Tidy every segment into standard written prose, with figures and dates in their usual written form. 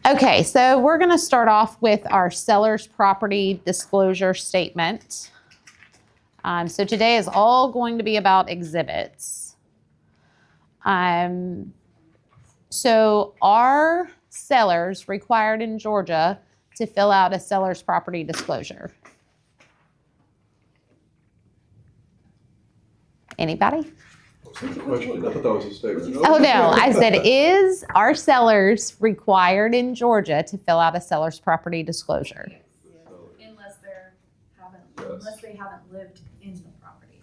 Okay, so we're going to start off with our seller's property disclosure statement. So today is all going to be about exhibits. So are sellers required in Georgia to fill out a seller's property disclosure? Anybody? Question. I thought that was a statement. Oh no, I said, are sellers required in Georgia to fill out a seller's property disclosure? Unless they haven't lived in the property.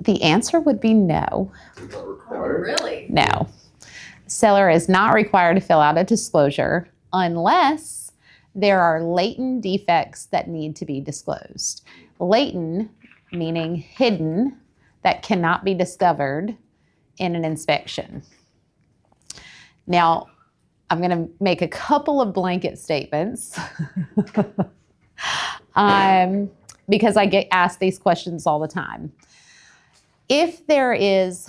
The answer would be no. It's not Oh, required. really? No. Seller is not required to fill out a disclosure unless there are latent defects that need to be disclosed. Latent meaning hidden, that cannot be discovered in an inspection. Now, I'm going to make a couple of blanket statements because I get asked these questions all the time. If there is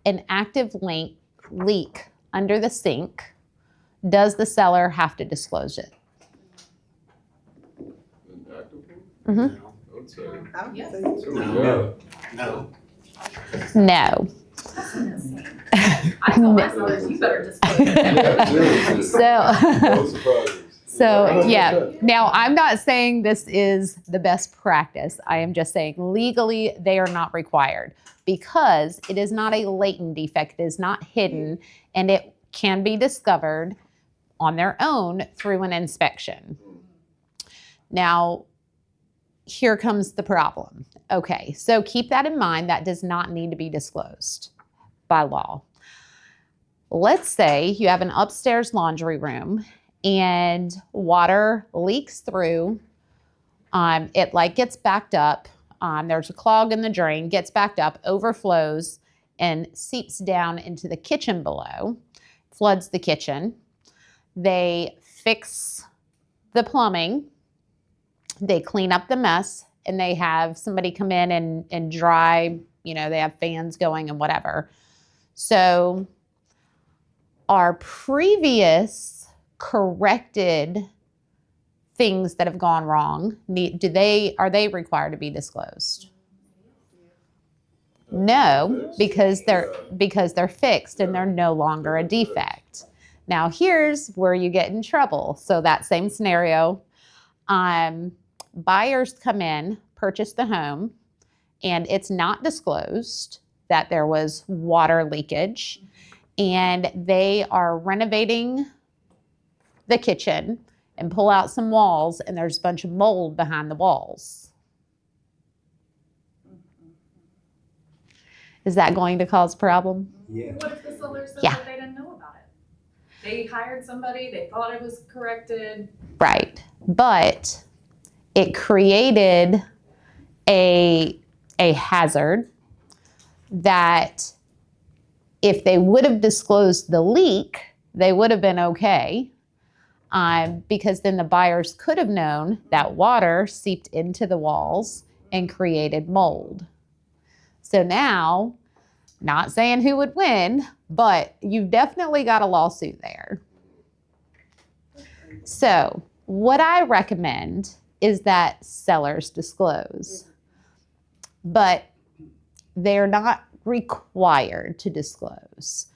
an active leak under the sink, does the seller have to disclose it? An active one? Mm-hmm. I would say. Yes. No. No. I told my sellers, you better disclose it. Yeah, seriously. No surprises. So yeah, now I'm not saying this is the best practice. I am just saying legally they are not required because it is not a latent defect, it is not hidden, and it can be discovered on their own through an inspection. Now, here comes the problem. Okay, so keep that in mind. That does not need to be disclosed by law. Let's say you have an upstairs laundry room and water leaks through. It like gets backed up. There's a clog in the drain, gets backed up, overflows, and seeps down into the kitchen below, floods the kitchen. They fix the plumbing. They clean up the mess, and they have somebody come in and dry, they have fans going and whatever. So our previous corrected things that have gone wrong, are they required to be disclosed? No, because they're fixed and they're no longer a defect. Now here's where you get in trouble. So that same scenario, buyers come in, purchase the home, and it's not disclosed that there was water leakage, and they are renovating the kitchen and pull out some walls, and there's a bunch of mold behind the walls. Is that going to cause a problem? Yeah. What if the seller said Yeah. that they didn't know about it? They hired somebody, they thought it was corrected. Right, but it created a hazard that if they would have disclosed the leak, they would have been okay, because then the buyers could have known that water seeped into the walls and created mold. So now, not saying who would win, but you've definitely got a lawsuit there. So what I recommend is that sellers disclose, but they're not required to disclose.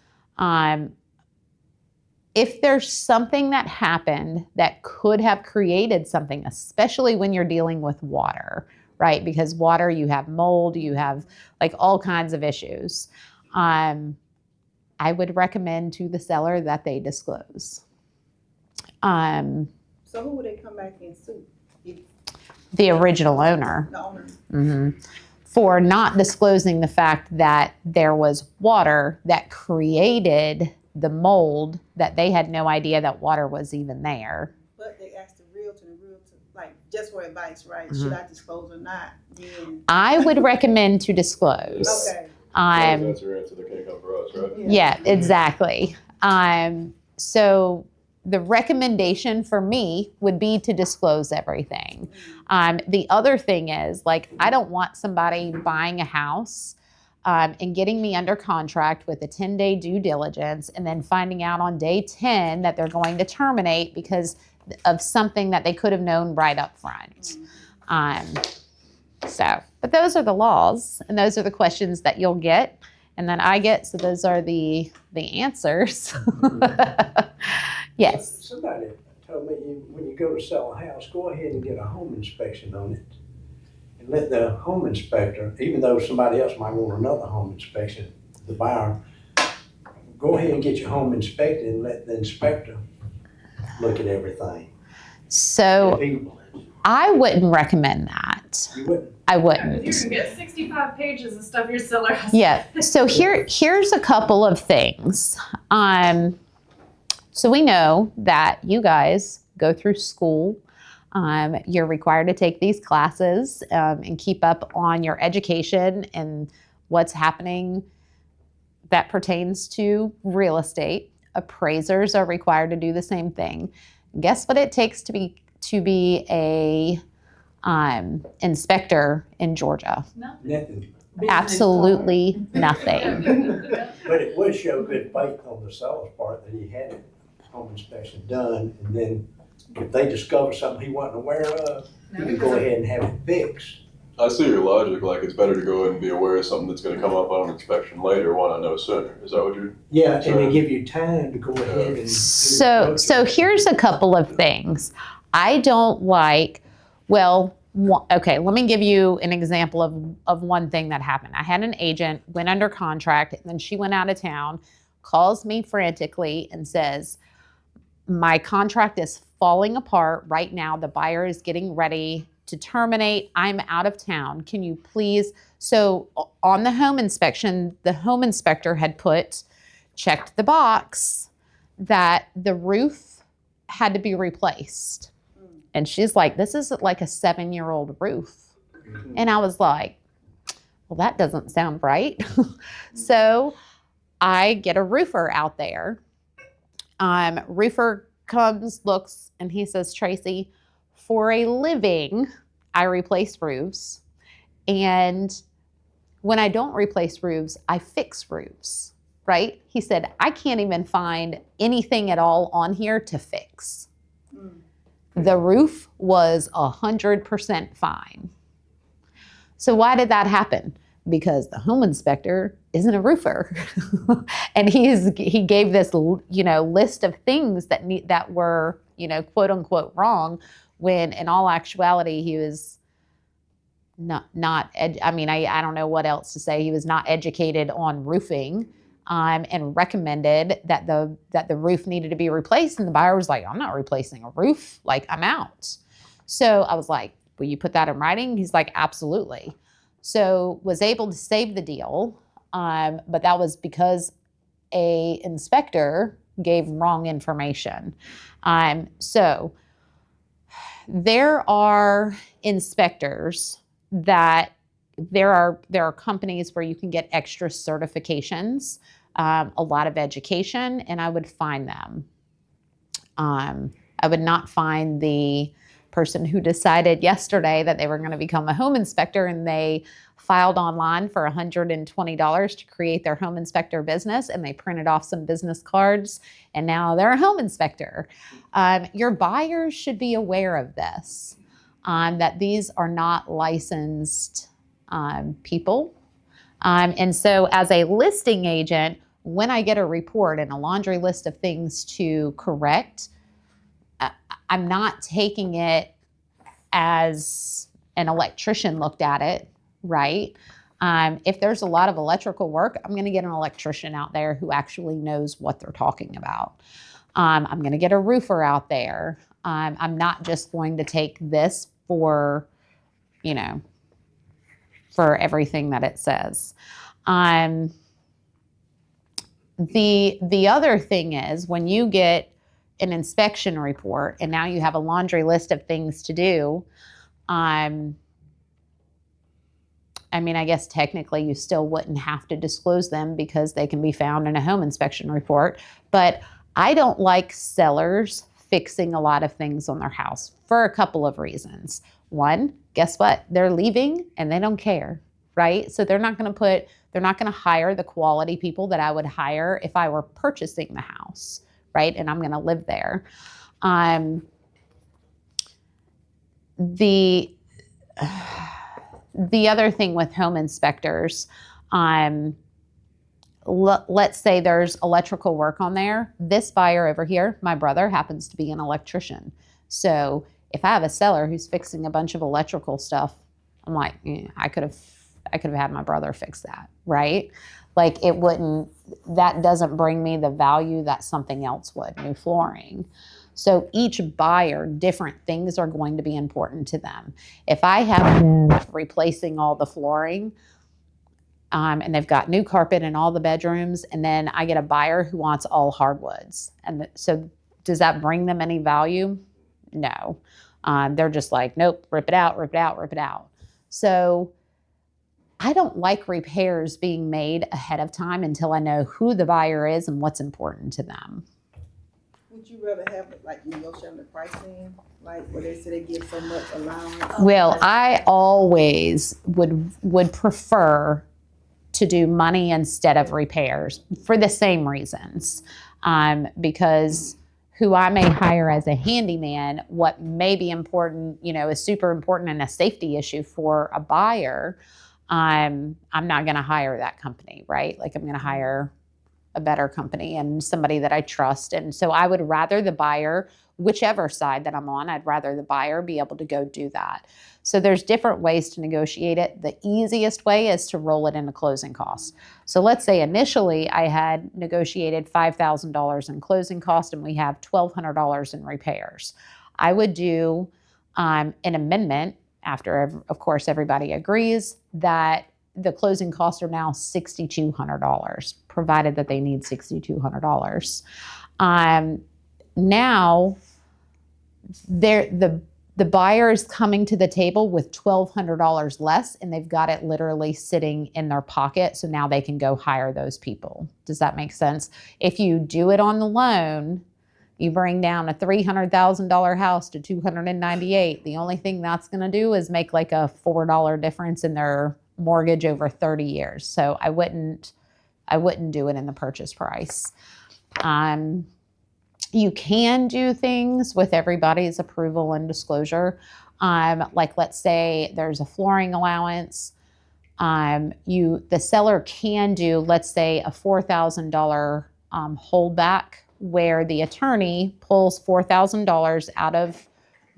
If there's something that happened that could have created something, especially when you're dealing with water, right? Because water, you have mold, you have like all kinds of issues. I would recommend to the seller that they disclose. So who would they come back and sue? The original owner. The owner. Mm-hmm. For not disclosing the fact that there was water that created the mold, that they had no idea that water was even there. But they asked the realtor, like, just for advice, right? Should I disclose or not? Then... I would recommend to disclose. Okay. That's your answer. They can't come for us, right? Yeah, exactly. So the recommendation for me would be to disclose everything. The other thing is, like, I don't want somebody buying a house and getting me under contract with a 10-day due diligence, and then finding out on day 10 that they're going to terminate because of something that they could have known right up front. But those are the laws, and those are the questions that you'll get and that I get. So those are the answers. Yes. Somebody told me when you go to sell a house, go ahead and get a home inspection on it. And let the home inspector, even though somebody else might want another home inspection, the buyer, go ahead and get your home inspected and let the inspector look at everything. So If he- I wouldn't recommend that. You wouldn't? I You wouldn't. can get 65 pages of stuff your seller has. Yeah. So here's a couple of things. So we know that you guys go through school. You're required to take these classes and keep up on your education and what's happening that pertains to real estate. Appraisers are required to do the same thing. Guess what it takes to be a inspector in Georgia? Nothing. Absolutely nothing. But it would show good faith on the seller's part that he had a home inspection done, and then if they discover something he wasn't aware of, he can go ahead and have it fixed. I see your logic, like it's better to go ahead and be aware of something that's gonna come up on an inspection later, why not know sooner? Is that what you're? Yeah, and they give you time to go ahead and. So here's a couple of things. I don't like, okay, let me give you an example of one thing that happened. I had an agent, went under contract, and then she went out of town, calls me frantically and says, my contract is falling apart right now. The buyer is getting ready to terminate. I'm out of town. Can you please? So on the home inspection, the home inspector had checked the box that the roof had to be replaced. And she's like, this is like a 7-year-old roof. And I was like, well, that doesn't sound right. So I get a roofer out there. Roofer comes, looks, and he says, Tracy, for a living, I replace roofs. And when I don't replace roofs, I fix roofs, right? He said, I can't even find anything at all on here to fix. The roof was 100% fine. So why did that happen? Because the home inspector isn't a roofer. And he gave this, list of things that were, quote unquote wrong, when in all actuality, he was I don't know what else to say. He was not educated on roofing, and recommended that the roof needed to be replaced. And the buyer was like, I'm not replacing a roof. Like, I'm out. So I was like, will you put that in writing? He's like, absolutely. So was able to save the deal. But that was because a inspector gave wrong information. So there are inspectors that there are companies where you can get extra certifications, a lot of education, and I would find them. I would not find the person who decided yesterday that they were going to become a home inspector and they filed online for $120 to create their home inspector business, and they printed off some business cards and now they're a home inspector. Your buyers should be aware of this, that these are not licensed people. And so as a listing agent, when I get a report and a laundry list of things to correct, I'm not taking it as an electrician looked at it, right? If there's a lot of electrical work, I'm going to get an electrician out there who actually knows what they're talking about. I'm going to get a roofer out there. I'm not just going to take this for everything that it says. The other thing is when you get an inspection report and now you have a laundry list of things to do, I guess technically you still wouldn't have to disclose them because they can be found in a home inspection report. But I don't like sellers fixing a lot of things on their house for a couple of reasons. One, guess what? They're leaving and they don't care, right? So they're not going to put They're not going to hire the quality people that I would hire if I were purchasing the house, right? And I'm going to live there. The other thing with home inspectors, let's say there's electrical work on there. This buyer over here, my brother, happens to be an electrician. So if I have a seller who's fixing a bunch of electrical stuff, I'm like, I could have had my brother fix that, right? Like that doesn't bring me the value that something else would, new flooring. So each buyer, different things are going to be important to them. If I have them replacing all the flooring, and they've got new carpet in all the bedrooms, and then I get a buyer who wants all hardwoods. And so does that bring them any value? No. They're just like, nope, rip it out, rip it out, rip it out. So I don't like repairs being made ahead of time until I know who the buyer is and what's important to them. Would you rather have it like negotiate the pricing, like where they say they give so much allowance? Well, I always would prefer to do money instead of repairs for the same reasons, because who I may hire as a handyman, what may be important, is super important and a safety issue for a buyer. I'm not going to hire that company, right? Like I'm going to hire a better company and somebody that I trust. And so I would rather the buyer, whichever side that I'm on, I'd rather the buyer be able to go do that. So there's different ways to negotiate it. The easiest way is to roll it into closing costs. So let's say initially I had negotiated $5,000 in closing costs and we have $1,200 in repairs. I would do an amendment after, of course, everybody agrees that the closing costs are now $6,200, provided that they need $6,200. Now, the buyer is coming to the table with $1,200 less, and they've got it literally sitting in their pocket. So now they can go hire those people. Does that make sense? If you do it on the loan, you bring down a $300,000 house to $298,000. The only thing that's going to do is make like a $4 difference in their mortgage over 30 years. So I wouldn't do it in the purchase price. You can do things with everybody's approval and disclosure. Like let's say there's a flooring allowance. The seller can do, let's say, a $4,000 holdback where the attorney pulls $4,000 out of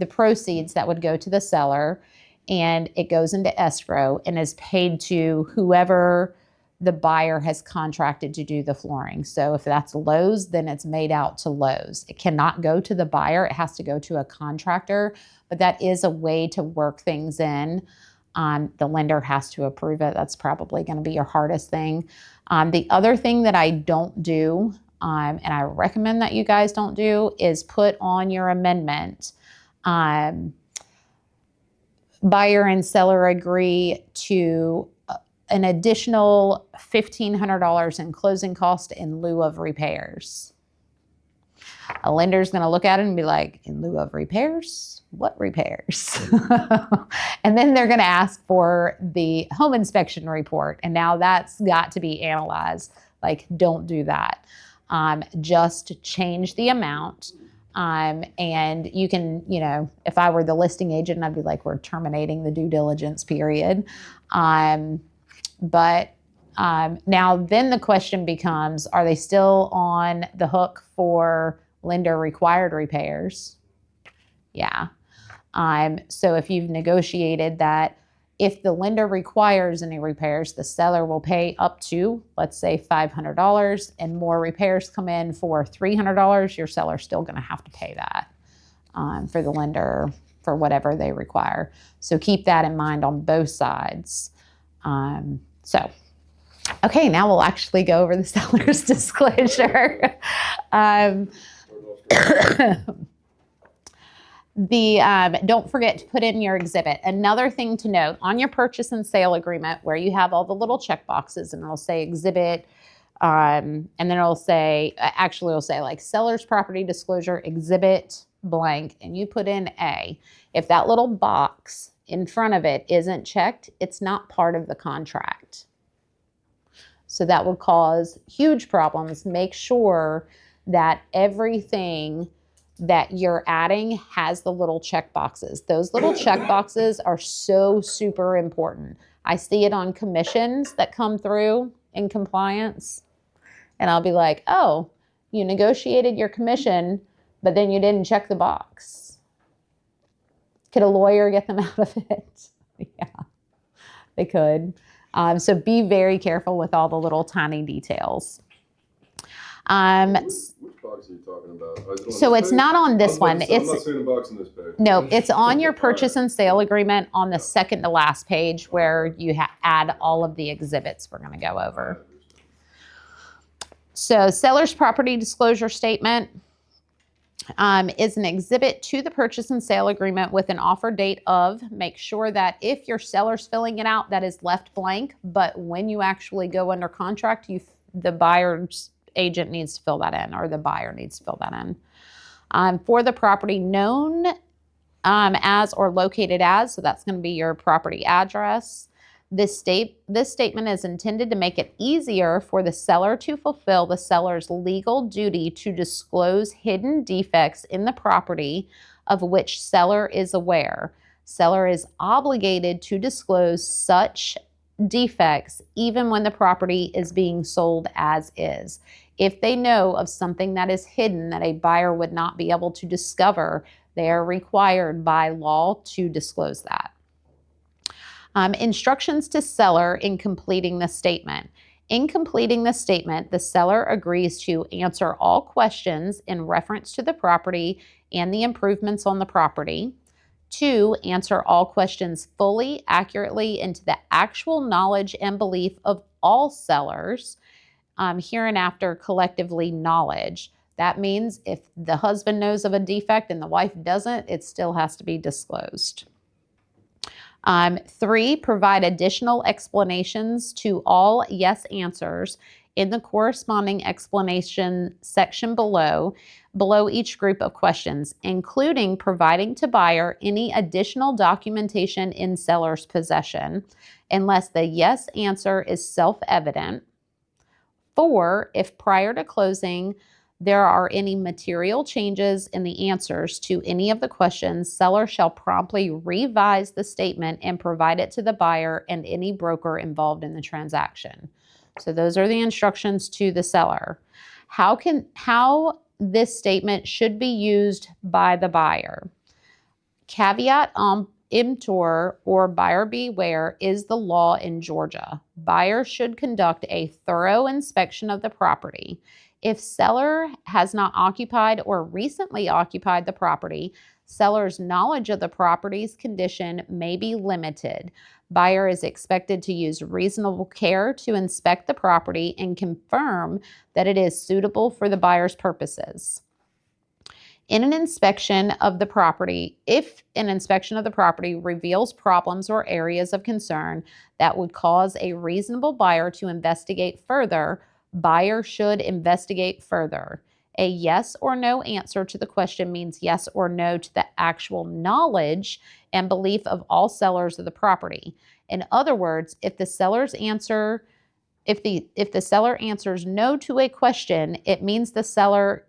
the proceeds that would go to the seller, and it goes into escrow and is paid to whoever the buyer has contracted to do the flooring. So if that's Lowe's, then it's made out to Lowe's. It cannot go to the buyer. It has to go to a contractor, but that is a way to work things in. The lender has to approve it. That's probably going to be your hardest thing. The other thing that I don't do, and I recommend that you guys don't do, is put on your amendment, buyer and seller agree to an additional $1,500 in closing cost in lieu of repairs. A lender's going to look at it and be like, in lieu of repairs? What repairs? And then they're going to ask for the home inspection report. And now that's got to be analyzed. Like, don't do that. Just change the amount. And you can, if I were the listing agent, I'd be like, we're terminating the due diligence period. But now then the question becomes, are they still on the hook for lender required repairs? Yeah. So if you've negotiated that if the lender requires any repairs, the seller will pay up to, let's say, $500, and more repairs come in for $300, your seller's still going to have to pay that for the lender for whatever they require. So keep that in mind on both sides. Okay, now we'll actually go over the seller's disclosure. Don't forget to put in your exhibit. Another thing to note on your purchase and sale agreement, where you have all the little check boxes, and it'll say exhibit, and then it'll say like seller's property disclosure exhibit blank, and you put in A. If that little box in front of it isn't checked, it's not part of the contract. So that would cause huge problems. Make sure that everything that you're adding has the little check boxes. Those little check boxes are so super important. I see it on commissions that come through in compliance, and I'll be like, oh, you negotiated your commission, but then you didn't check the box. Could a lawyer get them out of it? Yeah, they could. So be very careful with all the little tiny details. Which box are you talking about? So it's not on this one. I'm not seeing a box on this page. No, it's on your purchase and sale agreement on the second to last page where you add all of the exhibits we're going to go over. So seller's property disclosure statement is an exhibit to the purchase and sale agreement with an offer date of. Make sure that if your seller's filling it out, that is left blank. But when you actually go under contract, the buyer's agent needs to fill that in, or the buyer needs to fill that in. For the property known as or located as, so that's going to be your property address. This statement is intended to make it easier for the seller to fulfill the seller's legal duty to disclose hidden defects in the property of which seller is aware. Seller is obligated to disclose such defects even when the property is being sold as is. If they know of something that is hidden that a buyer would not be able to discover, they are required by law to disclose that. Instructions to seller in completing the statement. In completing the statement, the seller agrees to answer all questions in reference to the property and the improvements on the property. 2, answer all questions fully, accurately, and to the actual knowledge and belief of all sellers, hereinafter collectively knowledge. That means if the husband knows of a defect and the wife doesn't, it still has to be disclosed. 3, provide additional explanations to all yes answers in the corresponding explanation section below each group of questions, including providing to buyer any additional documentation in seller's possession, unless the yes answer is self-evident. 4, if prior to closing there are any material changes in the answers to any of the questions, seller shall promptly revise the statement and provide it to the buyer and any broker involved in the transaction. So those are the instructions to the seller. How this statement should be used by the buyer. Caveat emptor or buyer beware is the law in Georgia. Buyer should conduct a thorough inspection of the property. If seller has not occupied or recently occupied the property, seller's knowledge of the property's condition may be limited. Buyer is expected to use reasonable care to inspect the property and confirm that it is suitable for the buyer's purposes. In an inspection of the property, if an inspection of the property reveals problems or areas of concern that would cause a reasonable buyer to investigate further, buyer should investigate further. A yes or no answer to the question means yes or no to the actual knowledge and belief of all sellers of the property. In other words, if the seller answers no to a question, it means the seller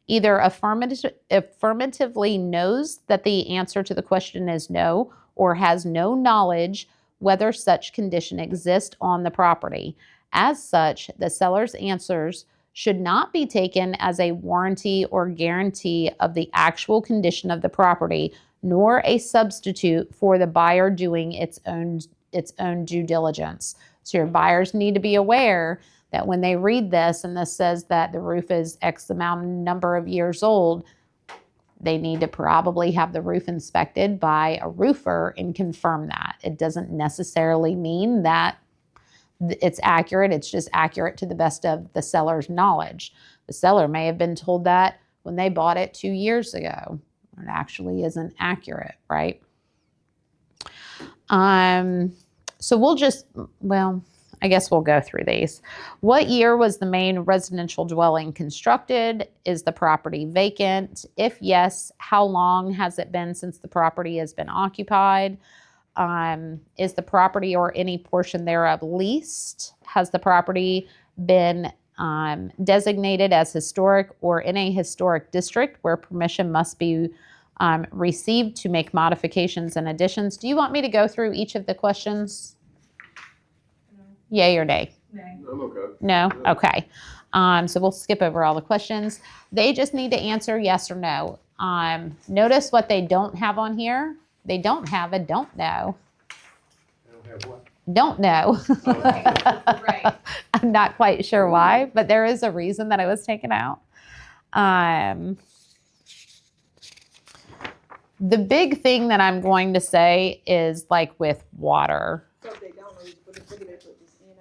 either affirmatively knows that the answer to the question is no, or has no knowledge whether such condition exists on the property. As such, the seller's answers should not be taken as a warranty or guarantee of the actual condition of the property, nor a substitute for the buyer doing its own due diligence. So your buyers need to be aware that when they read this and this says that the roof is X number of years old, they need to probably have the roof inspected by a roofer and confirm that. It doesn't necessarily mean that it's accurate. It's just accurate to the best of the seller's knowledge. The seller may have been told that when they bought it 2 years ago. It actually isn't accurate, right? I guess we'll go through these. What year was the main residential dwelling constructed? Is the property vacant? If yes, how long has it been since the property has been occupied? is the property or any portion thereof leased? Has the property been designated as historic or in a historic district where permission must be received to make modifications and additions? Do you want me to go through each of the questions? Yay or nay? Nay. I'm okay. No? Okay. So we'll skip over all the questions. They just need to answer yes or no. Notice what they don't have on here. They don't have a don't know. I don't have what? Don't know. Right. I'm not quite sure why, but there is a reason that it was taken out. The big thing that I'm going to say is like with water. So if they don't know, what do they put this NA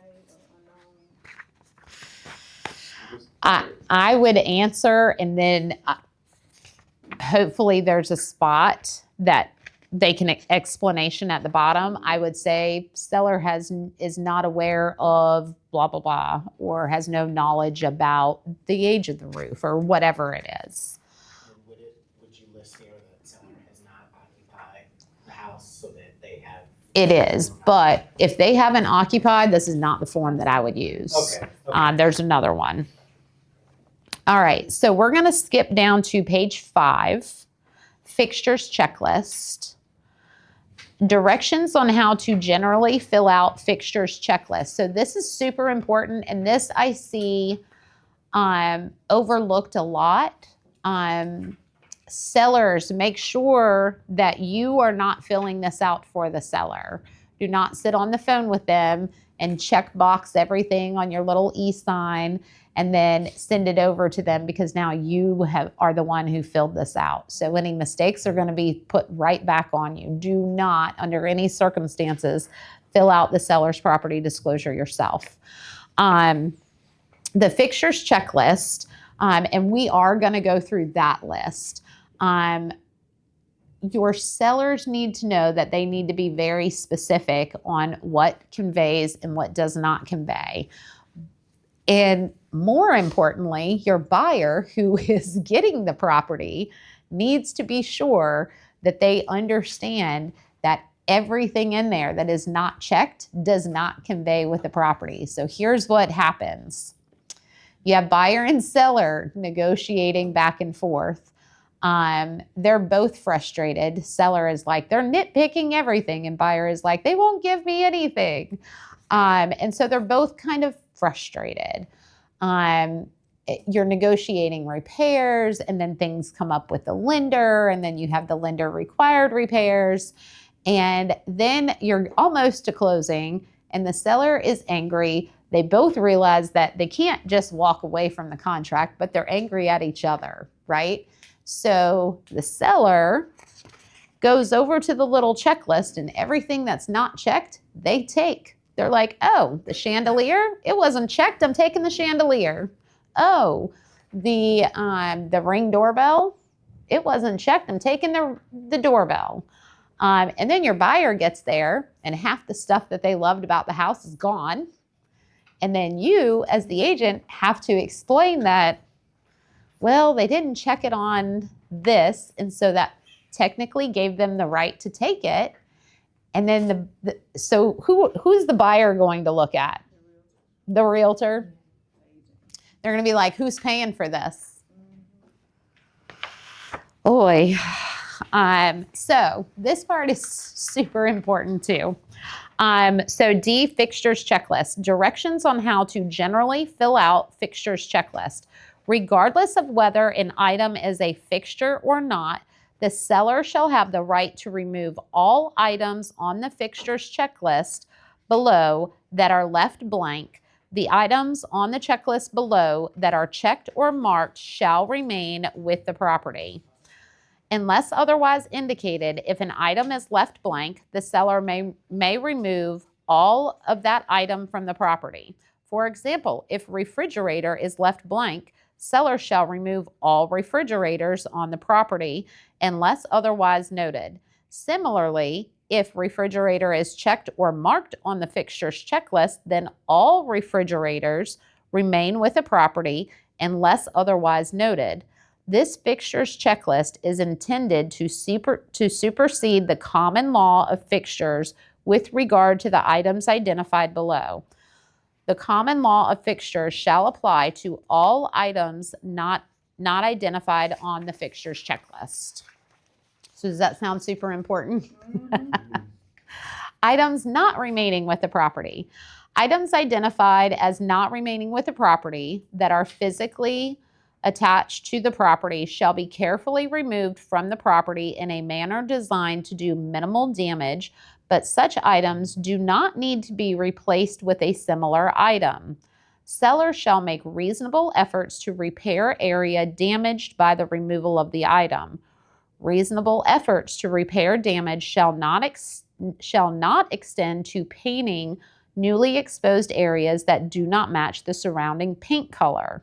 or unknown? I would answer, and then hopefully there's a spot that they can explanation at the bottom. I would say seller is not aware of blah blah blah, or has no knowledge about the age of the roof or whatever it is. Would you list here that seller has not occupied the house so that they have? It is, but if they haven't occupied, this is not the form that I would use. Okay. There's another one. All right, so we're going to skip down to page 5, fixtures checklist. Directions on how to generally fill out fixtures checklist. So this is super important, and this I see overlooked a lot. Sellers, make sure that you are not filling this out for the seller. Do not sit on the phone with them and check box everything on your little e-sign and then send it over to them, because now you are the one who filled this out. So any mistakes are going to be put right back on you. Do not, under any circumstances, fill out the seller's property disclosure yourself. The fixtures checklist, and we are going to go through that list. Your sellers need to know that they need to be very specific on what conveys and what does not convey. And more importantly, your buyer who is getting the property needs to be sure that they understand that everything in there that is not checked does not convey with the property. So here's what happens. You have buyer and seller negotiating back and forth. They're both frustrated. Seller is like, they're nitpicking everything, and buyer is like, they won't give me anything. And so they're both kind of frustrated. You're negotiating repairs, and then things come up with the lender, and then you have the lender required repairs, and then you're almost to closing, and the seller is angry. They both realize that they can't just walk away from the contract, but they're angry at each other, right? So the seller goes over to the little checklist, and everything that's not checked, they take. They're like, oh, the chandelier, it wasn't checked. I'm taking the chandelier. Oh, the Ring doorbell, it wasn't checked. I'm taking the doorbell. And then your buyer gets there, and half the stuff that they loved about the house is gone. And then you, as the agent, have to explain that, well, they didn't check it on this, and so that technically gave them the right to take it. And then so who's the buyer going to look at? The realtor? They're going to be like, who's paying for this? Oy. So this part is super important too. So D, fixtures checklist. Directions on how to generally fill out fixtures checklist. Regardless of whether an item is a fixture or not, the seller shall have the right to remove all items on the fixtures checklist below that are left blank. The items on the checklist below that are checked or marked shall remain with the property. Unless otherwise indicated, if an item is left blank, the seller may remove all of that item from the property. For example, if refrigerator is left blank, seller shall remove all refrigerators on the property unless otherwise noted. Similarly, if refrigerator is checked or marked on the fixtures checklist, then all refrigerators remain with the property unless otherwise noted. This fixtures checklist is intended to supersede the common law of fixtures with regard to the items identified below. The common law of fixtures shall apply to all items not identified on the fixtures checklist. So does that sound super important? Items not remaining with the property. Items identified as not remaining with the property that are physically attached to the property shall be carefully removed from the property in a manner designed to do minimal damage, but such items do not need to be replaced with a similar item. Seller shall make reasonable efforts to repair area damaged by the removal of the item. Reasonable efforts to repair damage shall not extend to painting newly exposed areas that do not match the surrounding paint color.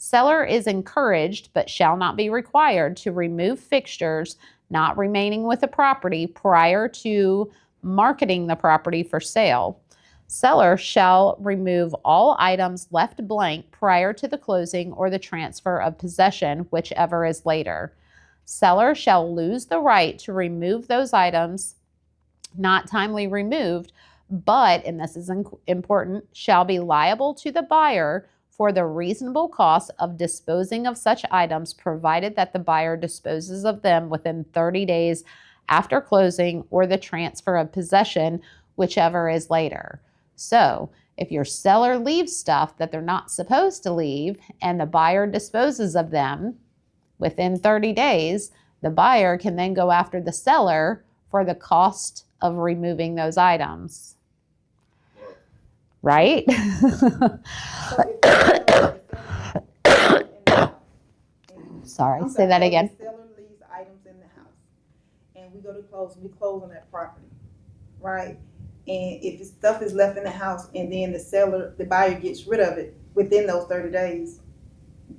Seller is encouraged, but shall not be required, to remove fixtures not remaining with the property prior to marketing the property for sale. Seller shall remove all items left blank prior to the closing or the transfer of possession, whichever is later. Seller shall lose the right to remove those items not timely removed, but, and this is important, shall be liable to the buyer for the reasonable cost of disposing of such items, provided that the buyer disposes of them within 30 days after closing or the transfer of possession, whichever is later. So if your seller leaves stuff that they're not supposed to leave and the buyer disposes of them within 30 days, the buyer can then go after the seller for the cost of removing those items. Right? Sorry, say that again. The seller leaves items in the house, and we go to close. We close on that property, right? And if the stuff is left in the house, and then the buyer gets rid of it within those 30 days,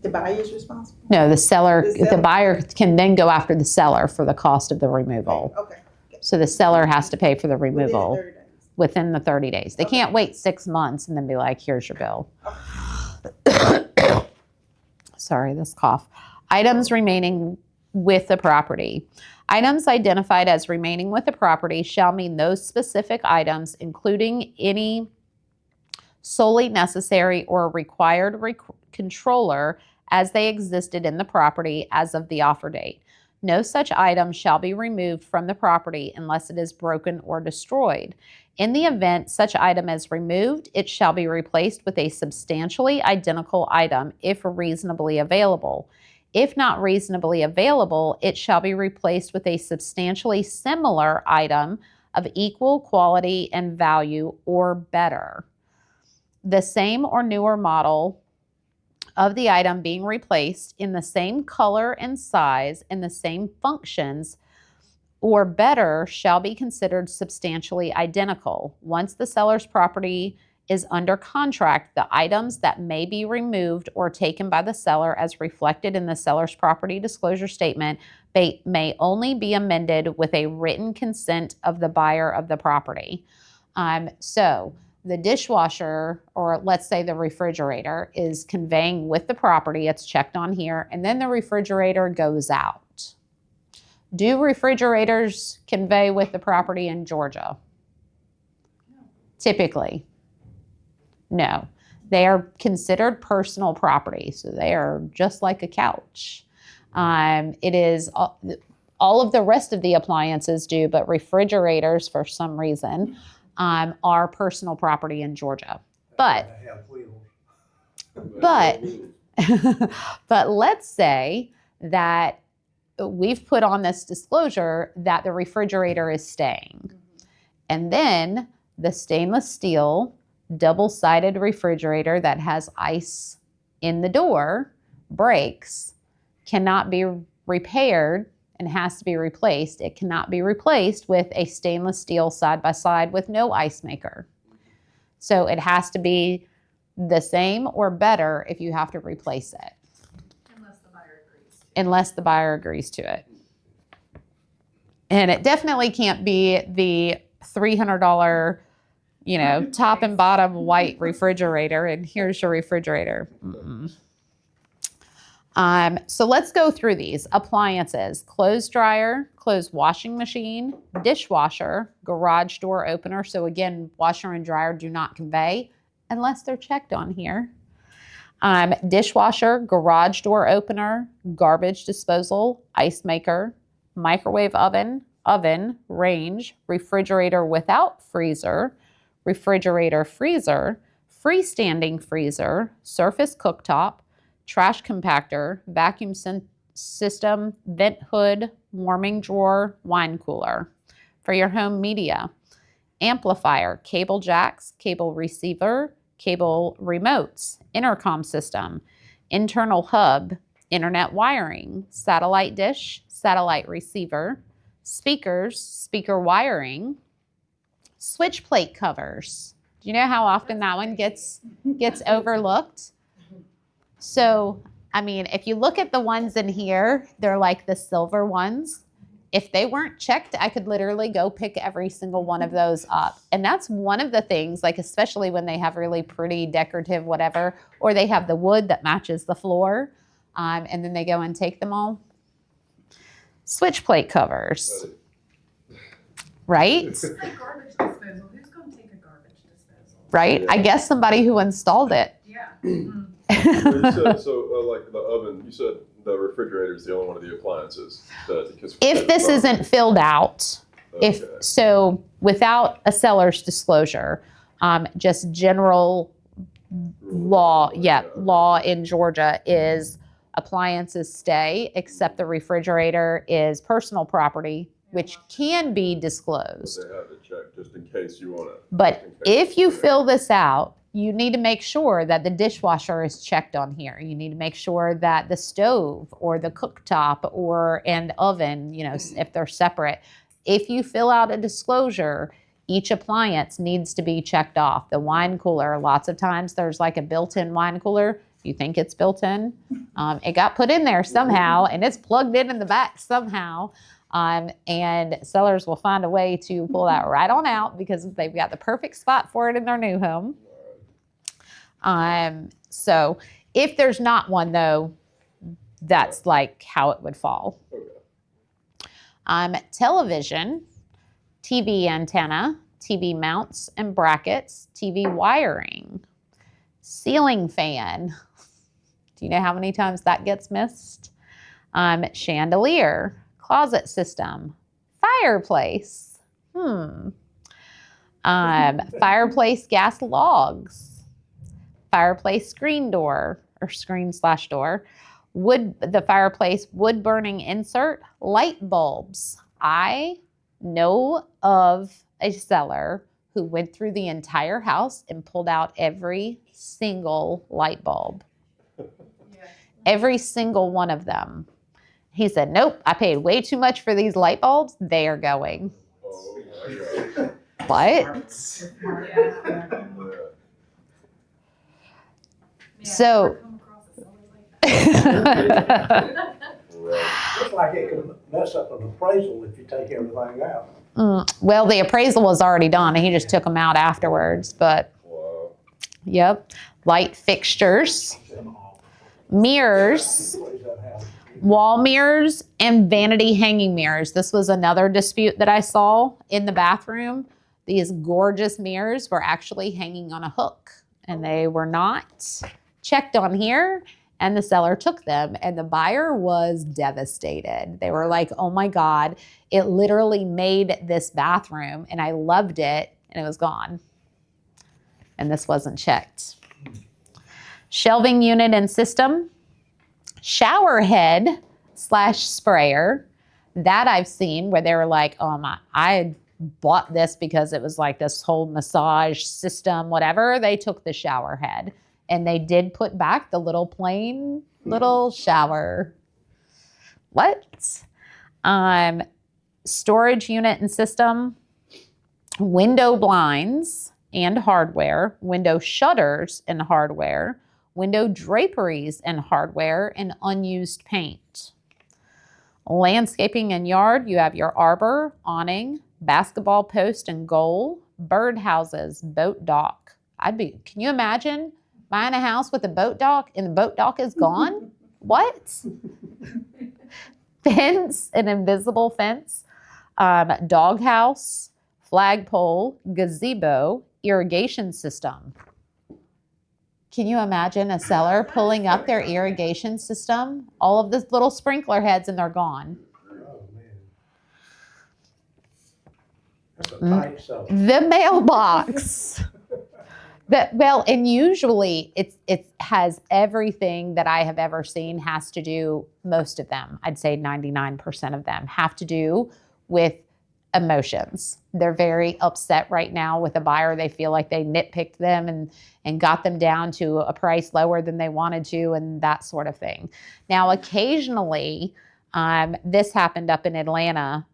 the buyer is responsible. No, the buyer can then go after the seller for the cost of the removal. Okay. So the seller has to pay for the removal Within 30 days. within the 30 days. They can't wait 6 months and then be like, here's your bill. Sorry, this cough. Items remaining with the property. Items identified as remaining with the property shall mean those specific items, including any solely necessary or required controller as they existed in the property as of the offer date. No such item shall be removed from the property unless it is broken or destroyed. In the event such item is removed, it shall be replaced with a substantially identical item if reasonably available. If not reasonably available, it shall be replaced with a substantially similar item of equal quality and value or better. The same or newer model of the item being replaced in the same color and size and the same functions or better shall be considered substantially identical. Once the seller's property is under contract, the items that may be removed or taken by the seller as reflected in the seller's property disclosure statement may only be amended with a written consent of the buyer of the property. So the dishwasher, or let's say the refrigerator, is conveying with the property, it's checked on here, and then the refrigerator goes out. Do refrigerators convey with the property in Georgia? No. Typically. No. They are considered personal property, so they are just like a couch. It is all of the rest of the appliances do, but refrigerators, for some reason, are personal property in Georgia. But let's say that we've put on this disclosure that the refrigerator is staying. And then the stainless steel double-sided refrigerator that has ice in the door breaks, cannot be repaired and has to be replaced. It cannot be replaced with a stainless steel side-by-side with no ice maker. So it has to be the same or better if you have to replace it. Unless the buyer agrees. Unless the buyer agrees to it. And it definitely can't be the $300, top and bottom white refrigerator, and here's your refrigerator. So let's go through these. Appliances: clothes dryer, clothes washing machine, dishwasher, garage door opener. So again, washer and dryer do not convey unless they're checked on here. Dishwasher, garage door opener, garbage disposal, ice maker, microwave oven, range, refrigerator without freezer, refrigerator freezer, freestanding freezer, surface cooktop, trash compactor, vacuum system, vent hood, warming drawer, wine cooler. For your home media: amplifier, cable jacks, cable receiver, cable remotes, intercom system, internal hub, internet wiring, satellite dish, satellite receiver, speakers, speaker wiring, switch plate covers. Do you know how often that one gets overlooked? So, I mean, if you look at the ones in here, they're like the silver ones. If they weren't checked, I could literally go pick every single one of those up. And that's one of the things, like especially when they have really pretty decorative whatever, or they have the wood that matches the floor, and then they go and take them all. Switch plate covers, right? It's like garbage disposal. Who's going to take a garbage disposal? Right? I guess somebody who installed it. Yeah. You said, like the oven, you said the refrigerator is the only one of the appliances that gets. If this isn't filled out, Okay. so without a seller's disclosure, just general law, law in Georgia is appliances stay, except the refrigerator is personal property, which can be disclosed. They have to check just in case you want to. But if you fill this out, you need to make sure that the dishwasher is checked on here. You need to make sure that the stove or the cooktop and oven, if they're separate. If you fill out a disclosure, each appliance needs to be checked off. The wine cooler, lots of times there's like a built-in wine cooler. You think it's built in. It got put in there somehow, and it's plugged in the back somehow. And sellers will find a way to pull that right on out because they've got the perfect spot for it in their new home. So if there's not one though, that's like how it would fall. Television, TV antenna, TV mounts and brackets, TV wiring, ceiling fan. Do you know how many times that gets missed? Chandelier, closet system, fireplace. Fireplace gas logs. Fireplace screen door or screen/door, the fireplace wood burning insert, light bulbs. I know of a seller who went through the entire house and pulled out every single light bulb. Every single one of them. He said, nope, I paid way too much for these light bulbs. They are going. Oh my God. What? Yeah. So- Come across a seller like that. Looks like it could mess up an appraisal if you take everything out. Well, the appraisal was already done, and he just took them out afterwards. But, Wow. yep. Light fixtures, mirrors, wall mirrors, and vanity hanging mirrors. This was another dispute that I saw in the bathroom. These gorgeous mirrors were actually hanging on a hook, and they were not checked on here, and the seller took them, and the buyer was devastated. They were like, oh my God, it literally made this bathroom, and I loved it, and it was gone. And this wasn't checked. Shelving unit and system, shower head / sprayer. That I've seen where they were like, I bought this because it was like this whole massage system, whatever. They took the shower head and they did put back the little plain little shower. What? Storage unit and system, window blinds and hardware, window shutters and hardware, window draperies and hardware, and unused paint. Landscaping and yard, you have your arbor, awning, basketball post and goal, bird houses, boat dock. Can you imagine buying a house with a boat dock and the boat dock is gone? What? Fence, an invisible fence, doghouse, flagpole, gazebo, irrigation system. Can you imagine a seller pulling up their irrigation system? All of the little sprinkler heads and they're gone. Oh, man. That's a tight seller. The mailbox. And usually it has everything that I have ever seen has to do, most of them, I'd say 99% of them, have to do with emotions. They're very upset right now with a buyer. They feel like they nitpicked them and got them down to a price lower than they wanted to and that sort of thing. Now, occasionally, this happened up in Atlanta.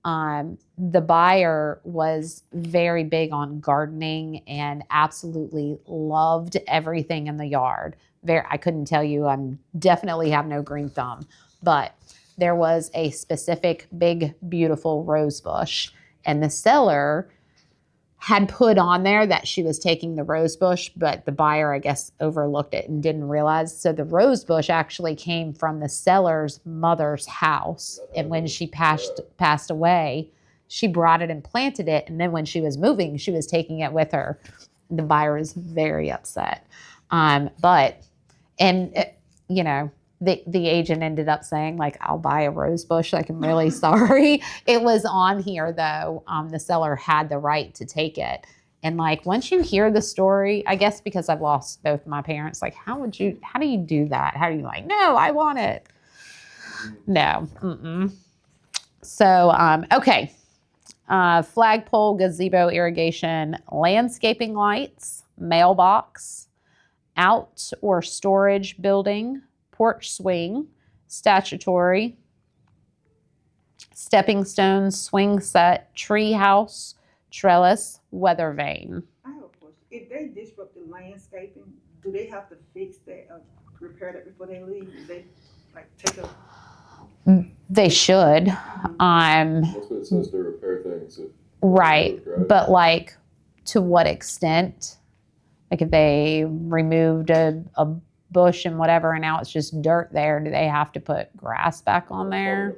The buyer was very big on gardening and absolutely loved everything in the yard. I couldn't tell you, I'm definitely have no green thumb, but there was a specific big, beautiful rose bush, and the seller had put on there that she was taking the rose bush, but the buyer, I guess, overlooked it and didn't realize. So the rose bush actually came from the seller's mother's house. And when she passed away, she brought it and planted it. And then when she was moving, she was taking it with her. The buyer was very upset. The agent ended up saying, like, I'll buy a rose bush. Like, I'm really sorry. It was on here, though. The seller had the right to take it. And, like, once you hear the story, I guess because I've lost both my parents, like, how do you do that? How do you, like, no, I want it? No. Mm-mm. So, okay. Flagpole, gazebo, irrigation, landscaping lights, mailbox, out or storage building, porch swing, statutory, stepping stones, swing set, tree house, trellis, weather vane. I have a question. If they disrupt the landscaping, do they have to fix that or repair that before they leave? Do they take a... They should. That's what it says to repair things. Right. But like, to what extent? Like if they removed a bush and whatever and now it's just dirt there, do they have to put grass back on there?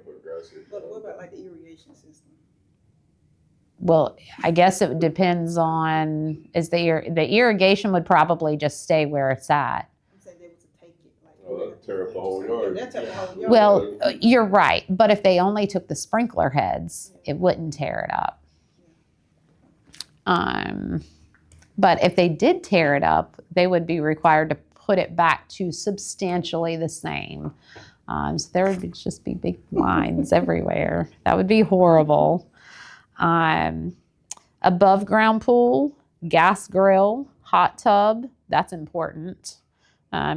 But what about like the irrigation system? Well, I guess it depends on, the irrigation would probably just stay where it's at. I'm saying they were to take it. That'd tear up the whole yard. That'd tear up the whole yard. Well, you're right. But if they only took the sprinkler heads, it wouldn't tear it up. But if they did tear it up, they would be required to put it back to substantially the same. So there would just be big lines everywhere. That would be horrible. Above ground pool, gas grill, hot tub, that's important.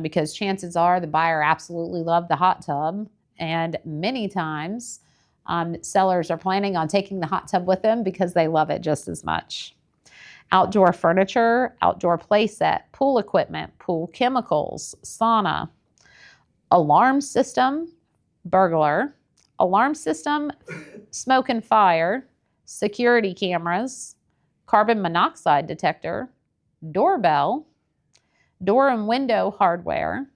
Because chances are the buyer absolutely loved the hot tub. And many times sellers are planning on taking the hot tub with them because they love it just as much. Outdoor furniture, outdoor play set, pool equipment, pool chemicals, sauna, alarm system, burglar, alarm system, smoke and fire, security cameras, carbon monoxide detector, doorbell, door and window hardware,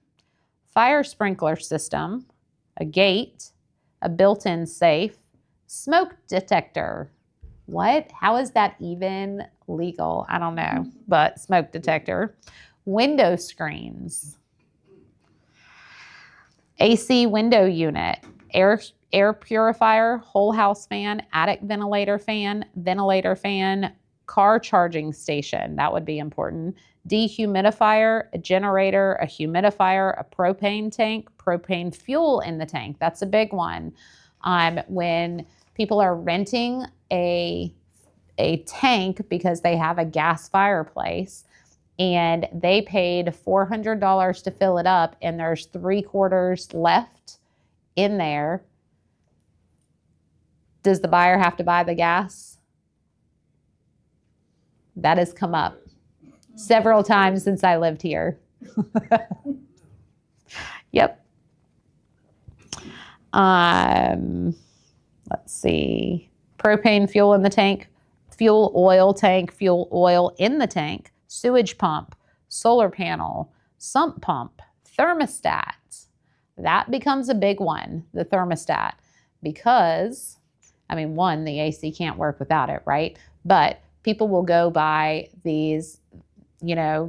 fire sprinkler system, a gate, a built-in safe, smoke detector. What? How is that even legal? I don't know, but smoke detector, window screens, AC window unit, air purifier, whole house fan, attic ventilator fan, car charging station. That would be important. Dehumidifier, a generator, a humidifier, a propane tank, propane fuel in the tank. That's a big one. When people are renting a tank because they have a gas fireplace and they paid $400 to fill it up and there's 3/4 left in there, does the buyer have to buy the gas? That has come up several times since I lived here. Yep. Let's see. Propane fuel in the tank, fuel oil tank, fuel oil in the tank, sewage pump, solar panel, sump pump, thermostat. That becomes a big one, the thermostat, because, I mean, one, the AC can't work without it, right? But people will go buy these,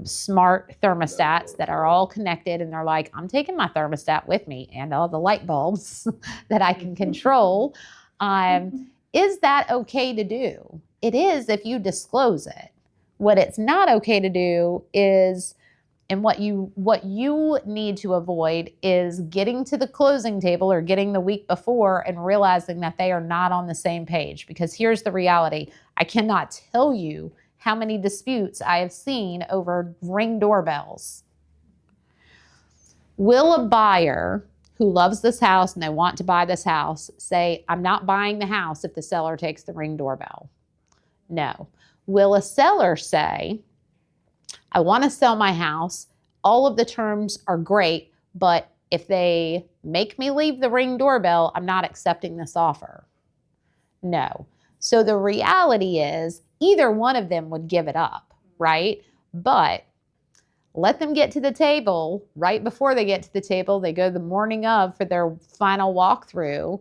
smart thermostats that are all connected, and they're like, I'm taking my thermostat with me and all the light bulbs that I can control. Is that okay to do? It is if you disclose it. What it's not okay to do is, and what you need to avoid is getting to the closing table or getting the week before and realizing that they are not on the same page. Because here's the reality. I cannot tell you how many disputes I have seen over Ring doorbells. Will a buyer who loves this house and they want to buy this house say, I'm not buying the house if the seller takes the Ring doorbell? No. Will a seller say, I want to sell my house, all of the terms are great, but if they make me leave the Ring doorbell, I'm not accepting this offer? No. So the reality is either one of them would give it up, right? But let them get to the table. Right before they get to the table, they go the morning of for their final walkthrough.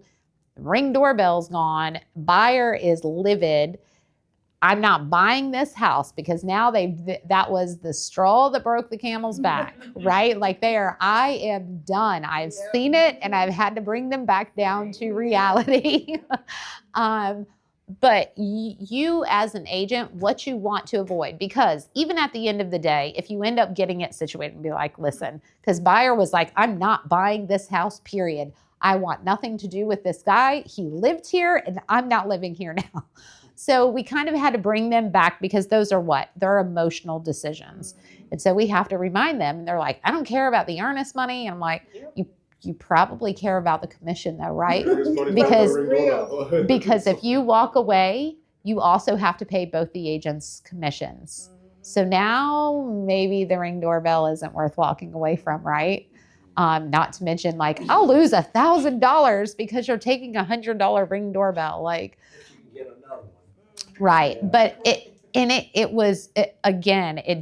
Ring doorbell's gone. Buyer is livid. I'm not buying this house, because now that was the straw that broke the camel's back, right? Like I am done. I've seen it and I've had to bring them back down to reality. But you as an agent, what you want to avoid, because even at the end of the day, if you end up getting it situated and be like, listen, because buyer was like, I'm not buying this house, period. I want nothing to do with this guy. He lived here and I'm not living here now. So we kind of had to bring them back, because those are what? They're emotional decisions. And so we have to remind them, and they're like, I don't care about the earnest money. And I'm like, you probably care about the commission though, right? Because if you walk away, you also have to pay both the agent's commissions. So now maybe the Ring doorbell isn't worth walking away from, right? Not to mention, like, I'll lose $1,000 because you're taking $100 Ring doorbell. Like, You can get another one. right. But it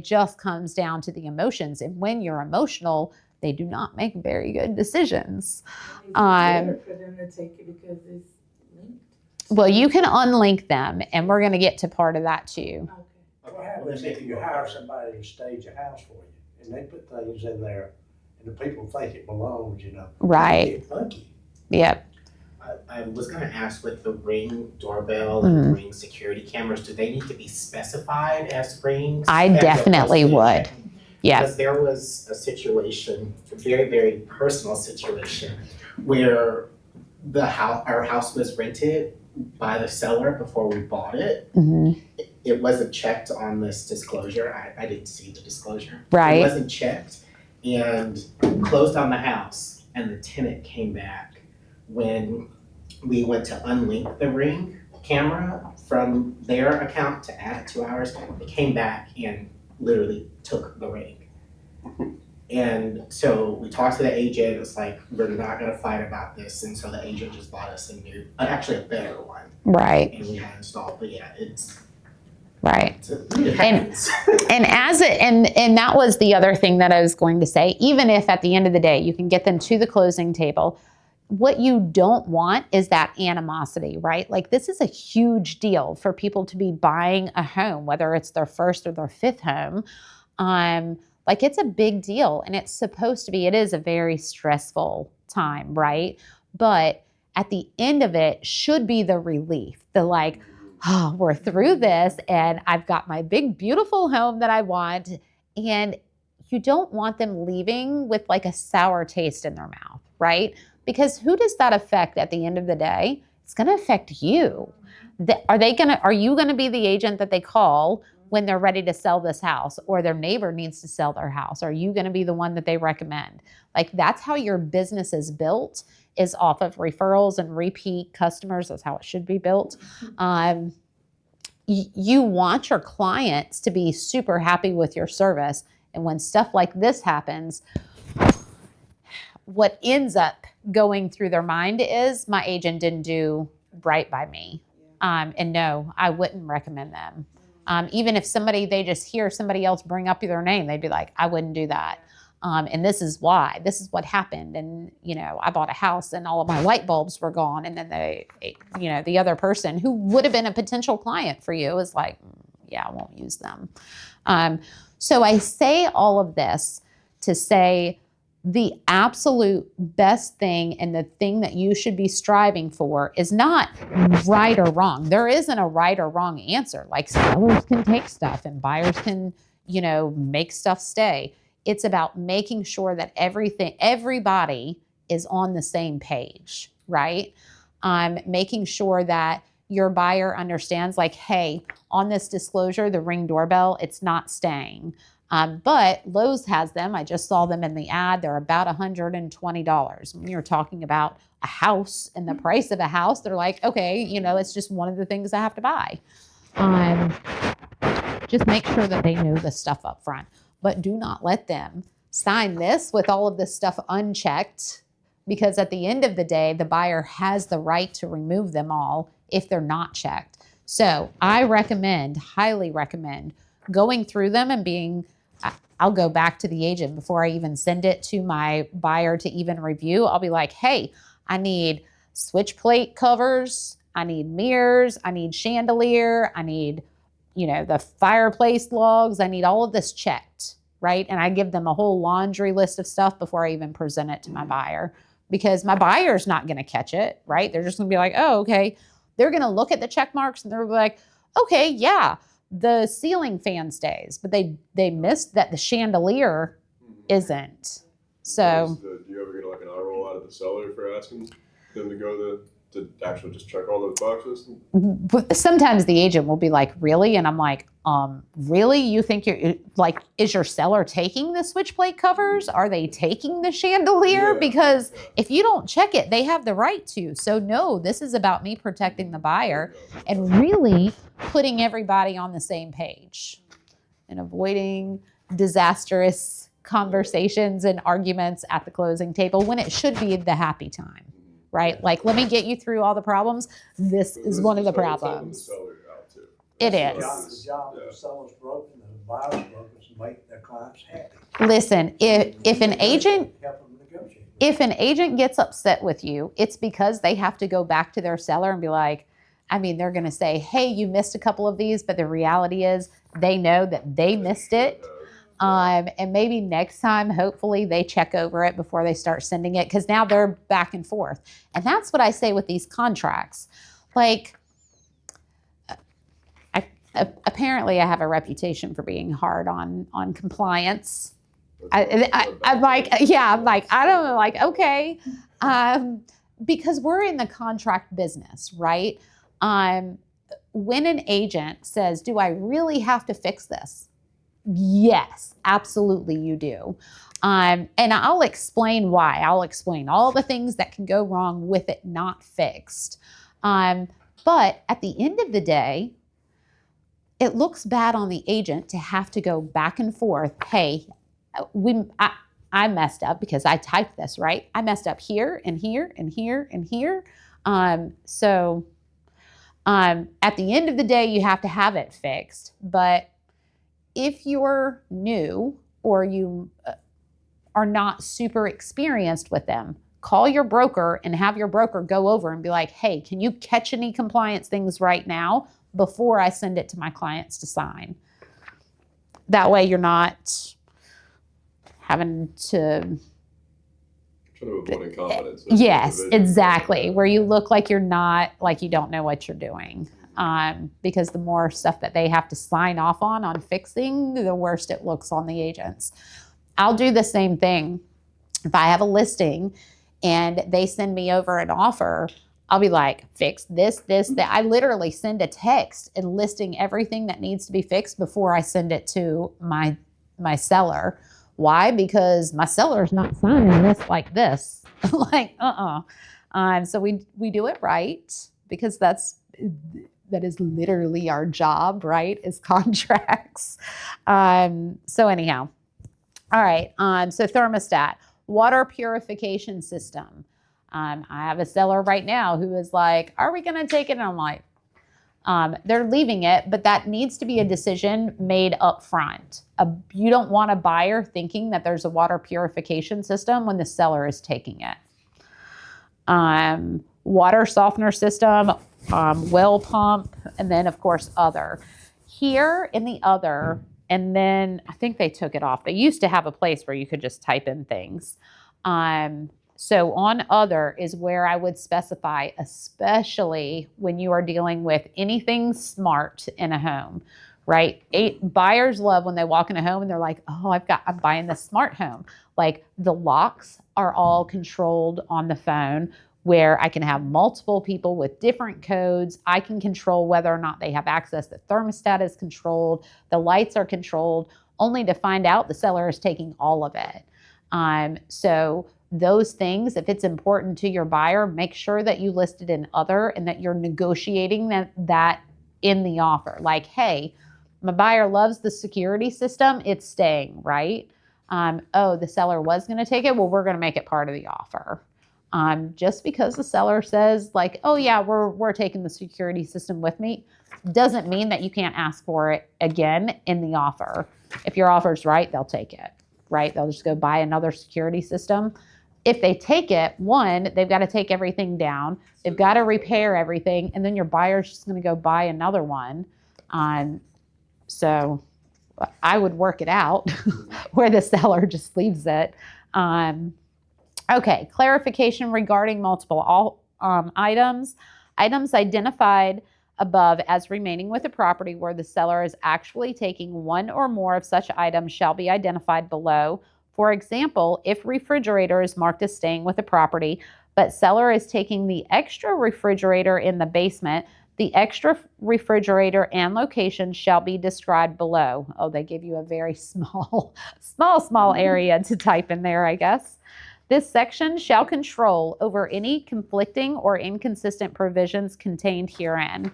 just comes down to the emotions. And when you're emotional, they do not make very good decisions. It's better for them to take it because it's linked. Well, you can unlink them, and we're going to get to part of that too. Okay. What happens if you hire somebody to stage a house for you, and they put things in there, and the people think it belongs, Right. You get lucky. Yep. I was going to ask, with the Ring doorbell and Ring security cameras, do they need to be specified as Rings? I definitely would. Yeah. Because there was a situation, a very, very personal situation, where our house was rented by the seller before we bought it. Mm-hmm. It wasn't checked on this disclosure. I didn't see the disclosure. Right. It wasn't checked, and closed on the house, and the tenant came back when we went to unlink the Ring camera from their account to add it to ours. They came back and literally took the Ring. And so we talked to the agent. It's like, we're not going to fight about this. And so the agent just bought us actually a better one. Right. And we had installed. But yeah, Right. it happens. And that was the other thing that I was going to say. Even if at the end of the day you can get them to the closing table, what you don't want is that animosity, right? Like, this is a huge deal for people to be buying a home, whether it's their first or their fifth home. Like, it's a big deal, and it's supposed to be. It is a very stressful time, right? But at the end of it should be the relief, the like, oh, we're through this, and I've got my big, beautiful home that I want. And you don't want them leaving with like a sour taste in their mouth, right? Because who does that affect at the end of the day? It's going to affect you. Are you going to be the agent that they call when they're ready to sell this house, or their neighbor needs to sell their house? Are you going to be the one that they recommend? Like, that's how your business is built, is off of referrals and repeat customers. That's how it should be built. You want your clients to be super happy with your service. And when stuff like this happens, what ends up going through their mind is, my agent didn't do right by me. And no, I wouldn't recommend them. Even if they just hear somebody else bring up their name, they'd be like, I wouldn't do that. And this is why, this is what happened. And, I bought a house and all of my light bulbs were gone. And then the other person who would have been a potential client for you is like, yeah, I won't use them. So I say all of this to say the absolute best thing and the thing that you should be striving for is not right or wrong. There isn't a right or wrong answer. Like sellers can take stuff and buyers can, make stuff stay. It's about making sure that everybody is on the same page, right? Making sure that your buyer understands like, hey, on this disclosure, the Ring doorbell, it's not staying. But Lowe's has them. I just saw them in the ad. They're about $120. When you're talking about a house and the price of a house, they're like, okay, it's just one of the things I have to buy. Just make sure that they know the stuff up front, but do not let them sign this with all of this stuff unchecked, because at the end of the day, the buyer has the right to remove them all if they're not checked. So I highly recommend going through them and I'll go back to the agent before I even send it to my buyer to even review. I'll be like, hey, I need switch plate covers. I need mirrors. I need chandelier. I need, the fireplace logs. I need all of this checked, right? And I give them a whole laundry list of stuff before I even present it to my buyer, because my buyer's not going to catch it, right? They're just going to be like, oh, okay. They're going to look at the check marks and they're like, okay, yeah, the ceiling fan stays, but they missed that the chandelier isn't. So Do you ever get like an eye roll out of the seller for asking them to go to actually just check all those boxes? sometimes the agent will be like, really? And I'm like, really? You think you're like, is your seller taking the switch plate covers? Are they taking the chandelier? Yeah. Because if you don't check it, they have the right to. So no, this is about me protecting the buyer and really putting everybody on the same page and avoiding disastrous conversations and arguments at the closing table when it should be the happy time, right? Like, let me get you through all the problems. This is one of the problems. It is. The job of the seller's broken, the buyer's broken, is to make their clients happy. Listen, if an agent Help them negotiate. if an agent gets upset with you, it's because they have to go back to their seller and be like, they're going to say, hey, you missed a couple of these, but the reality is they know that they missed it. And maybe next time, hopefully they check over it before they start sending it, because now they're back and forth. And that's what I say with these contracts. Like, apparently I have a reputation for being hard on compliance. I'm like, okay. Because we're in the contract business, right? When an agent says, do I really have to fix this? Yes, absolutely you do. And I'll explain why. I'll explain all the things that can go wrong with it not fixed. But at the end of the day, it looks bad on the agent to have to go back and forth. Hey, I messed up because I typed this, right? I messed up here and here and here and here. So at the end of the day, you have to have it fixed. But if you're new or you are not super experienced with them, call your broker and have your broker go over and be like, hey, can you catch any compliance things right now before I send it to my clients to sign? That way you're not having to... Trying to avoid incompetence. Yes, exactly. Where you look like you're not, like you don't know what you're doing. Because the more stuff that they have to sign off on fixing, the worse it looks on the agents. I'll do the same thing. If I have a listing and they send me over an offer, I'll be like, fix this, that. I literally send a text and listing everything that needs to be fixed before I send it to my seller. Why? Because my seller's not signing this like this. So we do it right, because that is literally our job, right? Is contracts. So anyhow, all right. So thermostat, water purification system. I have a seller right now who is like, are we going to take it? And I'm like, they're leaving it, but that needs to be a decision made up front. You don't want a buyer thinking that there's a water purification system when the seller is taking it. Water softener system, well pump, and then of course other. Here in the other, and then I think they took it off. They used to have a place where you could just type in things. So on other is where I would specify, especially when you are dealing with anything smart in a home, right? Buyers love when they walk in a home and they're like, oh, I'm buying this smart home. Like the locks are all controlled on the phone, where I can have multiple people with different codes. I can control whether or not they have access. The thermostat is controlled. The lights are controlled, only to find out the seller is taking all of it. So those things, if it's important to your buyer, make sure that you list it in other and that you're negotiating that in the offer. Like, hey, my buyer loves the security system. It's staying, right? The seller was going to take it. Well, we're going to make it part of the offer. Just because the seller says like, oh yeah, we're taking the security system with me, doesn't mean that you can't ask for it again in the offer. If your offer's right, they'll take it, right? They'll just go buy another security system. If they take it, one, they've got to take everything down. They've got to repair everything. And then your buyer's just going to go buy another one. So I would work it out where the seller just leaves it. Okay, clarification regarding multiple items. Items identified above as remaining with the property where the seller is actually taking one or more of such items shall be identified below. For example, if refrigerator is marked as staying with the property, but seller is taking the extra refrigerator in the basement, the extra refrigerator and location shall be described below. Oh, they give you a very small area to type in there, I guess. This section shall control over any conflicting or inconsistent provisions contained herein.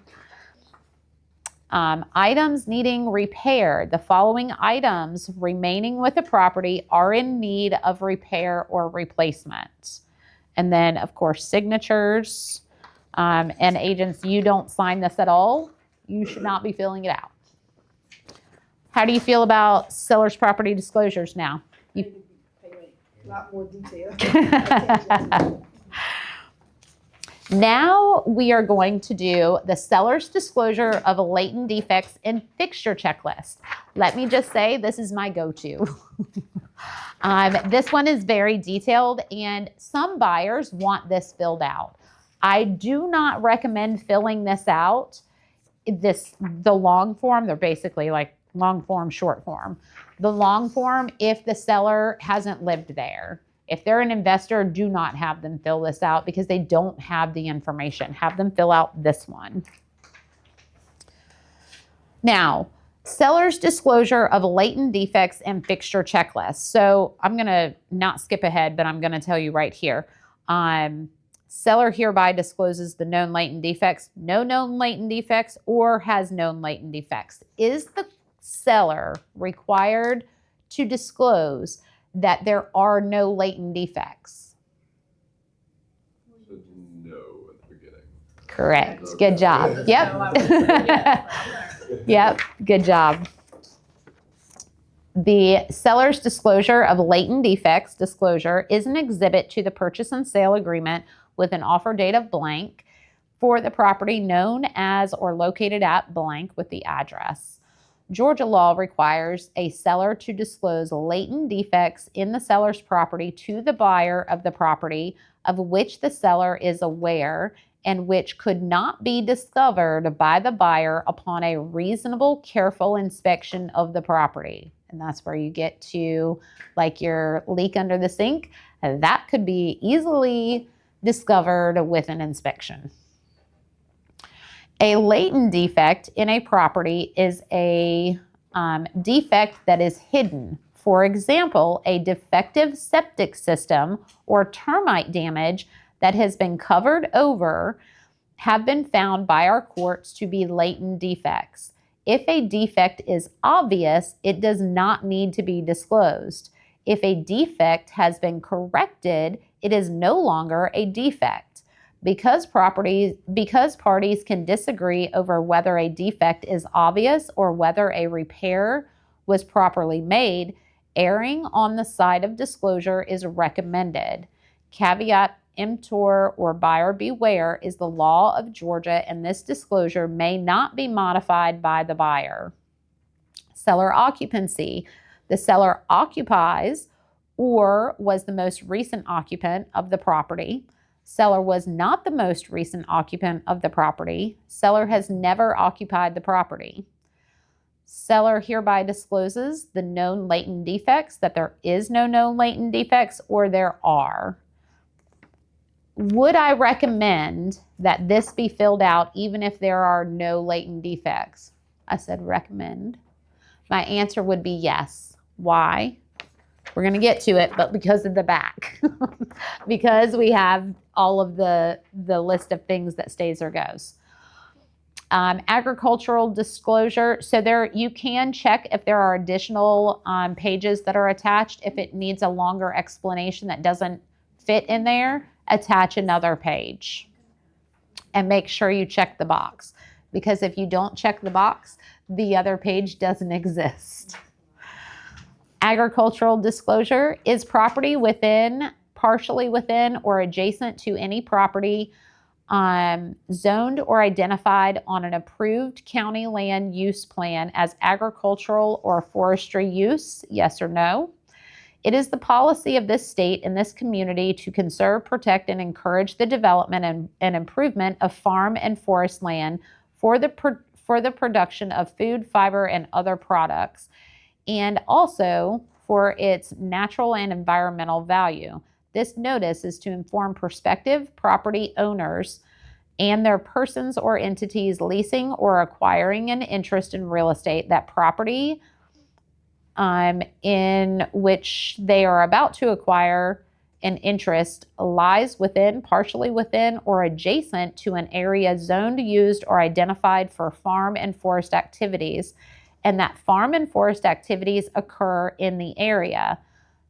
Items needing repair. The following items remaining with the property are in need of repair or replacement. And then, of course, signatures. And agents, you don't sign this at all. You should not be filling it out. How do you feel about seller's property disclosures now? A lot more detail. Now we are going to do the seller's disclosure of latent defects and fixture checklist. Let me just say, this is my go-to. This one is very detailed, and some buyers want this filled out. I do not recommend filling this out. The long form, they're basically like long form, short form. The long form, if the seller hasn't lived there. If they're an investor, do not have them fill this out because they don't have the information. Have them fill out this one. Now, seller's disclosure of latent defects and fixture checklist. So I'm going to not skip ahead, but I'm going to tell you right here. Seller hereby discloses the known latent defects, no known latent defects, or has known latent defects. Is the seller required to disclose that there are no latent defects? Said no at the beginning. Correct. Okay. Good job. Yep. Yep. Good job. The seller's disclosure of latent defects disclosure is an exhibit to the purchase and sale agreement with an offer date of blank for the property known as or located at blank with the address. Georgia law requires a seller to disclose latent defects in the seller's property to the buyer of the property of which the seller is aware and which could not be discovered by the buyer upon a reasonable, careful inspection of the property. And that's where you get to like your leak under the sink. That could be easily discovered with an inspection. A latent defect in a property is a defect that is hidden. For example, a defective septic system or termite damage that has been covered over have been found by our courts to be latent defects. If a defect is obvious, it does not need to be disclosed. If a defect has been corrected, it is no longer a defect. Because parties can disagree over whether a defect is obvious or whether a repair was properly made, erring on the side of disclosure is recommended. Caveat emptor or buyer beware is the law of Georgia, and this disclosure may not be modified by the buyer. Seller occupancy. The seller occupies or was the most recent occupant of the property. Seller was not the most recent occupant of the property. Seller has never occupied the property. Seller hereby discloses the known latent defects, that there is no known latent defects or there are. Would I recommend that this be filled out even if there are no latent defects? I said recommend. My answer would be yes. Why? We're going to get to it, but because of the back. Because we have all of the list of things that stays or goes. Agricultural disclosure. So there you can check if there are additional pages that are attached. If it needs a longer explanation that doesn't fit in there, attach another page. And make sure you check the box. Because if you don't check the box, the other page doesn't exist. Agricultural disclosure is property within, partially within, or adjacent to any property zoned or identified on an approved county land use plan as agricultural or forestry use, yes or no. It is the policy of this state and this community to conserve, protect, and encourage the development and improvement of farm and forest land for the production of food, fiber, and other products, and also for its natural and environmental value. This notice is to inform prospective property owners and their persons or entities leasing or acquiring an interest in real estate that property in which they are about to acquire an interest lies within, partially within, or adjacent to an area zoned, used, or identified for farm and forest activities, and that farm and forest activities occur in the area.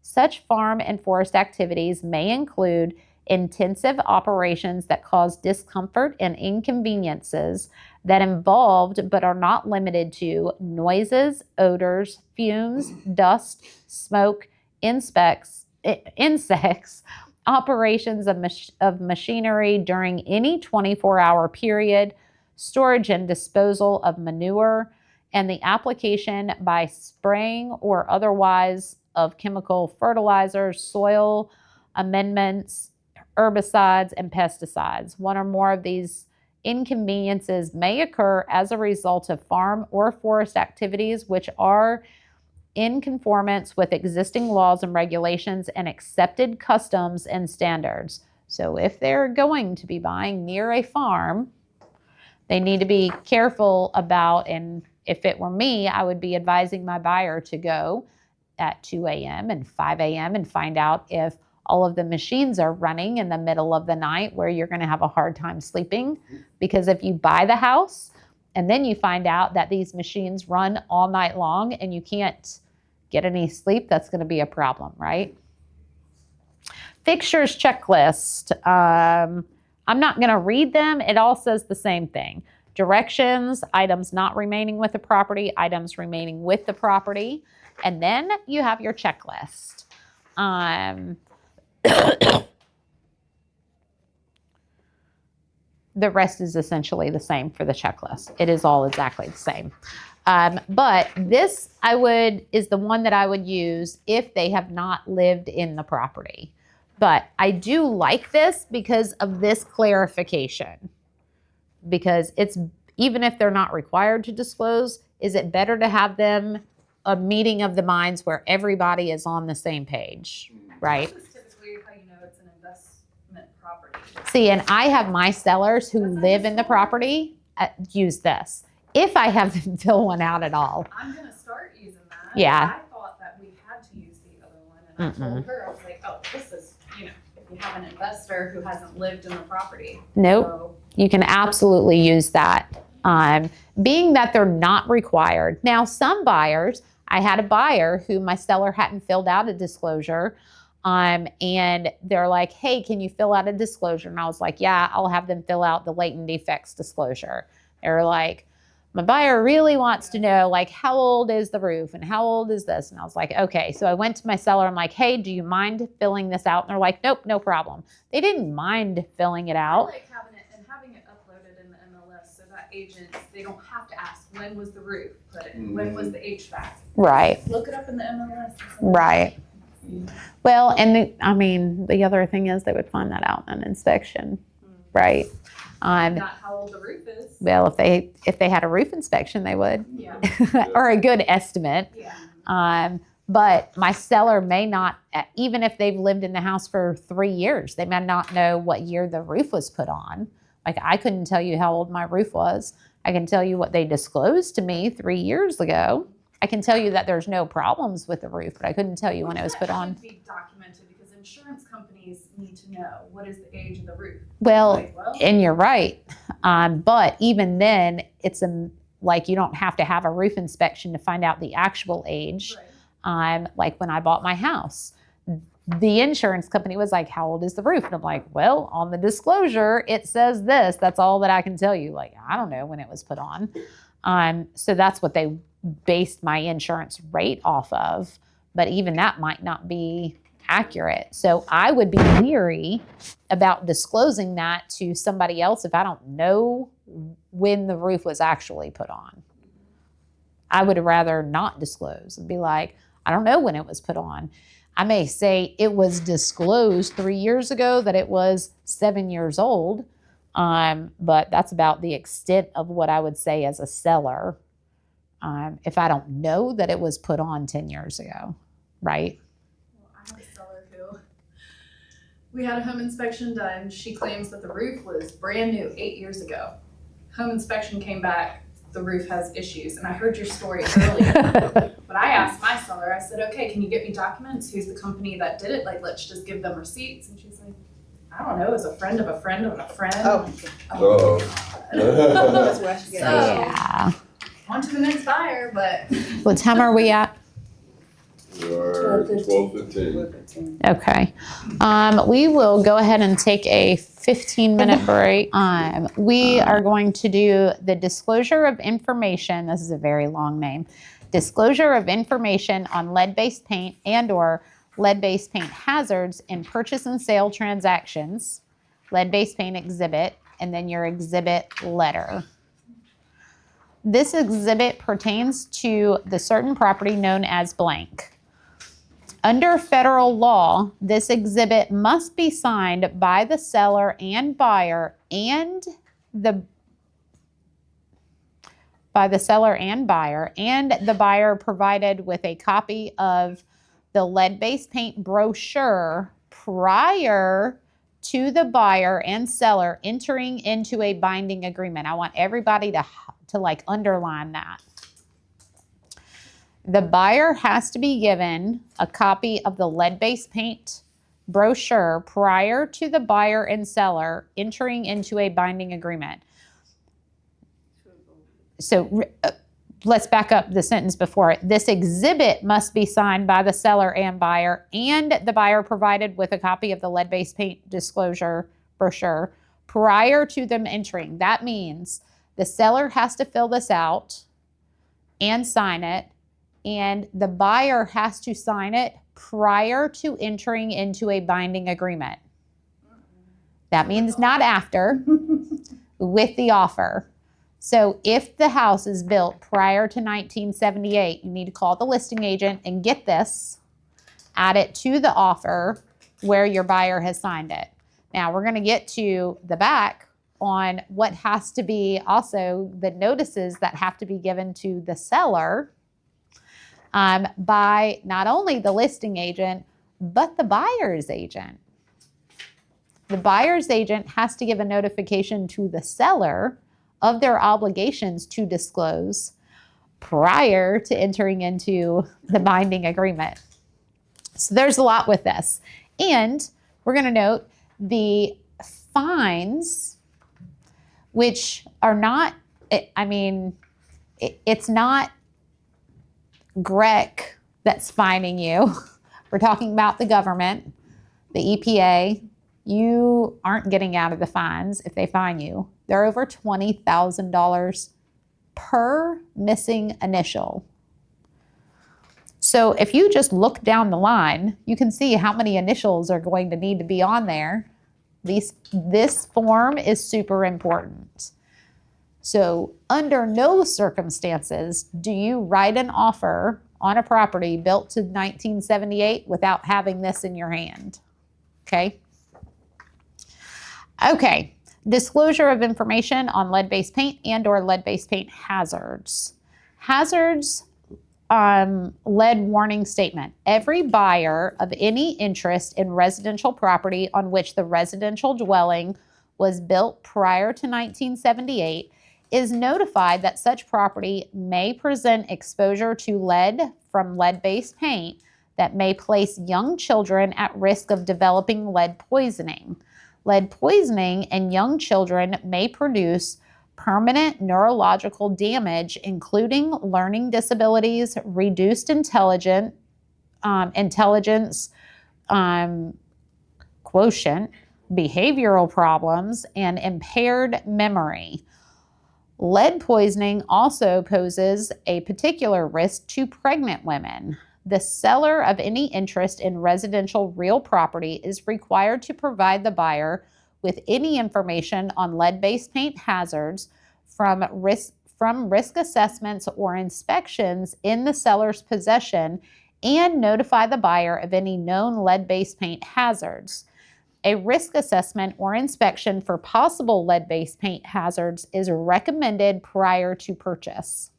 Such farm and forest activities may include intensive operations that cause discomfort and inconveniences that involved but are not limited to noises, odors, fumes, dust, smoke, insects, operations of machinery during any 24-hour period, storage and disposal of manure, and the application by spraying or otherwise of chemical fertilizers, soil amendments, herbicides, and pesticides. One or more of these inconveniences may occur as a result of farm or forest activities which are in conformance with existing laws and regulations and accepted customs and standards. So if they're going to be buying near a farm, they need to be careful about, and if it were me, I would be advising my buyer to go at 2 a.m. and 5 a.m. and find out if all of the machines are running in the middle of the night where you're going to have a hard time sleeping. Because if you buy the house and then you find out that these machines run all night long and you can't get any sleep, that's going to be a problem, right? Fixtures checklist. I'm not going to read them. It all says the same thing. Directions, items not remaining with the property, items remaining with the property. And then you have your checklist. The rest is essentially the same for the checklist. It is all exactly the same. But this is the one that I would use if they have not lived in the property. But I do like this because of this clarification. Because it's, even if they're not required to disclose, is it better to have them a meeting of the minds where everybody is on the same page, right? This is typically how you know it's an investment property. See, and I have my sellers who live in the property use this. If I have them fill one out at all. I'm going to start using that. Yeah. I thought that we had to use the other one, and I told her, I was like, oh, this is, if you have an investor who hasn't lived in the property. Nope. So, You can absolutely use that. Being that they're not required. Now, some buyers, I had a buyer who my seller hadn't filled out a disclosure And they're like, hey, can you fill out a disclosure? And I was like, yeah, I'll have them fill out the latent defects disclosure. They're like, my buyer really wants to know, like, how old is the roof and how old is this? And I was like, okay. So I went to my seller. I'm like, hey, do you mind filling this out? And they're like, nope, no problem. They didn't mind filling it I out. like having it uploaded in the MLS so that agents, they don't have to ask, when was the roof put in? When was the HVAC? Right, Look it up in the MLS. right. Well, and the other thing is they would find that out in an inspection, right? Not how old the roof is. Well, if they had a roof inspection, they would, Yeah. or a good estimate. Yeah. But my seller may not, even if they've lived in the house for 3 years, they may not know what year the roof was put on. Like, I couldn't tell you how old my roof was. I can tell you what they disclosed to me 3 years ago. I can tell you that there's no problems with the roof, but I couldn't tell you when it was put on. That should be documented because insurance companies need to know what is the age of the roof. Well, and you're right. But even then, it's like you don't have to have a roof inspection to find out the actual age. Right. Like when I bought my house, the insurance company was like, how old is the roof? And I'm like, well, on the disclosure, it says this. That's all that I can tell you. Like, I don't know when it was put on. So that's what they based my insurance rate off of. But even that might not be accurate. So I would be leery about disclosing that to somebody else if I don't know when the roof was actually put on. I would rather not disclose and be like, I don't know when it was put on. I may say it was disclosed 3 years ago that it was 7 years old, but that's about the extent of what I would say as a seller if I don't know that it was put on 10 years ago, right? Well, I have a seller who we had a home inspection done. She claims that the roof was brand new 8 years ago. Home inspection came back, the roof has issues. And I heard your story earlier. But I asked my seller, I said, okay, can you get me documents? Who's the company that did it? Like, let's just give them receipts. And she's like, I don't know, as a friend of a friend of a friend. Uh-oh. That's where I should get So, Yeah. on to the next buyer, but What time are we at? We are 12:15. Okay. We will go ahead and take a 15-minute break. We are going to do the disclosure of information. This is a very long name. Disclosure of information on lead-based paint and/or lead-based paint hazards in purchase and sale transactions, lead-based paint exhibit, and then your exhibit letter. This exhibit pertains to the certain property known as blank. Under federal law, this exhibit must be signed by the seller and buyer and the buyer provided with a copy of the lead-based paint brochure prior to the buyer and seller entering into a binding agreement. I want everybody to like underline that. The buyer has to be given a copy of the lead-based paint brochure prior to the buyer and seller entering into a binding agreement. So let's back up the sentence before it. This exhibit must be signed by the seller and buyer, and the buyer provided with a copy of the lead-based paint disclosure brochure prior to them entering. That means the seller has to fill this out and sign it, and the buyer has to sign it prior to entering into a binding agreement. That means not after, with the offer. So if the house is built prior to 1978, you need to call the listing agent and get this, add it to the offer where your buyer has signed it. Now we're going to get to the back on what has to be also the notices that have to be given to the seller by not only the listing agent, but the buyer's agent. The buyer's agent has to give a notification to the seller of their obligations to disclose prior to entering into the binding agreement. So there's a lot with this. And we're going to note the fines, which are not, it's not GREC that's fining you. We're talking about the government. the EPA, you aren't getting out of the fines if they fine you. They're over $20,000 per missing initial. So if you just look down the line, you can see how many initials are going to need to be on there. This form is super important. So under no circumstances do you write an offer on a property built to 1978 without having this in your hand, okay? Okay, disclosure of information on lead-based paint and or lead-based paint hazards. Hazards, lead warning statement. Every buyer of any interest in residential property on which the residential dwelling was built prior to 1978 is notified that such property may present exposure to lead from lead-based paint that may place young children at risk of developing lead poisoning. Lead poisoning in young children may produce permanent neurological damage, including learning disabilities, reduced intelligence quotient, behavioral problems, and impaired memory. Lead poisoning also poses a particular risk to pregnant women. The seller of any interest in residential real property is required to provide the buyer with any information on lead-based paint hazards from risk assessments or inspections in the seller's possession and notify the buyer of any known lead-based paint hazards. A risk assessment or inspection for possible lead-based paint hazards is recommended prior to purchase.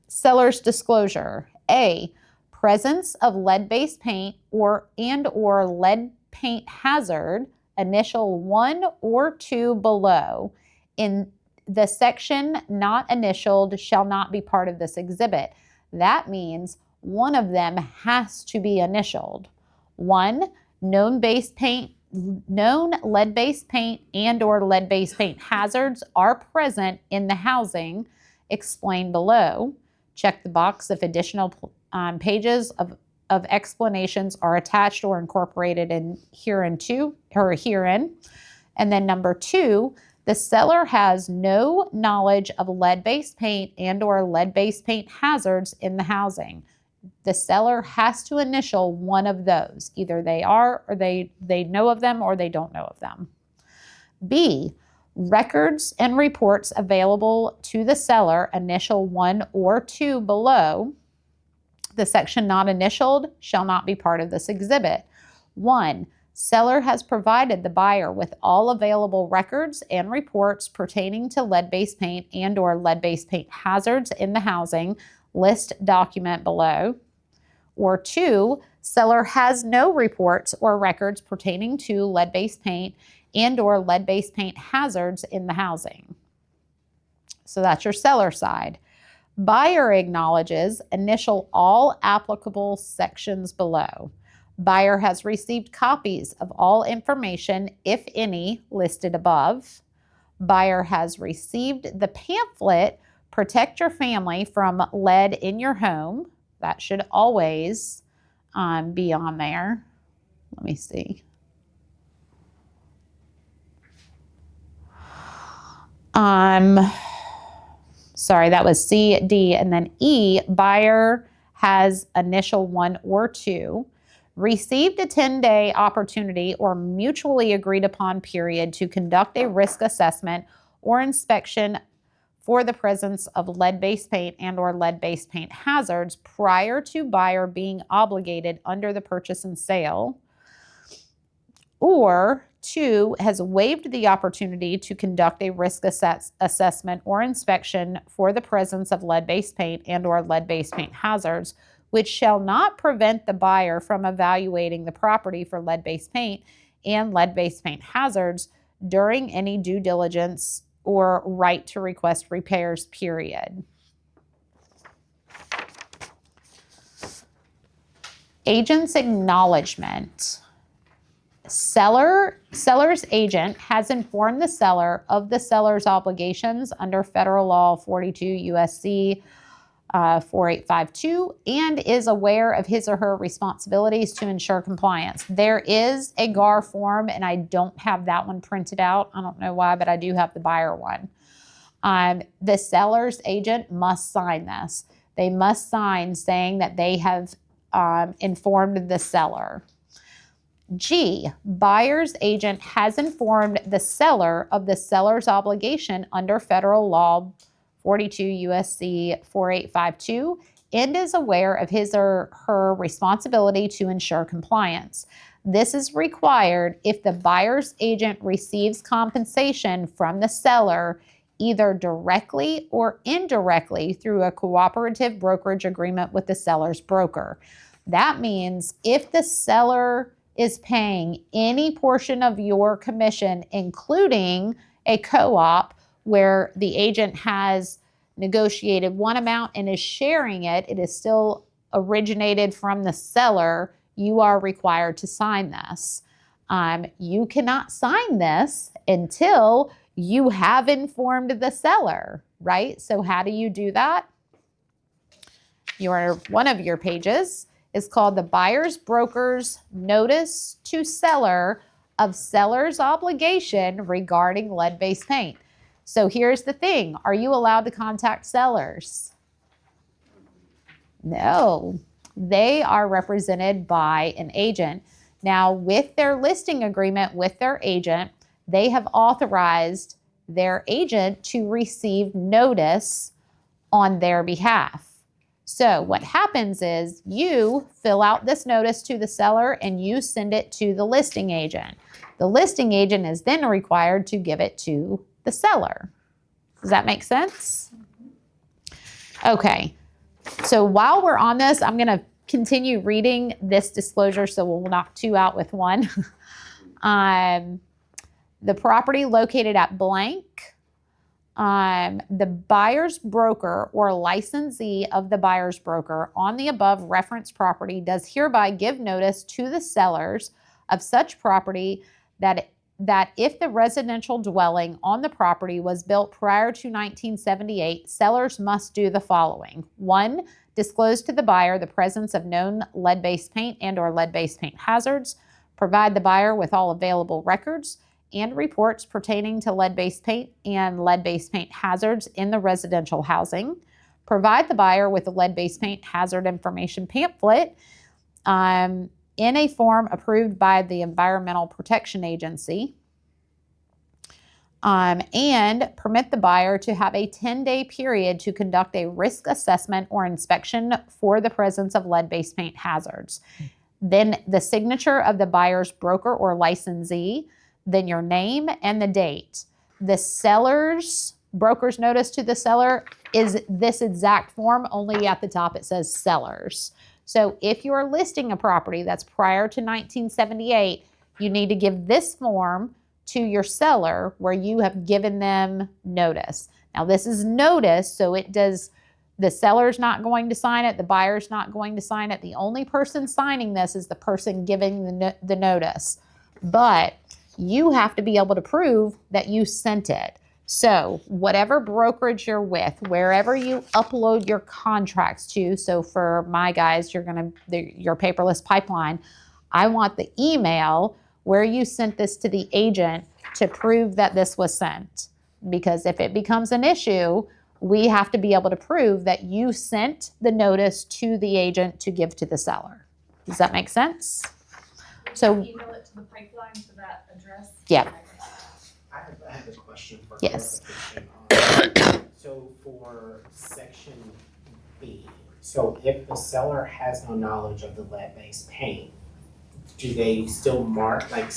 Seller's disclosure. A, presence of lead-based paint or lead paint hazard, initial 1 or 2 below, in the section not initialed shall not be part of this exhibit. That means one of them has to be initialed. 1, known lead-based paint and or lead-based paint hazards are present in the housing explained below. Check the box if additional pages of explanations are attached or incorporated in herein. And then number 2, the seller has no knowledge of lead-based paint and or lead-based paint hazards in the housing. The seller has to initial one of those. Either they are, or they know of them, or they don't know of them. B, records and reports available to the seller, initial 1 or 2 below. The section not initialed shall not be part of this exhibit. 1, seller has provided the buyer with all available records and reports pertaining to lead-based paint and or lead-based paint hazards in the housing. List document below. Or 2, seller has no reports or records pertaining to lead-based paint and or lead-based paint hazards in the housing. So that's your seller side. Buyer acknowledges, initial all applicable sections below. Buyer has received copies of all information, if any, listed above. Buyer has received the pamphlet, Protect Your Family from Lead in Your Home. That should always be on there. Let me see. Sorry, that was C, D, and then E, buyer has initial 1 or 2, received a 10-day opportunity or mutually agreed upon period to conduct a risk assessment or inspection for the presence of lead-based paint and or lead-based paint hazards prior to buyer being obligated under the purchase and sale. Or 2, has waived the opportunity to conduct a risk assessment or inspection for the presence of lead-based paint and or lead-based paint hazards, which shall not prevent the buyer from evaluating the property for lead-based paint and lead-based paint hazards during any due diligence or right to request repairs period. Agent's acknowledgement. Seller's agent has informed the seller of the seller's obligations under Federal Law 42 USC 4852 and is aware of his or her responsibilities to ensure compliance. There is a GAR form, and I don't have that one printed out. I don't know why, but I do have the buyer one. The seller's agent must sign this. They must sign saying that they have informed the seller. G, buyer's agent has informed the seller of the seller's obligation under federal law 42 USC 4852 and is aware of his or her responsibility to ensure compliance. This is required if the buyer's agent receives compensation from the seller either directly or indirectly through a cooperative brokerage agreement with the seller's broker. That means if the seller is paying any portion of your commission, including a co-op where the agent has negotiated one amount and is sharing it, it is still originated from the seller, you are required to sign this. You cannot sign this until you have informed the seller, right? So how do you do that? One of your pages is called the buyer's broker's notice to seller of seller's obligation regarding lead-based paint. So here's the thing. Are you allowed to contact sellers? No. They are represented by an agent. Now, with their listing agreement with their agent, they have authorized their agent to receive notice on their behalf. So what happens is you fill out this notice to the seller and you send it to the listing agent. The listing agent is then required to give it to the seller. Does that make sense? Okay. So while we're on this, I'm going to continue reading this disclosure so we'll knock two out with one. The property located at blank. The buyer's broker or licensee of the buyer's broker on the above referenced property does hereby give notice to the sellers of such property that if the residential dwelling on the property was built prior to 1978, sellers must do the following. 1, disclose to the buyer the presence of known lead-based paint and or lead-based paint hazards. Provide the buyer with all available records and reports pertaining to lead-based paint and lead-based paint hazards in the residential housing. Provide the buyer with a lead-based paint hazard information pamphlet in a form approved by the Environmental Protection Agency, and permit the buyer to have a 10-day period to conduct a risk assessment or inspection for the presence of lead-based paint hazards. Then the signature of the buyer's broker or licensee, then your name and the date. The seller's broker's notice to the seller is this exact form, only at the top it says sellers. So if you're listing a property that's prior to 1978, you need to give this form to your seller where you have given them notice. Now this is notice, so the seller's not going to sign it, the buyer's not going to sign it. The only person signing this is the person giving the notice. But you have to be able to prove that you sent it. So whatever brokerage you're with, wherever you upload your contracts to, so for my guys, your paperless pipeline, I want the email where you sent this to the agent to prove that this was sent. Because if it becomes an issue, we have to be able to prove that you sent the notice to the agent to give to the seller. Does that make sense? So email it to the pipeline to that address. Yeah. I have a question for Yes. clarification. So for section B, so if the seller has no knowledge of the lead-based paint, do they still mark like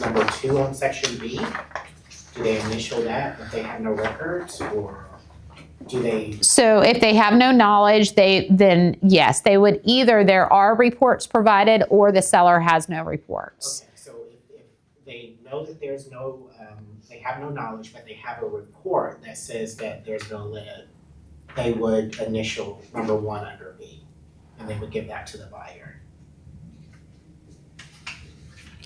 number 2 on section B? Do they initial that if they have no records, or do they? So if they have no knowledge, then yes, they would either there are reports provided or the seller has no reports. Okay, so if they know that there's no, they have no knowledge, but they have a report that says that there's no lead, they would initial number 1 under B, and they would give that to the buyer.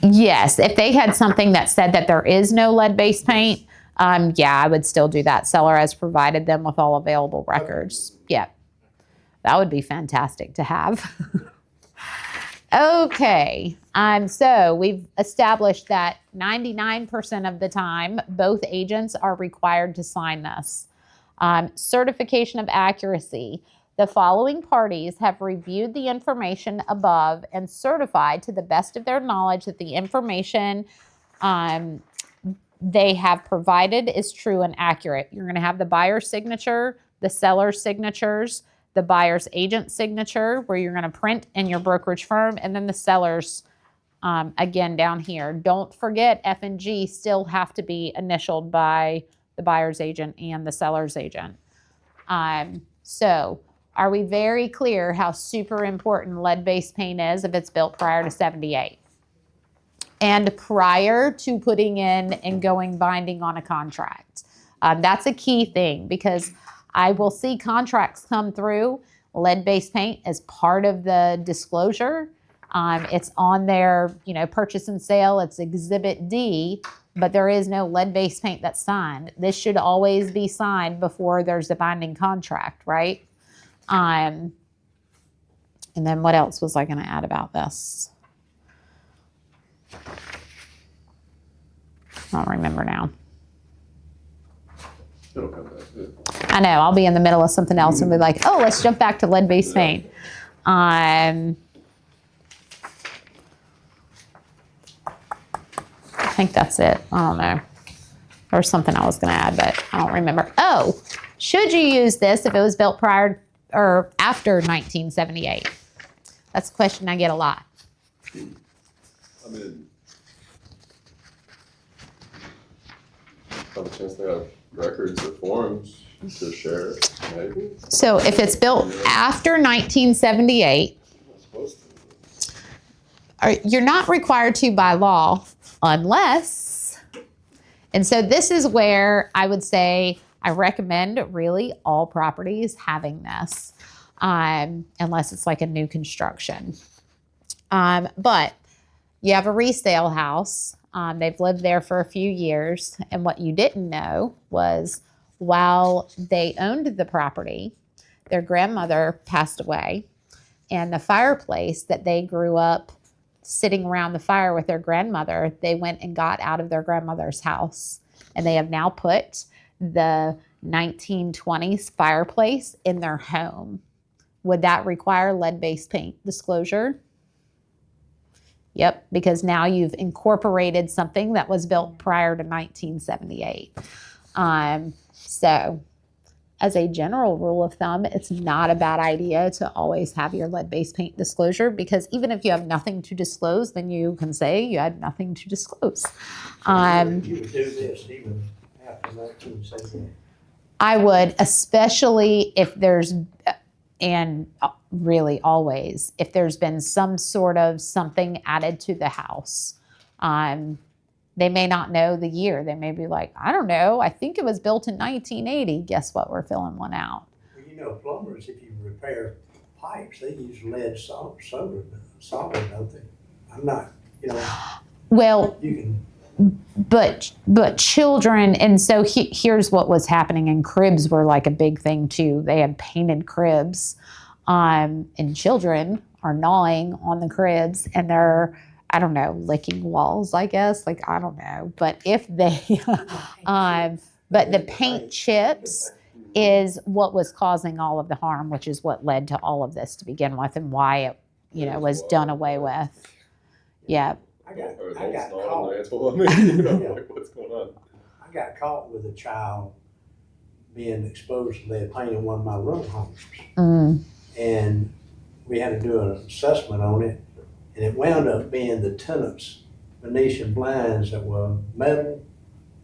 Yes, if they had something that said that there is no lead-based paint, Yeah, I would still do that. Seller has provided them with all available records. Yeah, that would be fantastic to have. Okay, so we've established that 99% of the time, both agents are required to sign this. Certification of accuracy. The following parties have reviewed the information above and certified to the best of their knowledge that the information they have provided is true and accurate. You're going to have the buyer's signature, the seller's signatures, the buyer's agent signature, where you're going to print in your brokerage firm, and then the seller's, again, down here. Don't forget F and G still have to be initialed by the buyer's agent and the seller's agent. So are we very clear how super important lead-based paint is if it's built prior to 78? And prior to putting in and going binding on a contract. That's a key thing, because I will see contracts come through, lead-based paint as part of the disclosure. It's on their, purchase and sale, it's Exhibit D, but there is no lead-based paint that's signed. This should always be signed before there's a binding contract, right? And then what else was I going to add about this? I don't remember now. It'll come back. I know, I'll be in the middle of something else and be like, oh, let's jump back to lead-based paint. I think that's it. I don't know. There's something I was going to add, but I don't remember. Oh, should you use this if it was built prior or after 1978? That's a question I get a lot. I mean, have a chance to have records or forms to share, maybe? So if it's built after 1978, I'm supposed to. you're not required to by law unless, and so this is where I would say I recommend really all properties having this, unless it's like a new construction. But you have a resale house. They've lived there for a few years, and what you didn't know was while they owned the property, their grandmother passed away, and the fireplace that they grew up sitting around the fire with their grandmother, they went and got out of their grandmother's house, and they have now put the 1920s fireplace in their home. Would that require lead-based paint disclosure? Yep, because now you've incorporated something that was built prior to 1978. So as a general rule of thumb, it's not a bad idea to always have your lead-based paint disclosure, because even if you have nothing to disclose, then you can say you had nothing to disclose. You would do this even after 1978. I would, especially if there's, and really always, if there's been some sort of something added to the house. They may not know the year. They may be like, I don't know, I think it was built in 1980. Guess what? We're filling one out. Well, plumbers, if you repair pipes, they use lead solid, don't they? I'm not, Well, you can. but children, and so here's what was happening, and cribs were like a big thing too. They had painted cribs, and children are gnawing on the cribs, and they're, I don't know, licking walls, I guess. Like, I don't know. But if they, but the paint chips is what was causing all of the harm, which is what led to all of this to begin with, and why it, was done away with. Yeah. I got Like, caught. what's going on? I got caught with a child being exposed to lead paint in one of my room homes. Mm. And we had to do an assessment on it, and it wound up being the tenant's Venetian blinds that were metal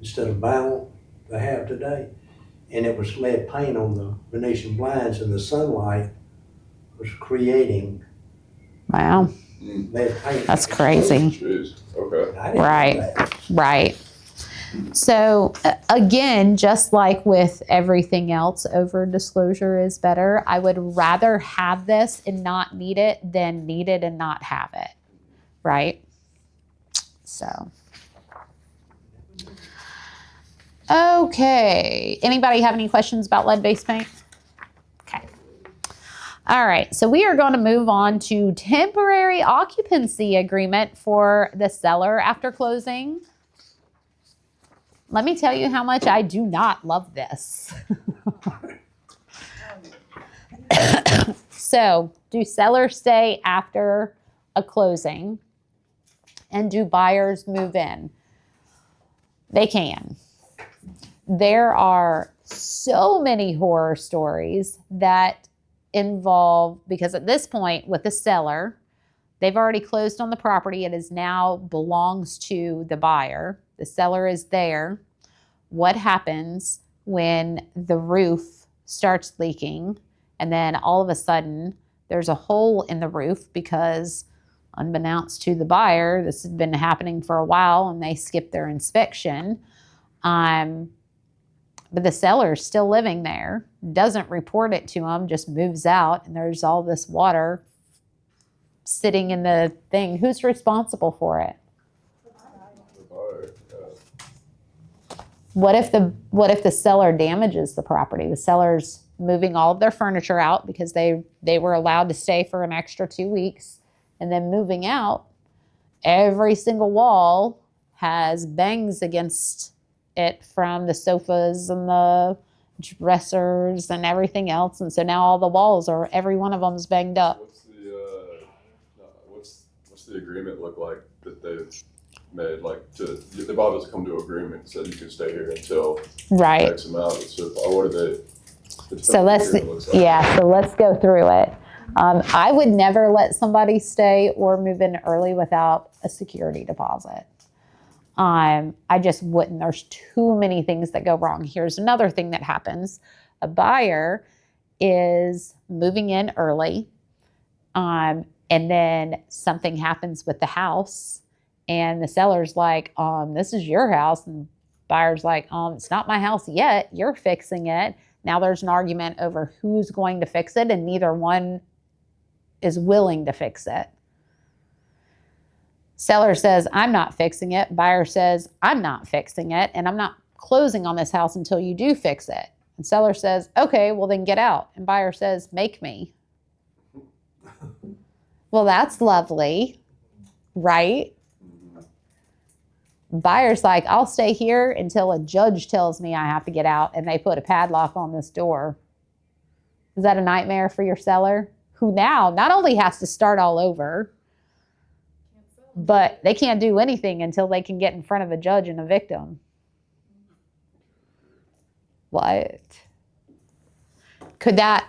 instead of vinyl they have today. And it was lead paint on the Venetian blinds, and the sunlight was creating Wow. lead paint. That's crazy. Jeez, okay. I didn't know Right. that. Right. So again, just like with everything else, over disclosure is better. I would rather have this and not need it than need it and not have it. Right? So. Okay. Anybody have any questions about lead-based paint? Okay. All right. So we are going to move on to temporary occupancy agreement for the seller after closing. Let me tell you how much I do not love this. So, do sellers stay after a closing? And do buyers move in? They can. There are so many horror stories that involve, because at this point with the seller, they've already closed on the property. It is now belongs to the buyer. The seller is there. What happens when the roof starts leaking and then all of a sudden there's a hole in the roof because unbeknownst to the buyer, this has been happening for a while and they skipped their inspection. But the seller is still living there, doesn't report it to them, just moves out, and there's all this water sitting in the thing. Who's responsible for it? The buyer, yeah. What if the seller damages the property? The seller's moving all of their furniture out because they were allowed to stay for an extra 2 weeks, and then moving out, every single wall has bangs against it from the sofas and the dressers and everything else, and so now all the walls are, every one of them is banged up. What's the agreement look like that they've made? Like, they've obviously come to agreement, said you can stay here until Right. X amount. So what are they? So let's go through it. I would never let somebody stay or move in early without a security deposit. I just wouldn't. There's too many things that go wrong. Here's another thing that happens. A buyer is moving in early, and then something happens with the house, and the seller's like, this is your house, and buyer's like, it's not my house yet. You're fixing it. Now there's an argument over who's going to fix it, and neither one is willing to fix it. Seller says, I'm not fixing it. Buyer says, I'm not fixing it, and I'm not closing on this house until you do fix it. And seller says, okay, well then get out. And buyer says, make me. Well, that's lovely, right? Buyer's like, I'll stay here until a judge tells me I have to get out, and they put a padlock on this door. Is that a nightmare for your seller? Who now not only has to start all over, but they can't do anything until they can get in front of a judge and evict them. What? Could that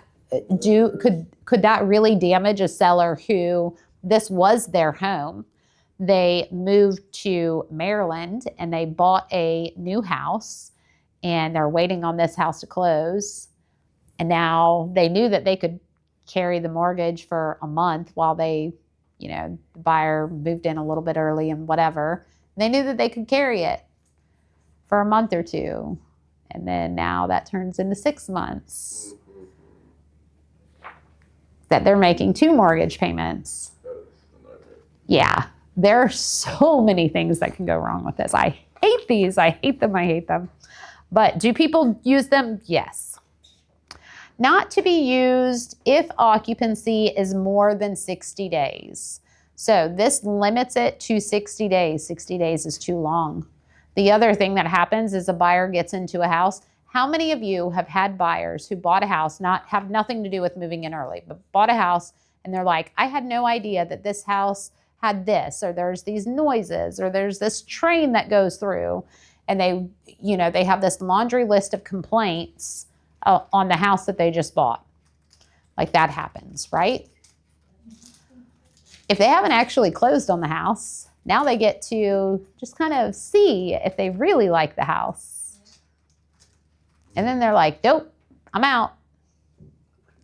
really damage a seller who this was their home? They moved to Maryland and they bought a new house and they're waiting on this house to close. And now they knew that they could carry the mortgage for a month while they, the buyer moved in a little bit early and whatever. They knew that they could carry it for a month or two. And then now that turns into 6 months that they're making 2 mortgage payments. Yeah. There are so many things that can go wrong with this. I hate these. I hate them. But do people use them? Yes. Not to be used if occupancy is more than 60 days. So this limits it to 60 days. 60 days is too long. The other thing that happens is a buyer gets into a house. How many of you have had buyers who bought a house, have nothing to do with moving in early, but bought a house and they're like, I had no idea that this house had this, or there's these noises, or there's this train that goes through, and they have this laundry list of complaints on the house that they just bought. Like that happens, right? If they haven't actually closed on the house, now they get to just kind of see if they really like the house. And then they're like, nope, I'm out.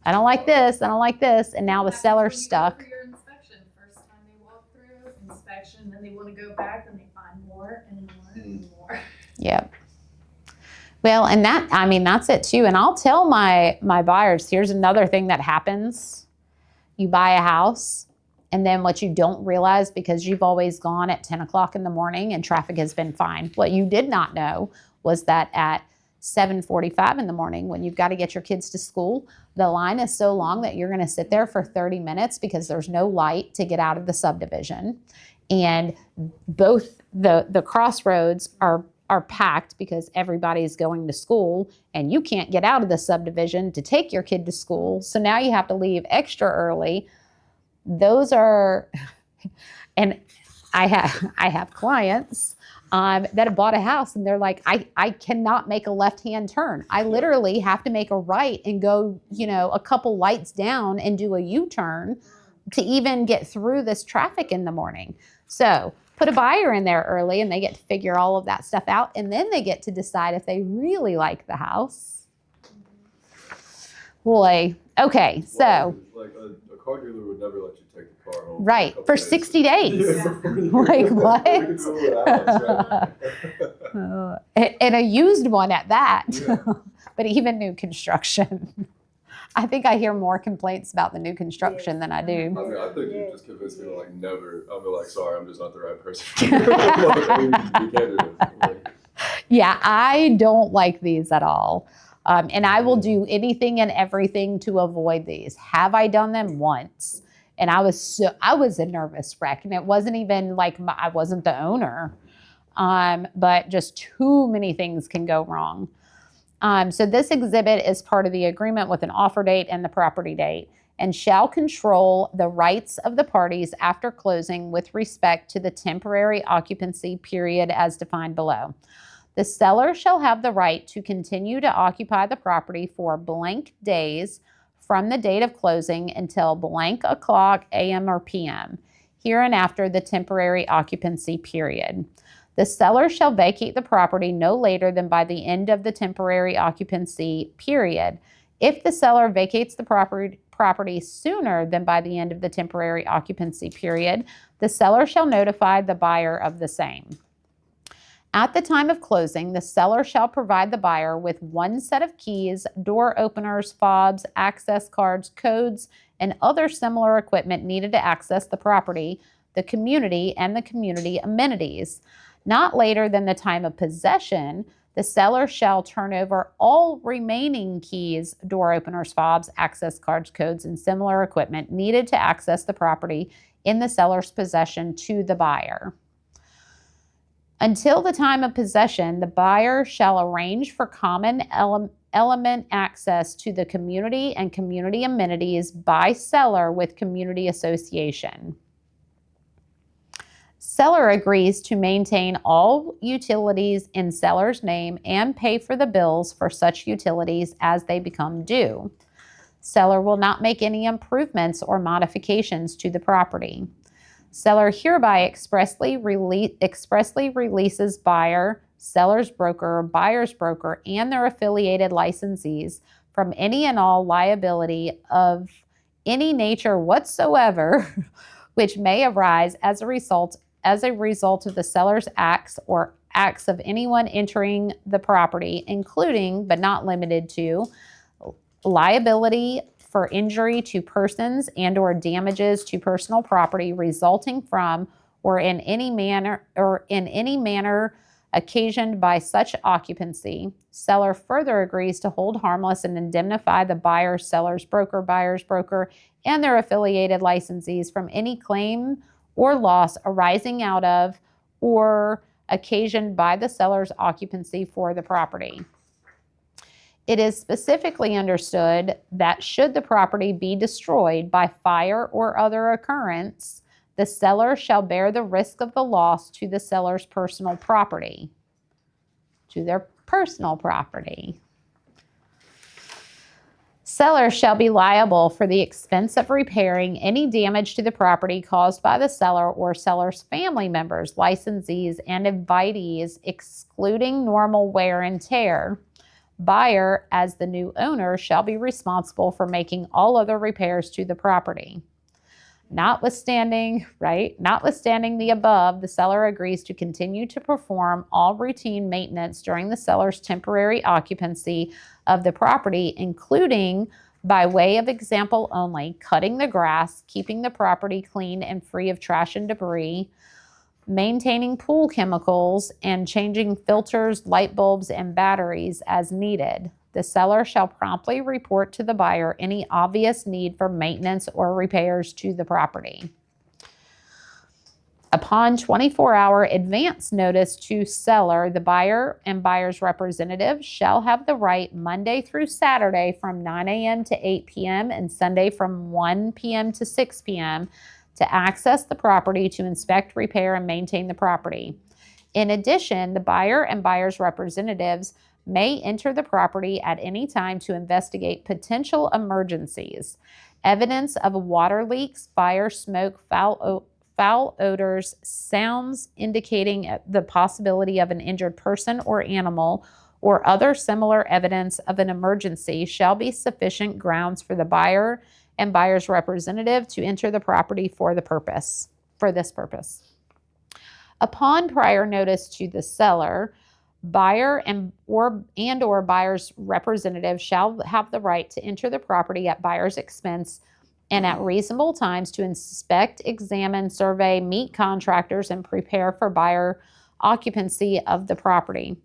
I don't like this, and now the seller's stuck. Inspection, then they want to go back and they find more and more and more. Yep. Well, and that's it too. And I'll tell my buyers, here's another thing that happens. You buy a house, and then what you don't realize, because you've always gone at 10 o'clock in the morning and traffic has been fine, what you did not know was that at 7:45 in the morning, when you've got to get your kids to school, the line is so long that you're going to sit there for 30 minutes because there's no light to get out of the subdivision. And both the crossroads are packed because everybody's going to school and you can't get out of the subdivision to take your kid to school. So now you have to leave extra early. Those are, and I have clients that have bought a house and they're like, I cannot make a left-hand turn. I literally have to make a right and go, a couple lights down and do a U-turn to even get through this traffic in the morning. So put a buyer in there early and they get to figure all of that stuff out. And then they get to decide if they really like the house. Boy, okay, so. Like a car dealer would never let you take the car home. Right, for 60 days. Like what? And a used one at that. Yeah. But even new construction. I think I hear more complaints about the new construction than I do. I mean, I think you just convinced me to like never. I'll be like, sorry, I'm just not the right person. Like, we can't do this. Like, Yeah, I don't like these at all. And I will do anything and everything to avoid these. Have I done them once? And I was a nervous wreck. And it wasn't even like I wasn't the owner. But just too many things can go wrong. So this exhibit is part of the agreement with an offer date and the property date and shall control the rights of the parties after closing with respect to the temporary occupancy period as defined below. The seller shall have the right to continue to occupy the property for blank days from the date of closing until blank o'clock a.m. or p.m., hereinafter the temporary occupancy period. The seller shall vacate the property no later than by the end of the temporary occupancy period. If the seller vacates the property sooner than by the end of the temporary occupancy period, the seller shall notify the buyer of the same. At the time of closing, the seller shall provide the buyer with one set of keys, door openers, fobs, access cards, codes, and other similar equipment needed to access the property, the community, and the community amenities. Not later than the time of possession, the seller shall turn over all remaining keys, door openers, fobs, access cards, codes, and similar equipment needed to access the property in the seller's possession to the buyer. Until the time of possession, the buyer shall arrange for common element access to the community and community amenities by seller with community association. Seller agrees to maintain all utilities in seller's name and pay for the bills for such utilities as they become due. Seller will not make any improvements or modifications to the property. Seller hereby expressly releases buyer, seller's broker, buyer's broker, and their affiliated licensees from any and all liability of any nature whatsoever which may arise as a result of the seller's acts or acts of anyone entering the property, including but not limited to liability for injury to persons and or damages to personal property resulting from or in any manner occasioned by such occupancy. Seller further agrees to hold harmless and indemnify the buyer, seller's broker, buyer's broker, and their affiliated licensees from any claim or loss arising out of or occasioned by the seller's occupancy for the property. It is specifically understood that should the property be destroyed by fire or other occurrence, the seller shall bear the risk of the loss to the seller's personal property, to their personal property. Seller shall be liable for the expense of repairing any damage to the property caused by the seller or seller's family members, licensees, and invitees, excluding normal wear and tear. Buyer, as the new owner, shall be responsible for making all other repairs to the property. Notwithstanding the above, the seller agrees to continue to perform all routine maintenance during the seller's temporary occupancy of the property, including, by way of example only, cutting the grass, keeping the property clean and free of trash and debris, maintaining pool chemicals, and changing filters, light bulbs, and batteries as needed. The seller shall promptly report to the buyer any obvious need for maintenance or repairs to the property. Upon 24-hour advance notice to seller, the buyer and buyer's representative shall have the right Monday through Saturday from 9 a.m. to 8 p.m. and Sunday from 1 p.m. to 6 p.m. to access the property to inspect, repair, and maintain the property. In addition, the buyer and buyer's representatives may enter the property at any time to investigate potential emergencies. Evidence of water leaks, fire, smoke, foul odors, sounds indicating the possibility of an injured person or animal, or other similar evidence of an emergency shall be sufficient grounds for the buyer and buyer's representative to enter the property for this purpose. Upon prior notice to the seller, buyer and or buyer's representative shall have the right to enter the property at buyer's expense and at reasonable times to inspect, examine, survey, meet contractors, and prepare for buyer occupancy of the property.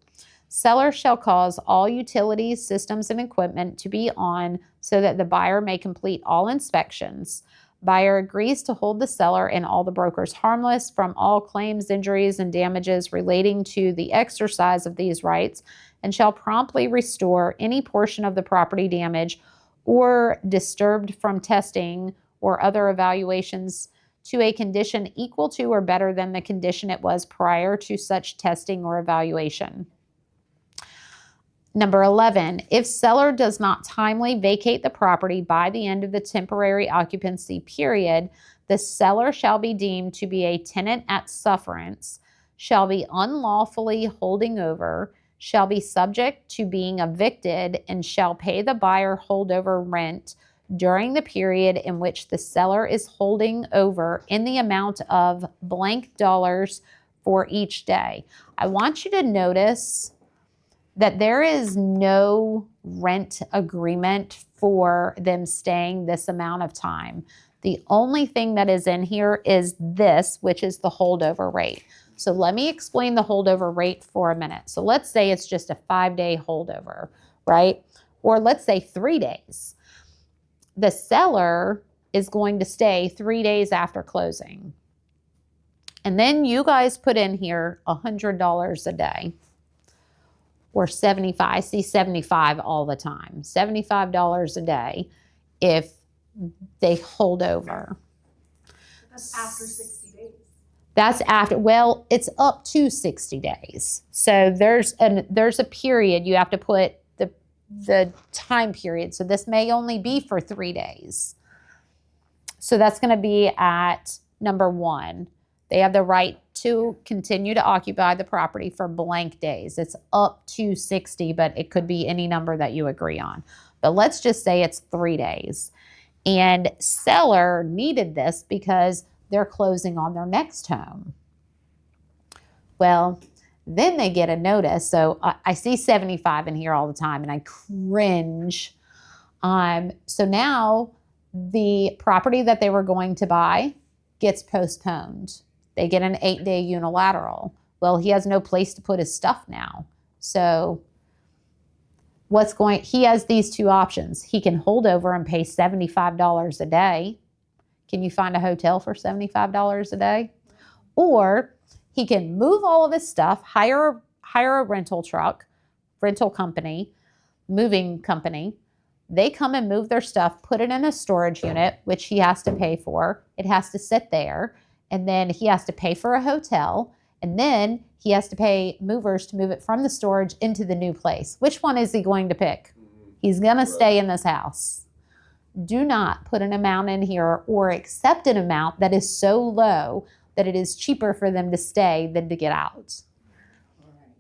Seller shall cause all utilities, systems, and equipment to be on so that the buyer may complete all inspections. Buyer agrees to hold the seller and all the brokers harmless from all claims, injuries, and damages relating to the exercise of these rights, and shall promptly restore any portion of the property damaged or disturbed from testing or other evaluations to a condition equal to or better than the condition it was prior to such testing or evaluation. Number 11, if seller does not timely vacate the property by the end of the temporary occupancy period, the seller shall be deemed to be a tenant at sufferance, shall be unlawfully holding over, shall be subject to being evicted, and shall pay the buyer holdover rent during the period in which the seller is holding over in the amount of blank dollars for each day. I want you to notice that there is no rent agreement for them staying this amount of time. The only thing that is in here is this, which is the holdover rate. So let me explain the holdover rate for a minute. So let's say it's just a 5-day holdover, right? Or let's say 3 days. The seller is going to stay 3 days after closing. And then you guys put in here $100 a day. Or 75, I see 75 all the time, $75 a day if they hold over. That's after 60 days. That's after, well, it's up to 60 days. So there's a period you have to put the time period. So this may only be for 3 days. So that's going to be at number 1. They have the right to continue to occupy the property for blank days. It's up to 60, but it could be any number that you agree on. But let's just say it's 3 days. And seller needed this because they're closing on their next home. Well, then they get a notice. So I see 75 in here all the time, and I cringe. So now the property that they were going to buy gets postponed. They get an 8-day unilateral. Well, he has no place to put his stuff now. So he has these two options. He can hold over and pay $75 a day. Can you find a hotel for $75 a day? Or he can move all of his stuff, hire a rental company, moving company. They come and move their stuff, put it in a storage unit, which he has to pay for. It has to sit there. And then he has to pay for a hotel, and then he has to pay movers to move it from the storage into the new place. Which one is he going to pick? He's going to stay in this house. Do not put an amount in here or accept an amount that is so low that it is cheaper for them to stay than to get out.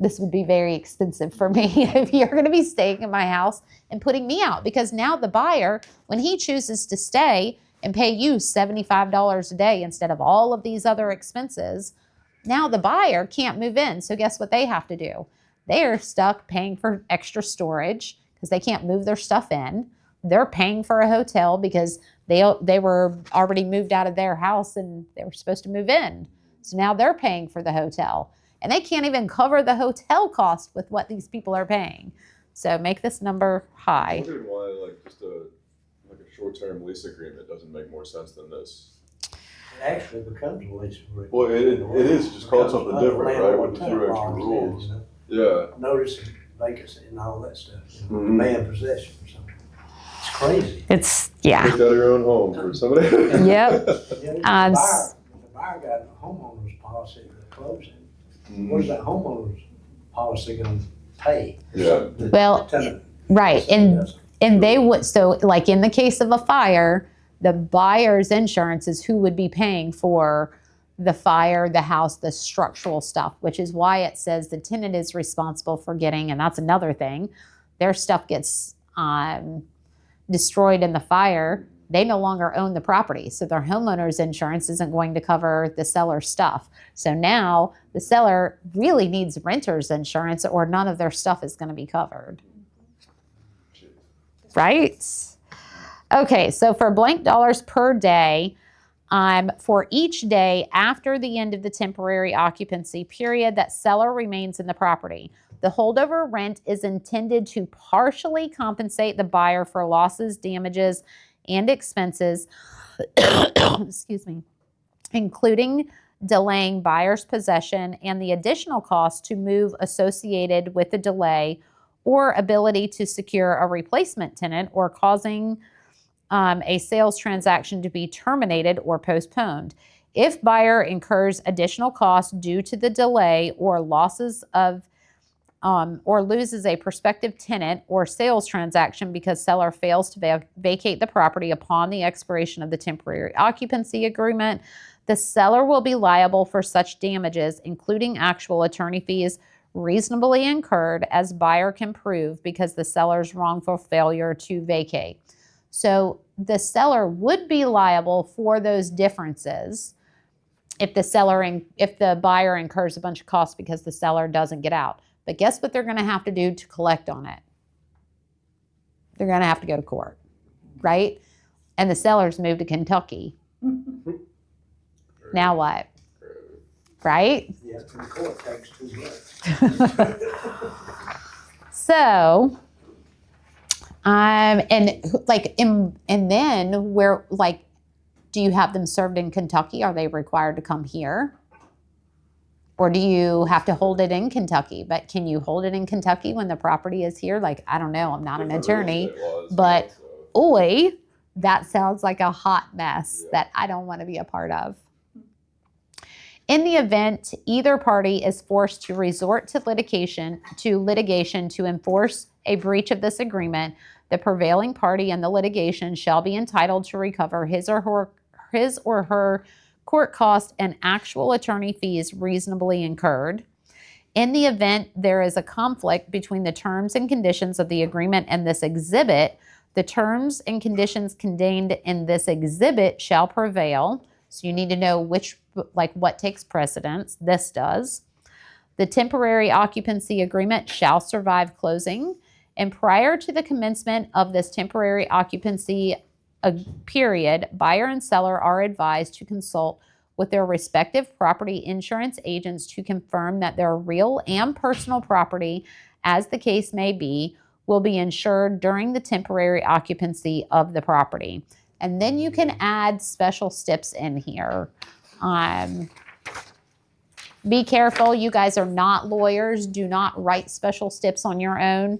This would be very expensive for me if you're going to be staying in my house and putting me out, because now the buyer, when he chooses to stay and pay you $75 a day instead of all of these other expenses, now the buyer can't move in. So guess what they have to do? They are stuck paying for extra storage because they can't move their stuff in. They're paying for a hotel because they were already moved out of their house and they were supposed to move in. So now they're paying for the hotel. And they can't even cover the hotel cost with what these people are paying. So make this number I'm high. wondering why, like, just a short-term lease agreement doesn't make more sense than this. It actually becomes a lease agreement. Well, it is just called something different, right, with a few extra Landlord-tenant rules. laws, you know? Yeah. Notice of vacancy and all that stuff, you know, Mhm. demand possession or something. It's crazy. It's, yeah. Take out of your own home for somebody. Yep. Yeah, if the Um, buyer got a homeowner's policy at the closing, what is that homeowner's policy gonna pay? Yeah. The Well, tenant right. doesn't. And they would, so like in the case of a fire, the buyer's insurance is who would be paying for the fire, the house, the structural stuff, which is why it says the tenant is responsible for getting, and that's another thing, their stuff gets destroyed in the fire. They no longer own the property. So their homeowner's insurance isn't going to cover the seller's stuff. So now the seller really needs renter's insurance or none of their stuff is going to be covered. Right? Okay, so for blank dollars per day, for each day after the end of the temporary occupancy period that seller remains in the property, the holdover rent is intended to partially compensate the buyer for losses, damages, and expenses, excuse me, including delaying buyer's possession and the additional cost to move associated with the delay or ability to secure a replacement tenant or causing a sales transaction to be terminated or postponed. If buyer incurs additional costs due to the delay or losses of or loses a prospective tenant or sales transaction because seller fails to vacate the property upon the expiration of the temporary occupancy agreement, the seller will be liable for such damages, including actual attorney fees reasonably incurred as buyer can prove because the seller's wrongful failure to vacate. So the seller would be liable for those differences if the buyer incurs a bunch of costs because the seller doesn't get out. But guess what they're going to have to do to collect on it? They're going to have to go to court, right? And the seller's moved to Kentucky. Now what? Right? Yeah, the court takes too much. So, and then where, like, do you have them served in Kentucky? Are they required to come here? Or do you have to hold it in Kentucky? But can you hold it in Kentucky when the property is here? Like, I don't know. I'm not an attorney. But, that sounds like a hot mess that I don't want to be a part of. In the event either party is forced to resort to litigation to enforce a breach of this agreement, the prevailing party in the litigation shall be entitled to recover his or her court cost and actual attorney fees reasonably incurred. In the event there is a conflict between the terms and conditions of the agreement and this exhibit, the terms and conditions contained in this exhibit shall prevail. So you need to know what takes precedence. This does. The temporary occupancy agreement shall survive closing. And prior to the commencement of this temporary occupancy period, buyer and seller are advised to consult with their respective property insurance agents to confirm that their real and personal property, as the case may be, will be insured during the temporary occupancy of the property. And then you can add special steps in here. Be careful. You guys are not lawyers. Do not write special steps on your own.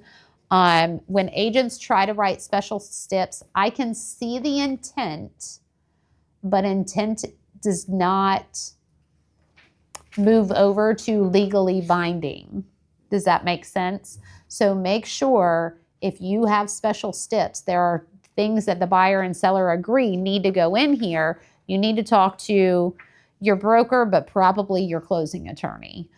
When agents try to write special steps, I can see the intent, but intent does not move over to legally binding. Does that make sense? So make sure if you have special steps, there are things that the buyer and seller agree need to go in here. You need to talk to your broker, but probably your closing attorney.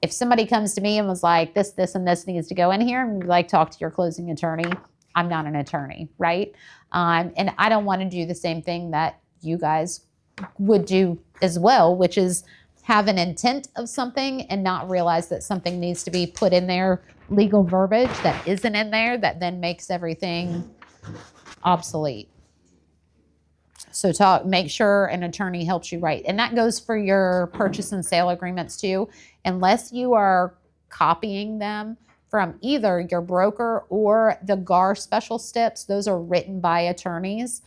If somebody comes to me and was like, this, and this needs to go in here, and like, talk to your closing attorney, I'm not an attorney, right? And I don't want to do the same thing that you guys would do as well, which is have an intent of something and not realize that something needs to be put in there, legal verbiage that isn't in there, that then makes everything obsolete. So make sure an attorney helps you write. And that goes for your purchase and sale agreements too. Unless you are copying them from either your broker or the GAR special steps, those are written by attorneys.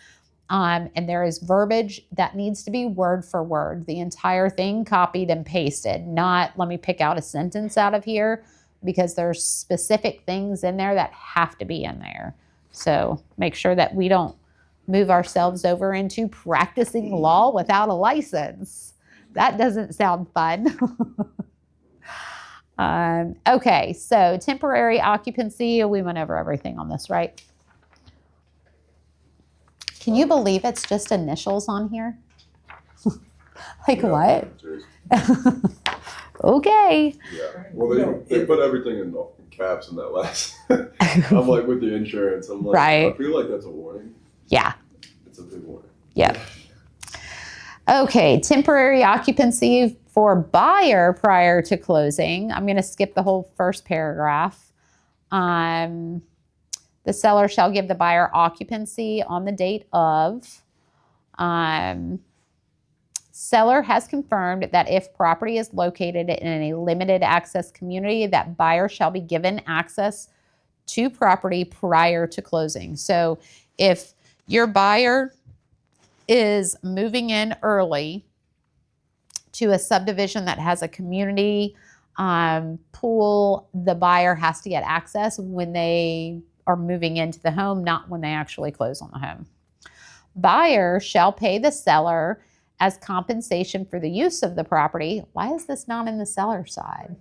And there is verbiage that needs to be word for word, the entire thing copied and pasted, not let me pick out a sentence out of here, because there's specific things in there that have to be in there. So make sure that we don't move ourselves over into practicing law without a license. That doesn't sound fun. Okay, so temporary occupancy, we went over everything on this, right? Can you believe it's just initials on here? Like what? Okay. Yeah. Well, they put everything in caps in that last. I'm like with the insurance. I'm like, Right. I feel like that's a warning. Yeah. It's a big warning. Yep. Okay, temporary occupancy for buyer prior to closing. I'm going to skip the whole first paragraph. The seller shall give the buyer occupancy on the date of. Seller has confirmed that if property is located in a limited access community, that buyer shall be given access to property prior to closing. So if your buyer is moving in early to a subdivision that has a community pool, the buyer has to get access when they are moving into the home, not when they actually close on the home. Buyer shall pay the seller as compensation for the use of the property. Why is this not in the seller side?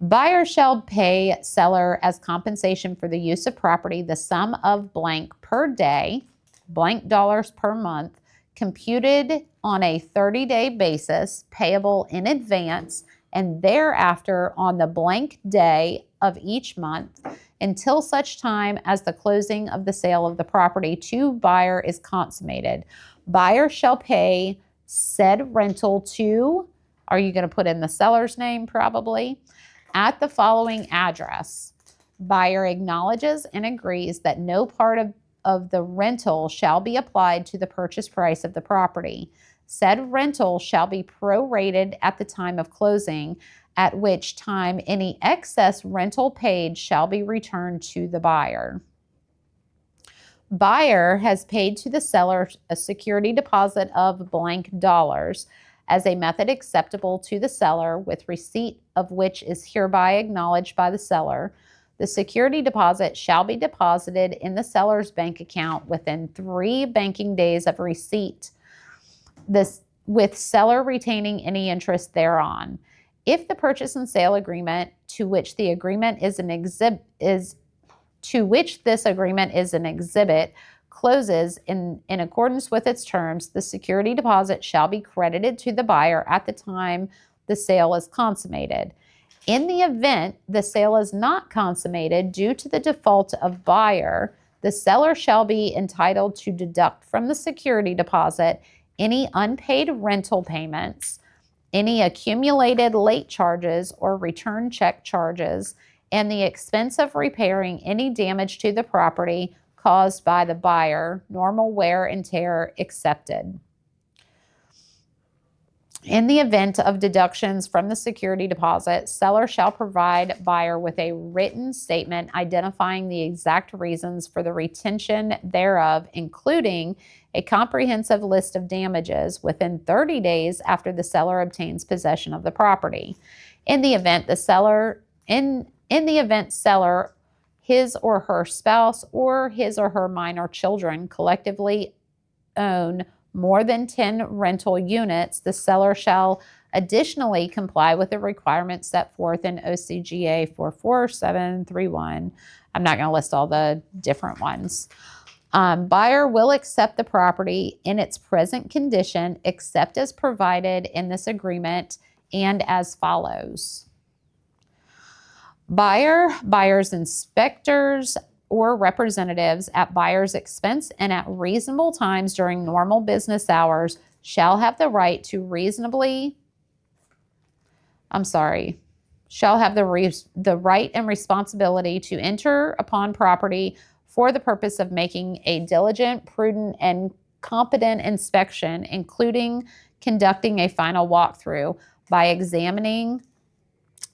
Buyer shall pay seller as compensation for the use of property the sum of blank per day, blank dollars per month, computed on a 30-day basis, payable in advance, and thereafter on the blank day of each month, until such time as the closing of the sale of the property to buyer is consummated. Buyer shall pay said rental to, are you going to put in the seller's name probably, at the following address. Buyer acknowledges and agrees that no part of the rental shall be applied to the purchase price of the property. Said rental shall be prorated at the time of closing, at which time any excess rental paid shall be returned to the buyer. Buyer has paid to the seller a security deposit of blank dollars as a method acceptable to the seller, with receipt of which is hereby acknowledged by the seller. The security deposit shall be deposited in the seller's bank account within 3 banking days of receipt, this with seller retaining any interest thereon. If the purchase and sale agreement to which the agreement is an exhibit closes in accordance with its terms, the security deposit shall be credited to the buyer at the time the sale is consummated. In the event the sale is not consummated due to the default of buyer, the seller shall be entitled to deduct from the security deposit any unpaid rental payments, any accumulated late charges or return check charges, and the expense of repairing any damage to the property caused by the buyer, normal wear and tear excepted. In the event of deductions from the security deposit, seller shall provide buyer with a written statement identifying the exact reasons for the retention thereof, including a comprehensive list of damages within 30 days after the seller obtains possession of the property. In the event seller, his or her spouse, or his or her minor children collectively own more than 10 rental units, the seller shall additionally comply with the requirements set forth in OCGA 44731. I'm not going to list all the different ones. Buyer will accept the property in its present condition, except as provided in this agreement, and as follows. Buyer's inspectors or representatives at buyer's expense and at reasonable times during normal business hours shall have the right to shall have the right and responsibility to enter upon property for the purpose of making a diligent, prudent, and competent inspection, including conducting a final walkthrough by examining,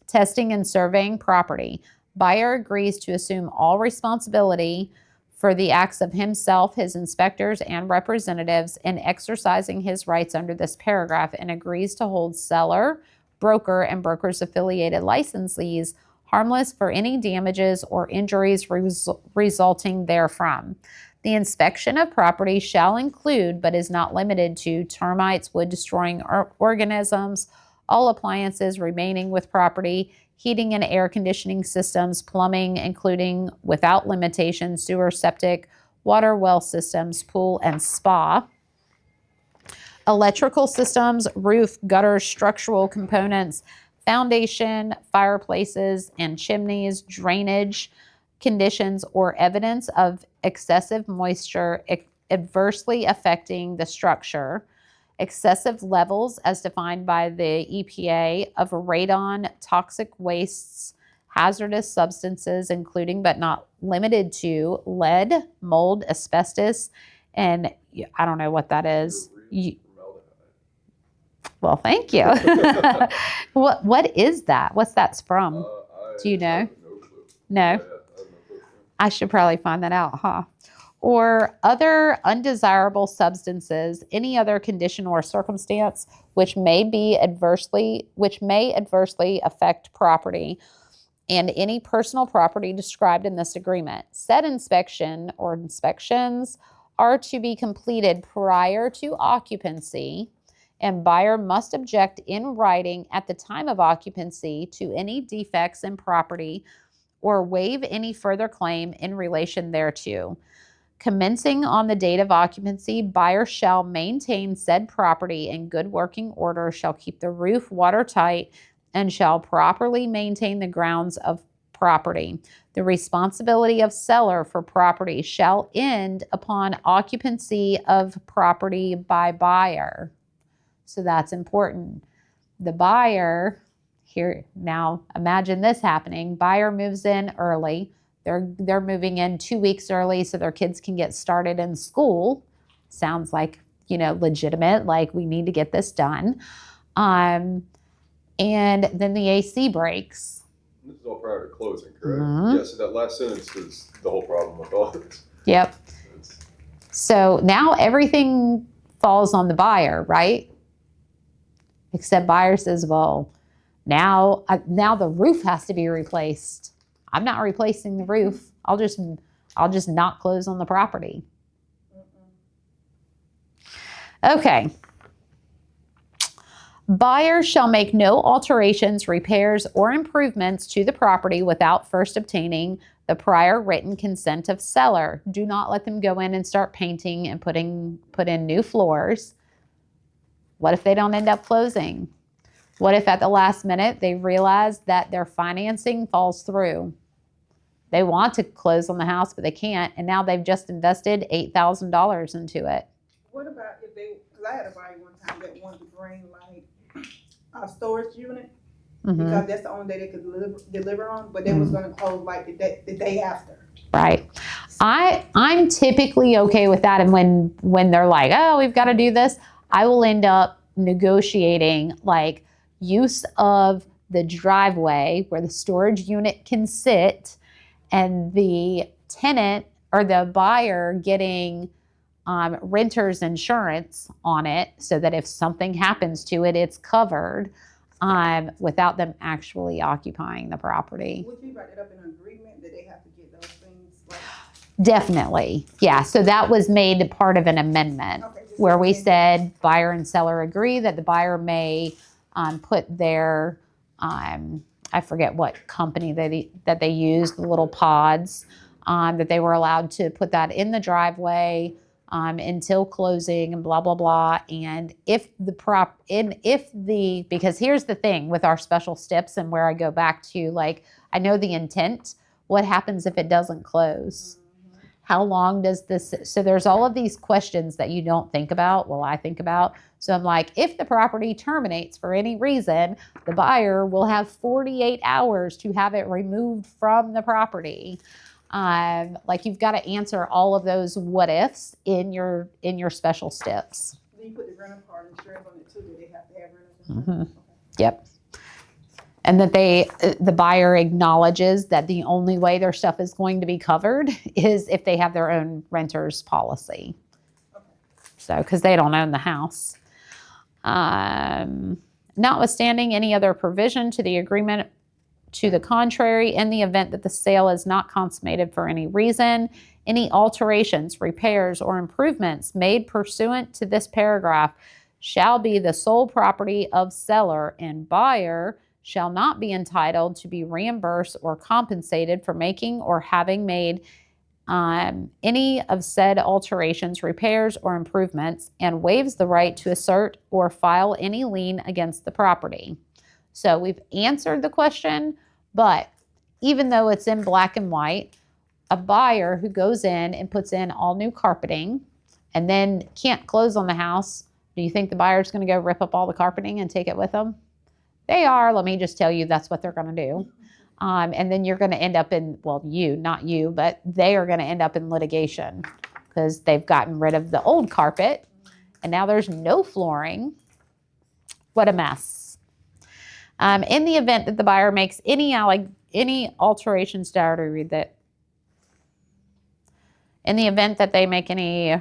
testing, and surveying property. Buyer agrees to assume all responsibility for the acts of himself, his inspectors, and representatives in exercising his rights under this paragraph, and agrees to hold seller, broker, and brokers affiliated licensees harmless for any damages or injuries resulting therefrom. The inspection of property shall include, but is not limited to, termites, wood-destroying organisms, all appliances remaining with property, heating and air conditioning systems, plumbing, including without limitation, sewer, septic, water well systems, pool, and spa, electrical systems, roof, gutters, structural components, foundation, fireplaces and chimneys, drainage conditions, or evidence of excessive moisture adversely affecting the structure, excessive levels as defined by the EPA of radon, toxic wastes, hazardous substances, including but not limited to lead, mold, asbestos, and I don't know what that is. Well, thank you. What is that? What's that from? Do you know? No. I should probably find that out, huh? Or other undesirable substances, any other condition or circumstance which may adversely affect property and any personal property described in this agreement. Said inspection or inspections are to be completed prior to occupancy, and buyer must object in writing at the time of occupancy to any defects in property or waive any further claim in relation thereto. Commencing on the date of occupancy, buyer shall maintain said property in good working order, shall keep the roof watertight, and shall properly maintain the grounds of property. The responsibility of seller for property shall end upon occupancy of property by buyer. So that's important. The buyer, here now imagine this happening, buyer moves in early. They're moving in 2 weeks early so their kids can get started in school. Sounds like, legitimate, like we need to get this done. And then the AC breaks. This is all prior to closing, correct? Mm-hmm. Yeah, so that last sentence is the whole problem with all this. Yep. So now everything falls on the buyer, right? Except buyer says, well, now the roof has to be replaced. I'm not replacing the roof. I'll just not close on the property. Okay. Buyer shall make no alterations, repairs, or improvements to the property without first obtaining the prior written consent of seller. Do not let them go in and start painting and put in new floors. What if they don't end up closing? What if at the last minute they realize that their financing falls through? They want to close on the house, but they can't, and now they've just invested $8,000 into it. What about if because I had a buyer one time that wanted to bring like a storage unit, because that's the only day they could deliver on, but they was gonna close like the day after. Right. I'm typically okay with that, and when they're like, oh, we've got to do this, I will end up negotiating like use of the driveway where the storage unit can sit, and the tenant or the buyer getting renter's insurance on it so that if something happens to it, it's covered without them actually occupying the property. Would you write it up in an agreement that they have to get those things? Definitely. Yeah. So that was made part of an amendment where we said buyer and seller agree that the buyer may put their I forget what company that they used, the little pods, that they were allowed to put that in the driveway until closing and blah, blah, blah. And because here's the thing with our special steps and where I go back to, like, I know the intent, what happens if it doesn't close? How long does this, so there's all of these questions that you don't think about, well, I think about. So I'm like, if the property terminates for any reason, the buyer will have 48 hours to have it removed from the property. Like you've got to answer all of those what ifs in your special steps. Do you put the rental car insurance on it too? Do they have to have rental insurance? Mhm. Yep. And that the buyer acknowledges that the only way their stuff is going to be covered is if they have their own renter's policy. So, because they don't own the house. Notwithstanding any other provision to the agreement to the contrary, in the event that the sale is not consummated for any reason, any alterations, repairs, or improvements made pursuant to this paragraph shall be the sole property of seller, and buyer shall not be entitled to be reimbursed or compensated for making or having made any of said alterations, repairs, or improvements, and waives the right to assert or file any lien against the property. So we've answered the question, but even though it's in black and white, a buyer who goes in and puts in all new carpeting and then can't close on the house, do you think the buyer's going to go rip up all the carpeting and take it with them? They are. Let me just tell you, that's what they're going to do. And then you're going to end up in, well, not you, but they are going to end up in litigation because they've gotten rid of the old carpet and now there's no flooring. What a mess. In the event that the buyer makes any alterations, did I already read that? In the event that they make any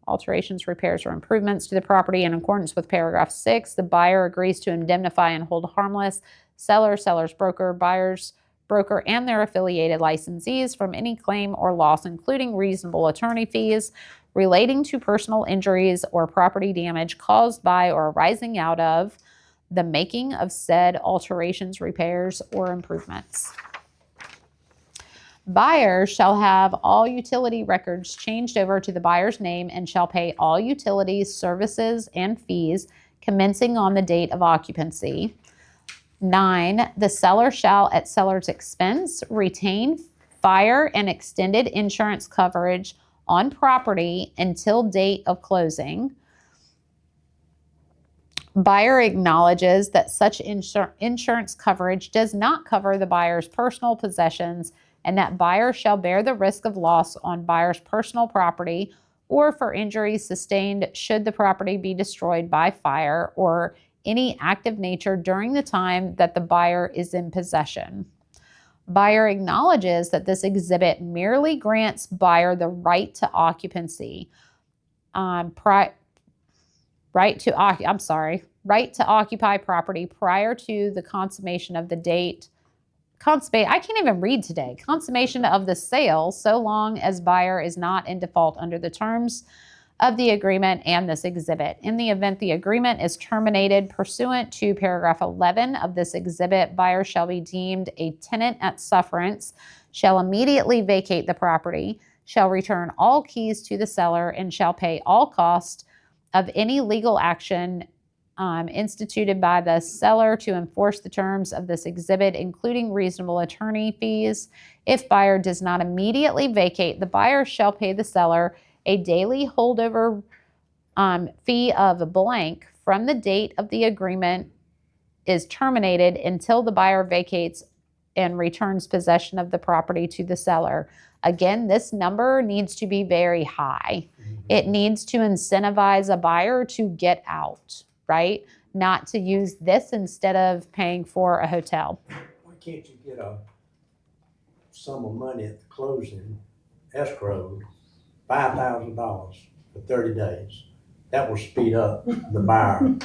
alterations, repairs, or improvements to the property in accordance with paragraph 6, the buyer agrees to indemnify and hold harmless seller, seller's broker, buyer's broker, and their affiliated licensees from any claim or loss, including reasonable attorney fees relating to personal injuries or property damage caused by or arising out of the making of said alterations, repairs, or improvements. Buyer shall have all utility records changed over to the buyer's name and shall pay all utilities, services, and fees commencing on the date of occupancy. 9, the seller shall, at seller's expense, retain fire and extended insurance coverage on property until date of closing. Buyer acknowledges that such insurance coverage does not cover the buyer's personal possessions and that buyer shall bear the risk of loss on buyer's personal property or for injuries sustained should the property be destroyed by fire or any act of nature during the time that the buyer is in possession. Buyer acknowledges that this exhibit merely grants buyer the right to occupancy, right to occupy property prior to the consummation of the date. I can't even read today. Consummation of the sale, so long as buyer is not in default under the terms of the agreement and this exhibit. In the event the agreement is terminated pursuant to paragraph 11 of this exhibit, buyer shall be deemed a tenant at sufferance, shall immediately vacate the property, shall return all keys to the seller, and shall pay all costs of any legal action instituted by the seller to enforce the terms of this exhibit, including reasonable attorney fees. If buyer does not immediately vacate, the buyer shall pay the seller a daily holdover fee of blank from the date of the agreement is terminated until the buyer vacates and returns possession of the property to the seller. Again, this number needs to be very high. It needs to incentivize a buyer to get out, right? Not to use this instead of paying for a hotel. Why can't you get a sum of money at the closing, escrow, $5,000 for 30 days? That will speed up the buyer.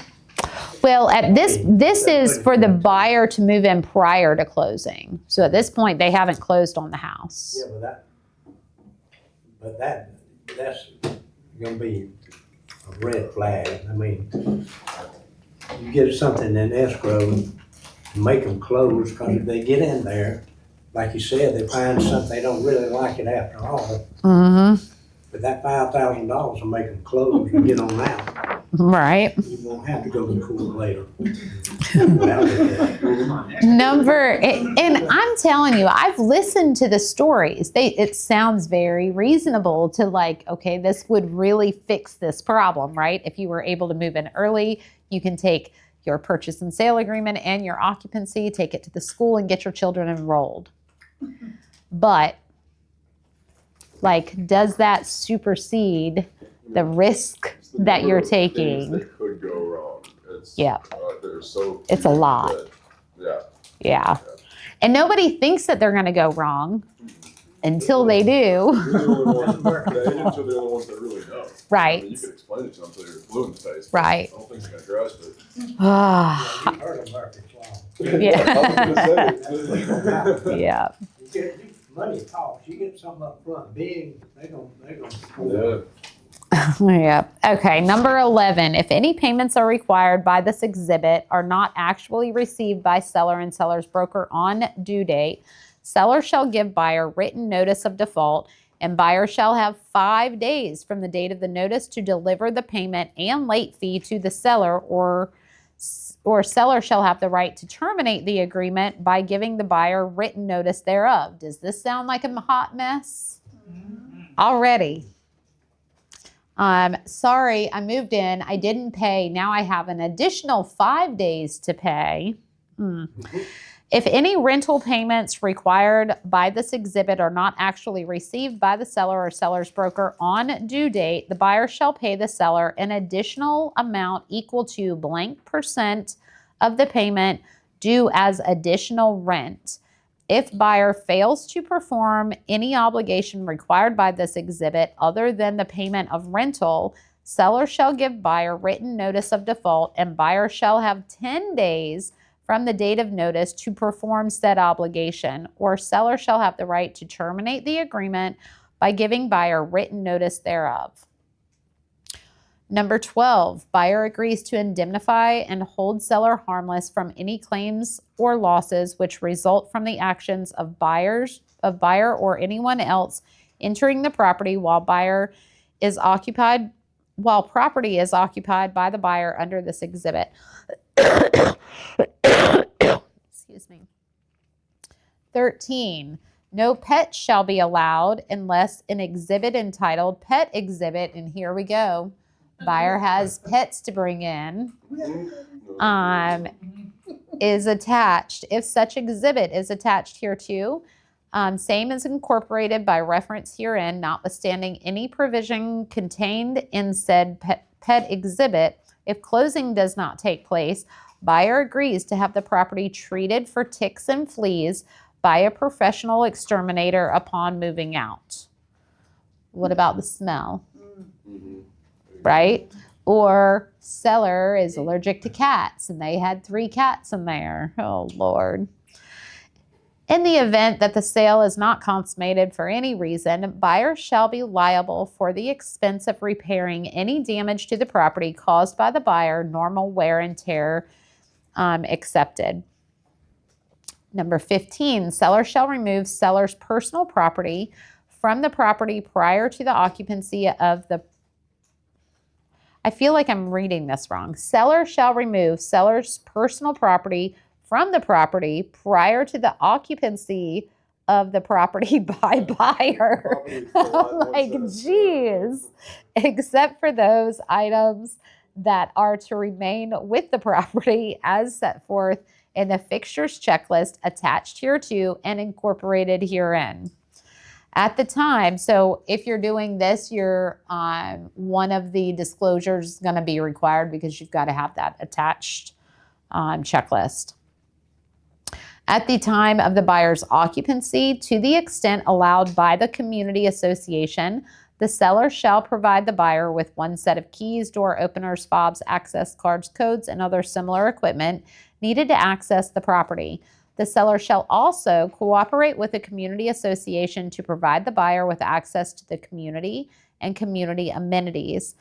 Well, at this is for the buyer to move in prior to closing. So at this point, they haven't closed on the house. Yeah, that's gonna be a red flag. I mean, you get something in escrow, make them close, because if they get in there, like you said, they find something, they don't really like it after all. Mm-hmm. But that $5,000 will make them close and get on out. Right. You won't have to go to court later. And I'm telling you, I've listened to the stories. It sounds very reasonable to like, okay, this would really fix this problem, right? If you were able to move in early, you can take your purchase and sale agreement and your occupancy, take it to the school and get your children enrolled. But like, does that supersede the risk It's the that number you're of things taking? that could go wrong. It's, Yeah. there's so It's a few lot. that- yeah. Yeah. And nobody thinks that they're going to go wrong until they do. We're the only ones, the agents are the only ones that really know. Right. I mean, you can explain it to them until you're blue in the face. Right. I don't think they're gonna grasp it. Yeah, you heard of Murphy's Law. Yeah. I was gonna say. Yeah. Money talks, you get something up front, big, they gonna. Yeah. Yeah. Okay. Number 11, if any payments are required by this exhibit are not actually received by seller and seller's broker on due date, seller shall give buyer written notice of default, and buyer shall have 5 days from the date of the notice to deliver the payment and late fee to the seller, or seller shall have the right to terminate the agreement by giving the buyer written notice thereof. Does this sound like a hot mess? Already. Sorry, I moved in. I didn't pay. Now I have an additional 5 days to pay. If any rental payments required by this exhibit are not actually received by the seller or seller's broker on due date, the buyer shall pay the seller an additional amount equal to blank % of the payment due as additional rent. If buyer fails to perform any obligation required by this exhibit other than the payment of rental, seller shall give buyer written notice of default, and buyer shall have 10 days from the date of notice to perform said obligation, or seller shall have the right to terminate the agreement by giving buyer written notice thereof. Number 12, buyer agrees to indemnify and hold seller harmless from any claims or losses which result from the actions of buyer or anyone else entering the property while property is occupied by the buyer under this exhibit. Excuse me. 13, no pets shall be allowed unless an exhibit entitled Pet Exhibit, and here we go. Buyer has pets to bring in, is attached. If such exhibit is attached hereto, same is incorporated by reference herein, notwithstanding any provision contained in said pet exhibit. If closing does not take place, buyer agrees to have the property treated for ticks and fleas by a professional exterminator upon moving out. What about the smell? Right? Or seller is allergic to cats and they had 3 cats in there. Oh, Lord. In the event that the sale is not consummated for any reason, buyer shall be liable for the expense of repairing any damage to the property caused by the buyer, normal wear and tear accepted. Number 15, seller shall remove seller's personal property from the property prior to the occupancy of the I feel like I'm reading this wrong. Seller shall remove seller's personal property from the property prior to the occupancy of the property by buyer. Like, geez. Except for those items that are to remain with the property as set forth in the fixtures checklist attached hereto and incorporated herein. At the time, so if you're doing this, one of the disclosures is going to be required because you've got to have that attached checklist. At the time of the buyer's occupancy, to the extent allowed by the community association, the seller shall provide the buyer with 1 set of keys, door openers, fobs, access cards, codes, and other similar equipment needed to access the property. The seller shall also cooperate with the community association to provide the buyer with access to the community and community amenities.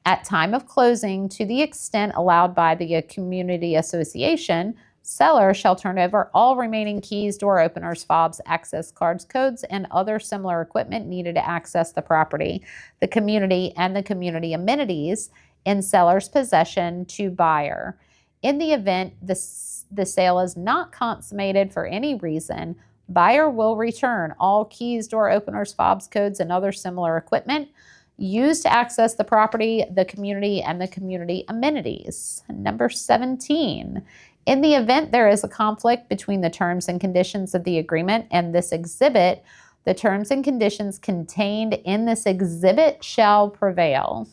At time of closing, to the extent allowed by the community association, seller shall turn over all remaining keys, door openers, fobs, access cards, codes, and other similar equipment needed to access the property, the community, and the community amenities in seller's possession to buyer. In the event the sale is not consummated for any reason, buyer will return all keys, door openers, fobs, codes, and other similar equipment used to access the property, the community, and the community amenities. Number 17, In the event there is a conflict between the terms and conditions of the agreement and this exhibit, the terms and conditions contained in this exhibit shall prevail.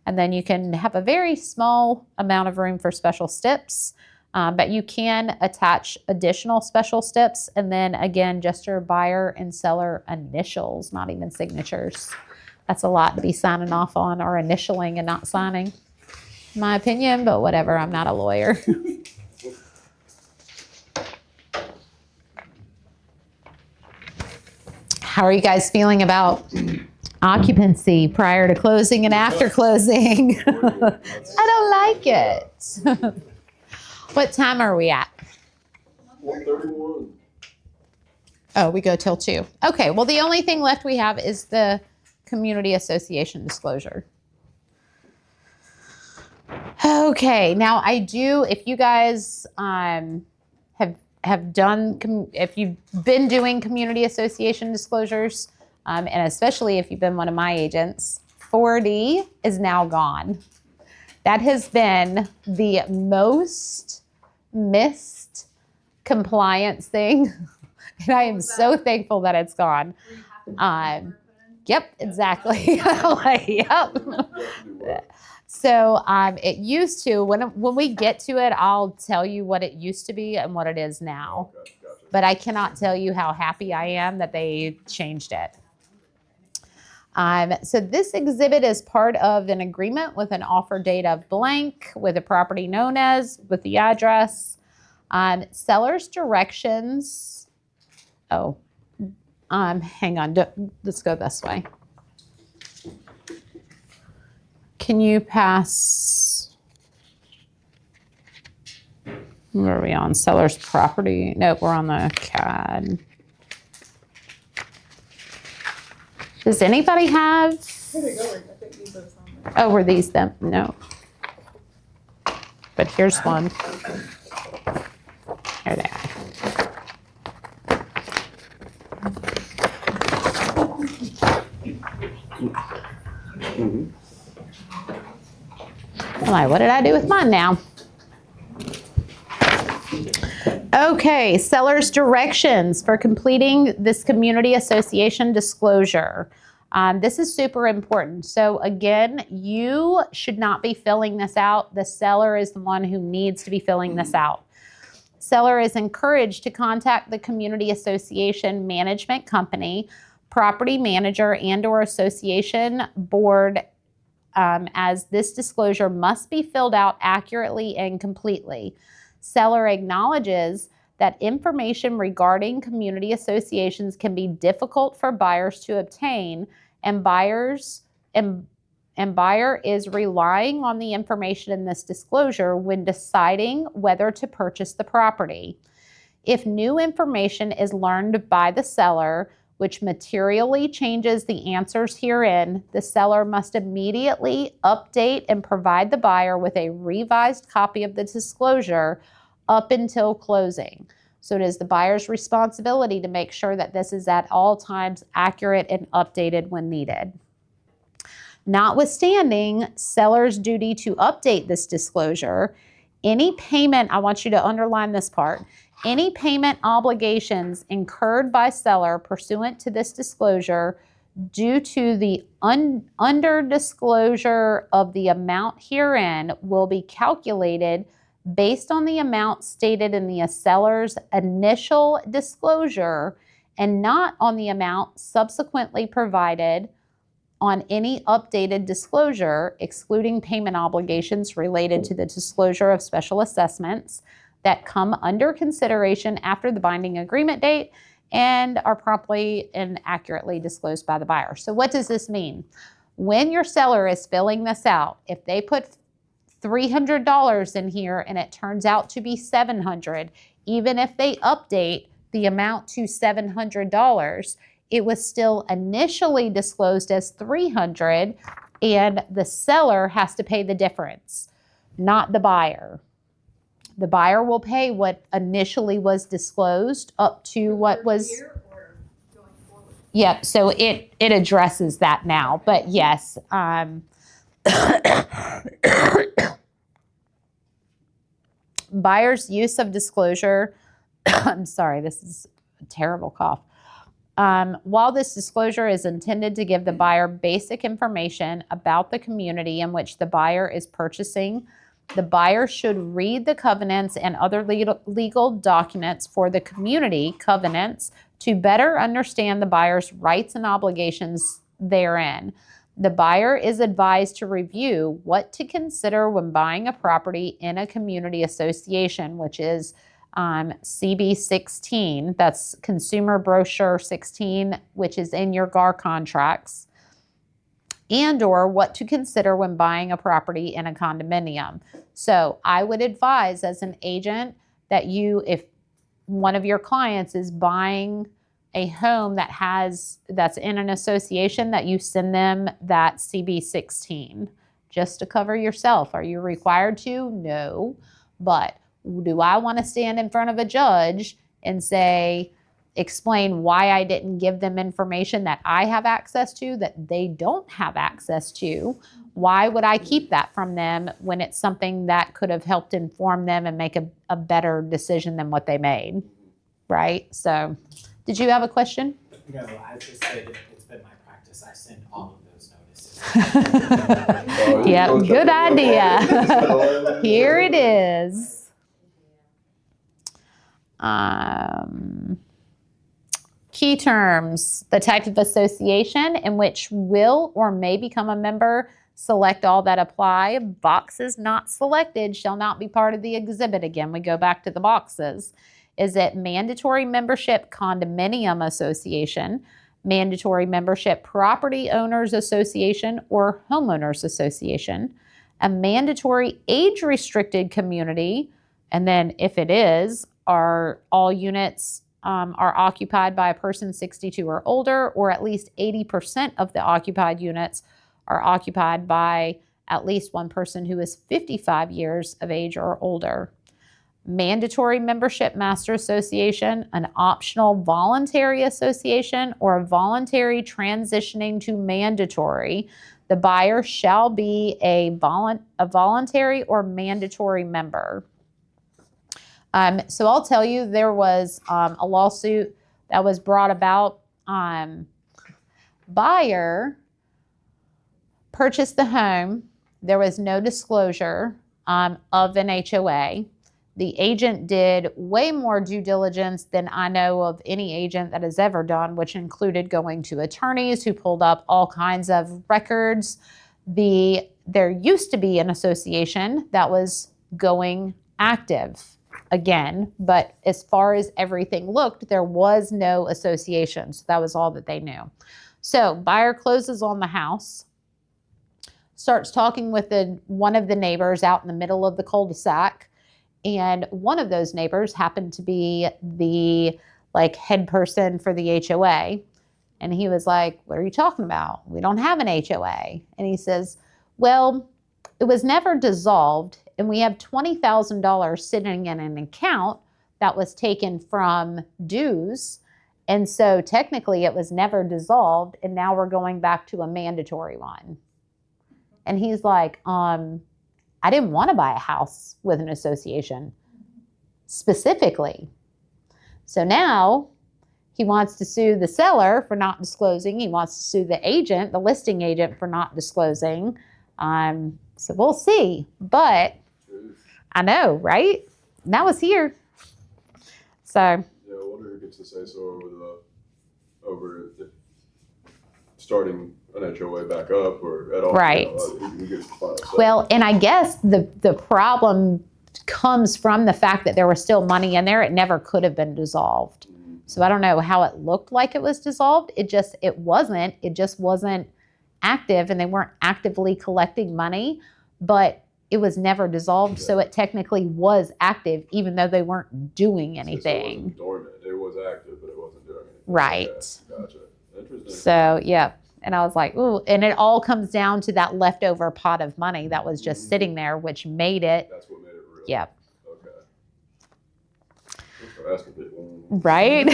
And then you can have a very small amount of room for special steps, but you can attach additional special steps. And then again, just your buyer and seller initials, not even signatures. That's a lot to be signing off on, or initialing and not signing, in my opinion, but whatever, I'm not a lawyer. How are you guys feeling about occupancy prior to closing and after closing? I don't like it. What time are we at? 1:31. Oh, we go till 2. Okay, well, the only thing left we have is the community association disclosure. Okay, now I do, if you guys have done, if you've been doing community association disclosures, and especially if you've been one of my agents, 40 is now gone. That has been the most missed compliance thing, and I am so thankful that it's gone. Yep, exactly. Yep. So it used to, when we get to it, I'll tell you what it used to be and what it is now. Okay, gotcha. But I cannot tell you how happy I am that they changed it. So this exhibit is part of an agreement with an offer date of blank, with a property known as, with the address. Seller's directions. Oh, hang on. Let's go this way. Can you pass? Where are we on? Seller's property? Nope, we're on the CAD. Does anybody have? Here they go. I think these are some. Oh, were these them? No. But here's one. Here they are. I'm like, what did I do with mine now? Okay, seller's directions for completing this community association disclosure. This is super important. So again, you should not be filling this out. The seller is the one who needs to be filling this out. Seller is encouraged to contact the community association management company, property manager, and/or association board, as this disclosure must be filled out accurately and completely. Seller acknowledges that information regarding community associations can be difficult for buyers to obtain, and buyer is relying on the information in this disclosure when deciding whether to purchase the property. If new information is learned by the seller, which materially changes the answers herein, the seller must immediately update and provide the buyer with a revised copy of the disclosure up until closing. So it is the buyer's responsibility to make sure that this is at all times accurate and updated when needed. Notwithstanding seller's duty to update this disclosure, any payment, I want you to underline this part, any payment obligations incurred by seller pursuant to this disclosure due to the under disclosure of the amount herein will be calculated based on the amount stated in the seller's initial disclosure and not on the amount subsequently provided on any updated disclosure, excluding payment obligations related to the disclosure of special assessments that come under consideration after the binding agreement date and are promptly and accurately disclosed by the buyer. So what does this mean? When your seller is filling this out, if they put $300 in here and it turns out to be $700, even if they update the amount to $700, it was still initially disclosed as $300, and the seller has to pay the difference, not the buyer. The buyer will pay what initially was disclosed up to what was. Here or going forward? Yep, so it addresses that now, but yes. Buyer's use of disclosure. I'm sorry, this is a terrible cough. While this disclosure is intended to give the buyer basic information about the community in which the buyer is purchasing, the buyer should read the covenants and other legal documents for the community covenants to better understand the buyer's rights and obligations therein. The buyer is advised to review what to consider when buying a property in a community association, which is CB 16, that's Consumer Brochure 16, which is in your GAR contracts, and or what to consider when buying a property in a condominium. So I would advise as an agent that if one of your clients is buying a home that's in an association, that you send them that CB 16 just to cover yourself. Are you required to? No, but do I want to stand in front of a judge and explain why I didn't give them information that I have access to that they don't have access to? Why would I keep that from them when it's something that could have helped inform them and make a better decision than what they made, right? So, did you have a question? No, I just said it's been my practice. I send all of those notices. Yeah, good idea. Here it is. Key terms: the type of association in which will or may become a member. Select all that apply. Boxes not selected shall not be part of the exhibit. Again, we go back to the boxes. Is it mandatory membership condominium association, mandatory membership property owners association or homeowners association, a mandatory age restricted community, and then if it is, are all units are occupied by a person 62 or older, or at least 80% of the occupied units are occupied by at least one person who is 55 years of age or older. Mandatory membership master association, an optional voluntary association, or a voluntary transitioning to mandatory. The buyer shall be a voluntary or mandatory member. So I'll tell you, there was a lawsuit that was brought about. Buyer purchased the home. There was no disclosure of an HOA. The agent did way more due diligence than I know of any agent that has ever done, which included going to attorneys who pulled up all kinds of records. There used to be an association that was going active again, but as far as everything looked, there was no association. So that was all that they knew. So buyer closes on the house, starts talking with one of the neighbors out in the middle of the cul-de-sac. And one of those neighbors happened to be the head person for the HOA. And he was like, "What are you talking about? We don't have an HOA." And he says, "Well, it was never dissolved. And we have $20,000 sitting in an account that was taken from dues. And so technically it was never dissolved. And now we're going back to a mandatory one." And he's like, I didn't want to buy a house with an association specifically. So now he wants to sue the seller for not disclosing. He wants to sue the agent, the listing agent, for not disclosing. So we'll see. But I know, right? And that was here. So. Yeah, I wonder who gets to say so over starting an HOA back up or at all. Right. Who gets the final say? Well, and I guess the problem comes from the fact that there was still money in there. It never could have been dissolved. Mm-hmm. So I don't know how it looked like it was dissolved. It just wasn't active, and they weren't actively collecting money, but it was never dissolved. Yeah. So it technically was active, even though they weren't doing anything. It wasn't dormant. It was active, but it wasn't doing anything. Right. Okay. Gotcha. Interesting. So, yeah. And I was like, ooh, and it all comes down to that leftover pot of money that was just sitting there, which made it. That's what made it real. Yep. Okay. Let's start asking people. Right?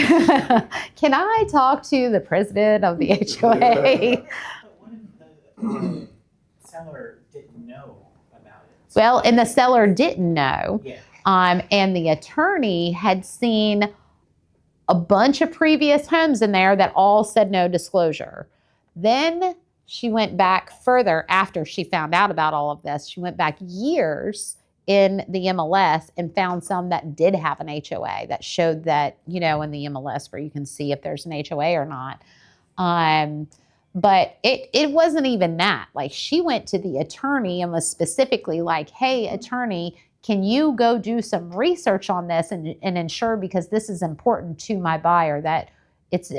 Can I talk to the president of the HOA? But what if the seller didn't know about it? Well, and the seller didn't know. Yeah. And the attorney had seen a bunch of previous homes in there that all said no disclosure. Then she went back further after she found out about all of this. She went back years in the MLS and found some that did have an HOA that showed that, in the MLS where you can see if there's an HOA or not. But it wasn't even that. Like, she went to the attorney and was specifically like, hey, attorney, can you go do some research on this and ensure, because this is important to my buyer, that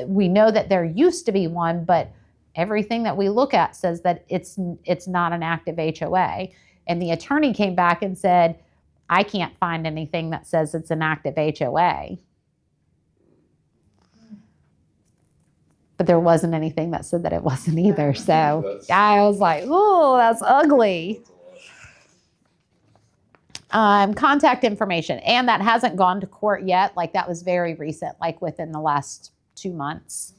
we know that there used to be one, but everything that we look at says that it's not an active HOA. And the attorney came back and said, I can't find anything that says it's an active HOA. But there wasn't anything that said that it wasn't either. So I was like, oh, that's ugly. Contact information. And that hasn't gone to court yet. Like, that was very recent, like within the last 2 months.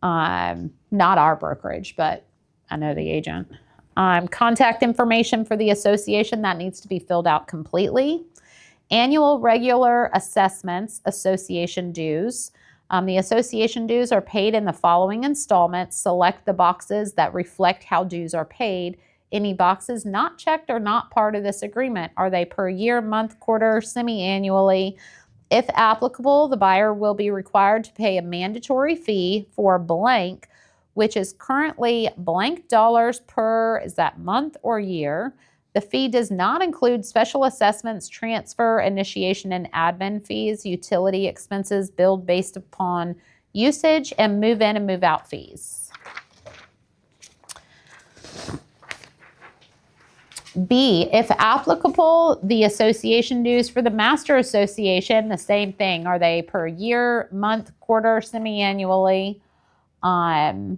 Not our brokerage, but I know the agent. Contact information for the association, that needs to be filled out completely. Annual regular assessments, association dues. The association dues are paid in the following installments. Select the boxes that reflect how dues are paid. Any boxes not checked or not part of this agreement. Are they per year, month, quarter, semi-annually? If applicable, the buyer will be required to pay a mandatory fee for blank, which is currently blank dollars per, is that month or year? The fee does not include special assessments, transfer, initiation, and admin fees, utility expenses billed based upon usage, and move-in and move-out fees. B, if applicable, the association dues for the master association, the same thing. Are they per year, month, quarter, semi-annually? And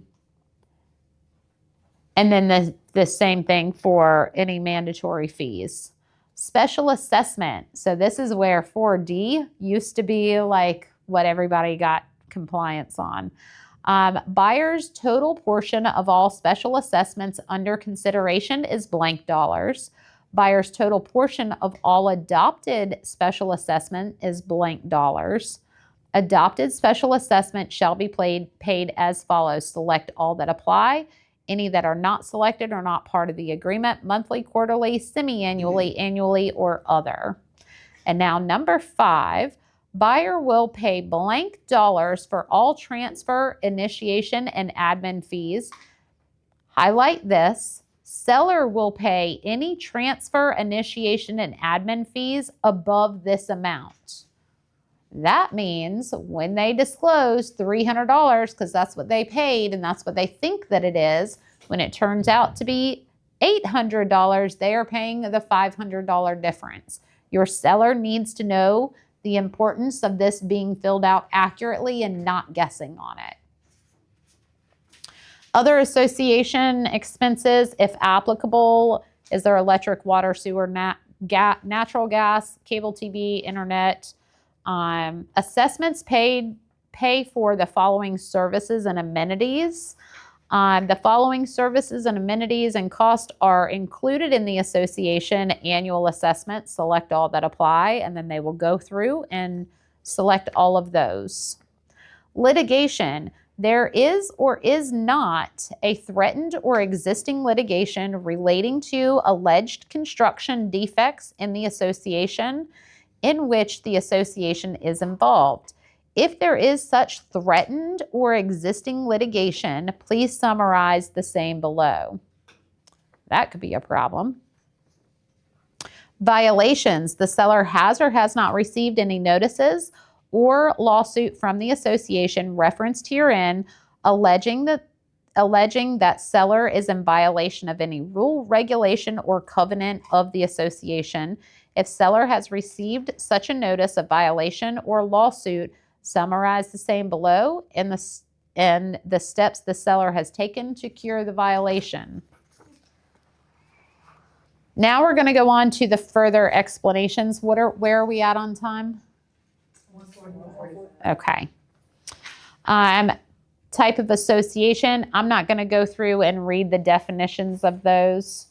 then the same thing for any mandatory fees. Special assessment. So this is where 4D used to be like what everybody got compliance on. Buyer's total portion of all special assessments under consideration is blank dollars. Buyer's total portion of all adopted special assessment is blank dollars. Adopted special assessment shall be paid as follows. Select all that apply. Any that are not selected are not part of the agreement. Monthly, quarterly, semi-annually, annually, or other. And now number 5. Buyer will pay blank dollars for all transfer, initiation, and admin fees. Highlight this. Seller will pay any transfer, initiation, and admin fees above this amount. That means when they disclose $300, because that's what they paid and that's what they think that it is, when it turns out to be $800, they are paying the $500 difference. Your seller needs to know the importance of this being filled out accurately and not guessing on it. Other association expenses, if applicable, is there electric, water, sewer, natural gas, cable TV, internet. Assessments pay for the following services and amenities. The following services and amenities and cost are included in the association annual assessment. Select all that apply, and then they will go through and select all of those. Litigation. There is or is not a threatened or existing litigation relating to alleged construction defects in the association in which the association is involved. If there is such threatened or existing litigation, please summarize the same below. That could be a problem. Violations. The seller has or has not received any notices or lawsuit from the association referenced herein alleging that seller is in violation of any rule, regulation, or covenant of the association. If seller has received such a notice of violation or lawsuit, summarize the same below and the steps the seller has taken to cure the violation. Now we're going to go on to the further explanations. Where are we at on time? 140. Okay. Type of association. I'm not going to go through and read the definitions of those.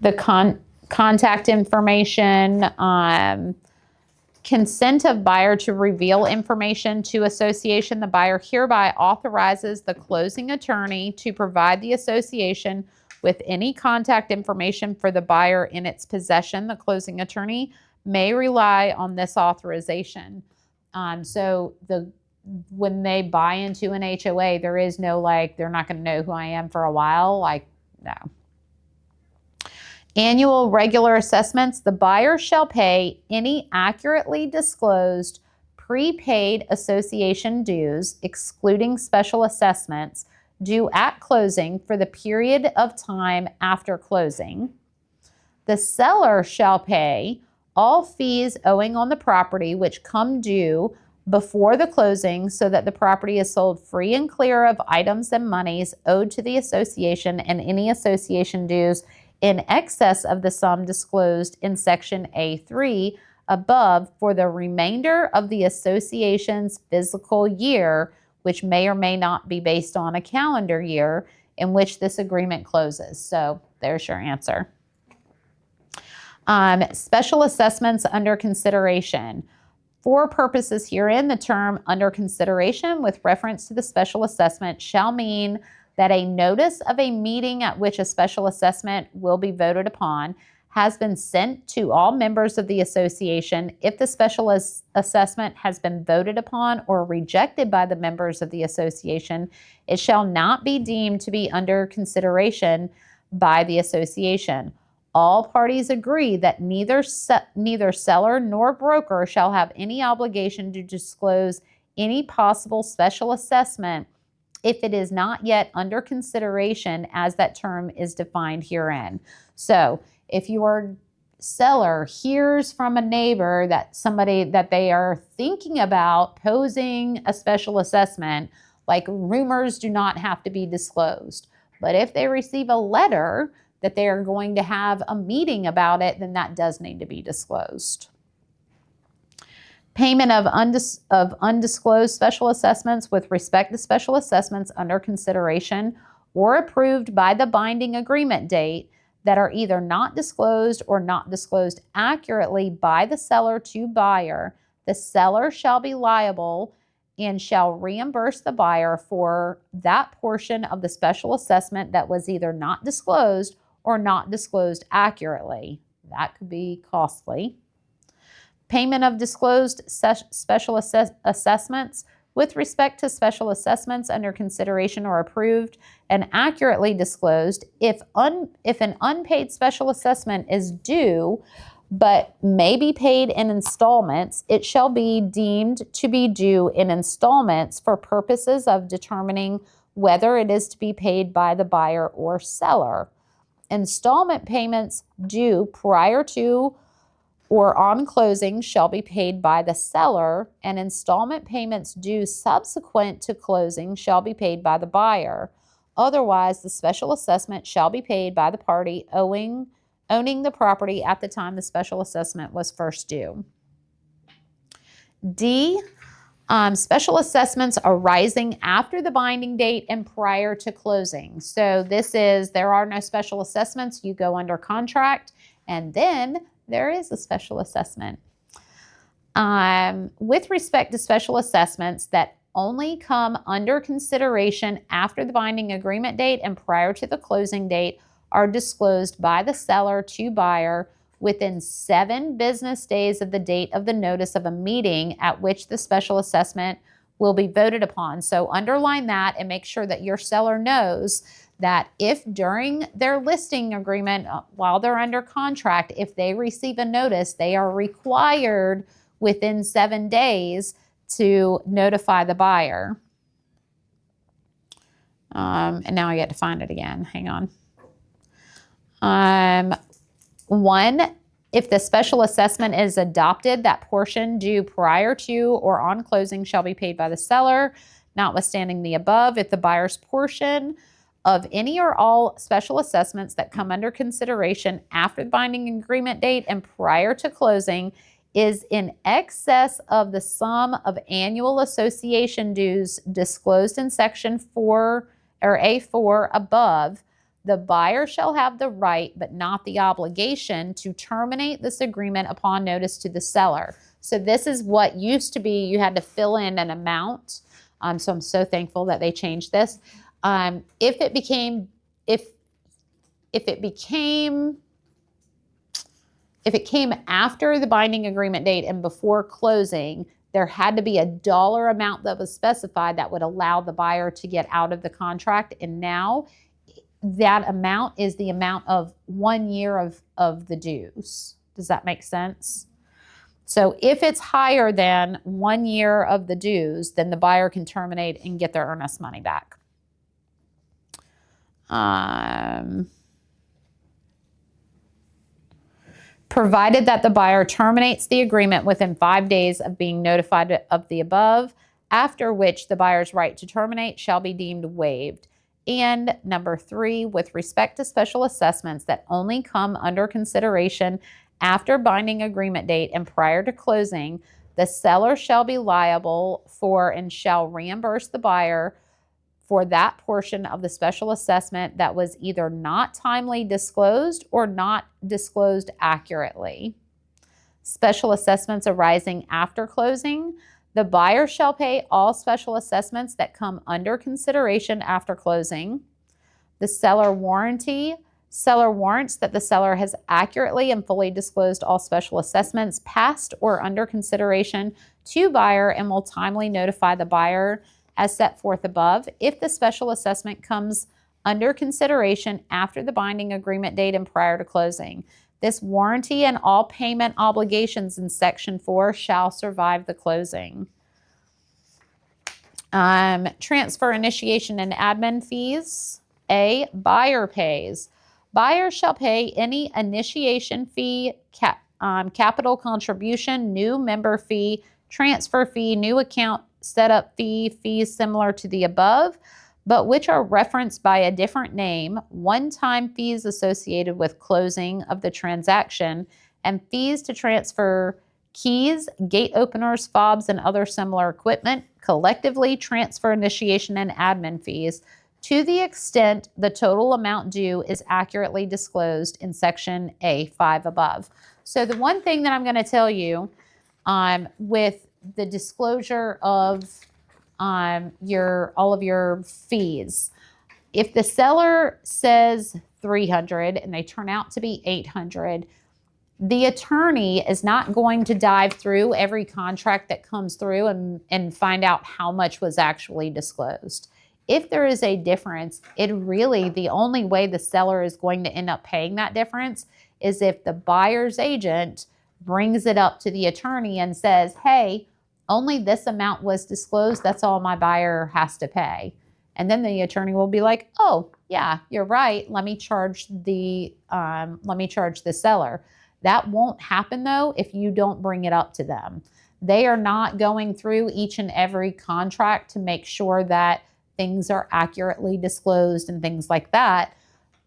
the contact information, consent of buyer to reveal information to association. The buyer hereby authorizes the closing attorney to provide the association with any contact information for the buyer in its possession. The closing attorney may rely on this authorization. So when they buy into an HOA, there is no like, they're not going to know who I am for a while. Like, no. Annual regular assessments. The buyer shall pay any accurately disclosed prepaid association dues, excluding special assessments, due at closing for the period of time after closing. The seller shall pay all fees owing on the property which come due before the closing, so that the property is sold free and clear of items and monies owed to the association and any association dues in excess of the sum disclosed in Section A3 above for the remainder of the association's fiscal year, which may or may not be based on a calendar year in which this agreement closes. So there's your answer. Special assessments under consideration. For purposes herein, the term under consideration with reference to the special assessment shall mean that a notice of a meeting at which a special assessment will be voted upon has been sent to all members of the association. If the special assessment has been voted upon or rejected by the members of the association, it shall not be deemed to be under consideration by the association. All parties agree that neither seller nor broker shall have any obligation to disclose any possible special assessment if it is not yet under consideration as that term is defined herein. So if your seller hears from a neighbor that somebody that they are thinking about posing a special assessment, like rumors do not have to be disclosed. But if they receive a letter that they are going to have a meeting about it, then that does need to be disclosed. Payment of undisclosed special assessments with respect to special assessments under consideration or approved by the binding agreement date that are either not disclosed or not disclosed accurately by the seller to buyer. The seller shall be liable and shall reimburse the buyer for that portion of the special assessment that was either not disclosed or not disclosed accurately. That could be costly. Payment of disclosed special assessments with respect to special assessments under consideration or approved and accurately disclosed. If an unpaid special assessment is due but may be paid in installments, it shall be deemed to be due in installments for purposes of determining whether it is to be paid by the buyer or seller. Installment payments due prior to or on closing shall be paid by the seller, and installment payments due subsequent to closing shall be paid by the buyer. Otherwise, the special assessment shall be paid by the party owning the property at the time the special assessment was first due. D, special assessments arising after the binding date and prior to closing. So this is, there are no special assessments. You go under contract, and then there is a special assessment. With respect to special assessments that only come under consideration after the binding agreement date and prior to the closing date are disclosed by the seller to buyer within 7 business days of the date of the notice of a meeting at which the special assessment will be voted upon. So underline that and make sure that your seller knows that if during their listing agreement, while they're under contract, if they receive a notice, they are required within 7 days to notify the buyer. And now I get to find it again. Hang on. 1, if the special assessment is adopted, that portion due prior to or on closing shall be paid by the seller. Notwithstanding the above, if the buyer's portion of any or all special assessments that come under consideration after the binding agreement date and prior to closing is in excess of the sum of annual association dues disclosed in Section 4 or A4 above, the buyer shall have the right, but not the obligation, to terminate this agreement upon notice to the seller. So this is what used to be, you had to fill in an amount. So I'm so thankful that they changed this. If it came after the binding agreement date and before closing, there had to be a dollar amount that was specified that would allow the buyer to get out of the contract. And now that amount is the amount of 1 year of the dues. Does that make sense? So if it's higher than 1 year of the dues, then the buyer can terminate and get their earnest money back. Provided that the buyer terminates the agreement within 5 days of being notified of the above, after which the buyer's right to terminate shall be deemed waived. And number 3, with respect to special assessments that only come under consideration after binding agreement date and prior to closing, the seller shall be liable for and shall reimburse the buyer for that portion of the special assessment that was either not timely disclosed or not disclosed accurately. Special assessments arising after closing, the buyer shall pay all special assessments that come under consideration after closing. The seller warrants that the seller has accurately and fully disclosed all special assessments past or under consideration to buyer and will timely notify the buyer as set forth above. If the special assessment comes under consideration after the binding agreement date and prior to closing, this warranty and all payment obligations in Section 4 shall survive the closing. Transfer initiation and admin fees. A, buyer pays. Buyer shall pay any initiation fee, capital contribution, new member fee, transfer fee, new account setup fee, fees similar to the above, but which are referenced by a different name, one-time fees associated with closing of the transaction, and fees to transfer keys, gate openers, fobs, and other similar equipment, collectively transfer initiation and admin fees, to the extent the total amount due is accurately disclosed in Section A5 above. So the one thing that I'm going to tell you with the disclosure of all of your fees, if the seller says $300 and they turn out to be $800, the attorney is not going to dive through every contract that comes through and find out how much was actually disclosed. If there is a difference, the only way the seller is going to end up paying that difference is if the buyer's agent brings it up to the attorney and says, hey, only this amount was disclosed, that's all my buyer has to pay. And then the attorney will be like, oh, yeah, you're right, let me charge the seller. That won't happen though if you don't bring it up to them. They are not going through each and every contract to make sure that things are accurately disclosed and things like that.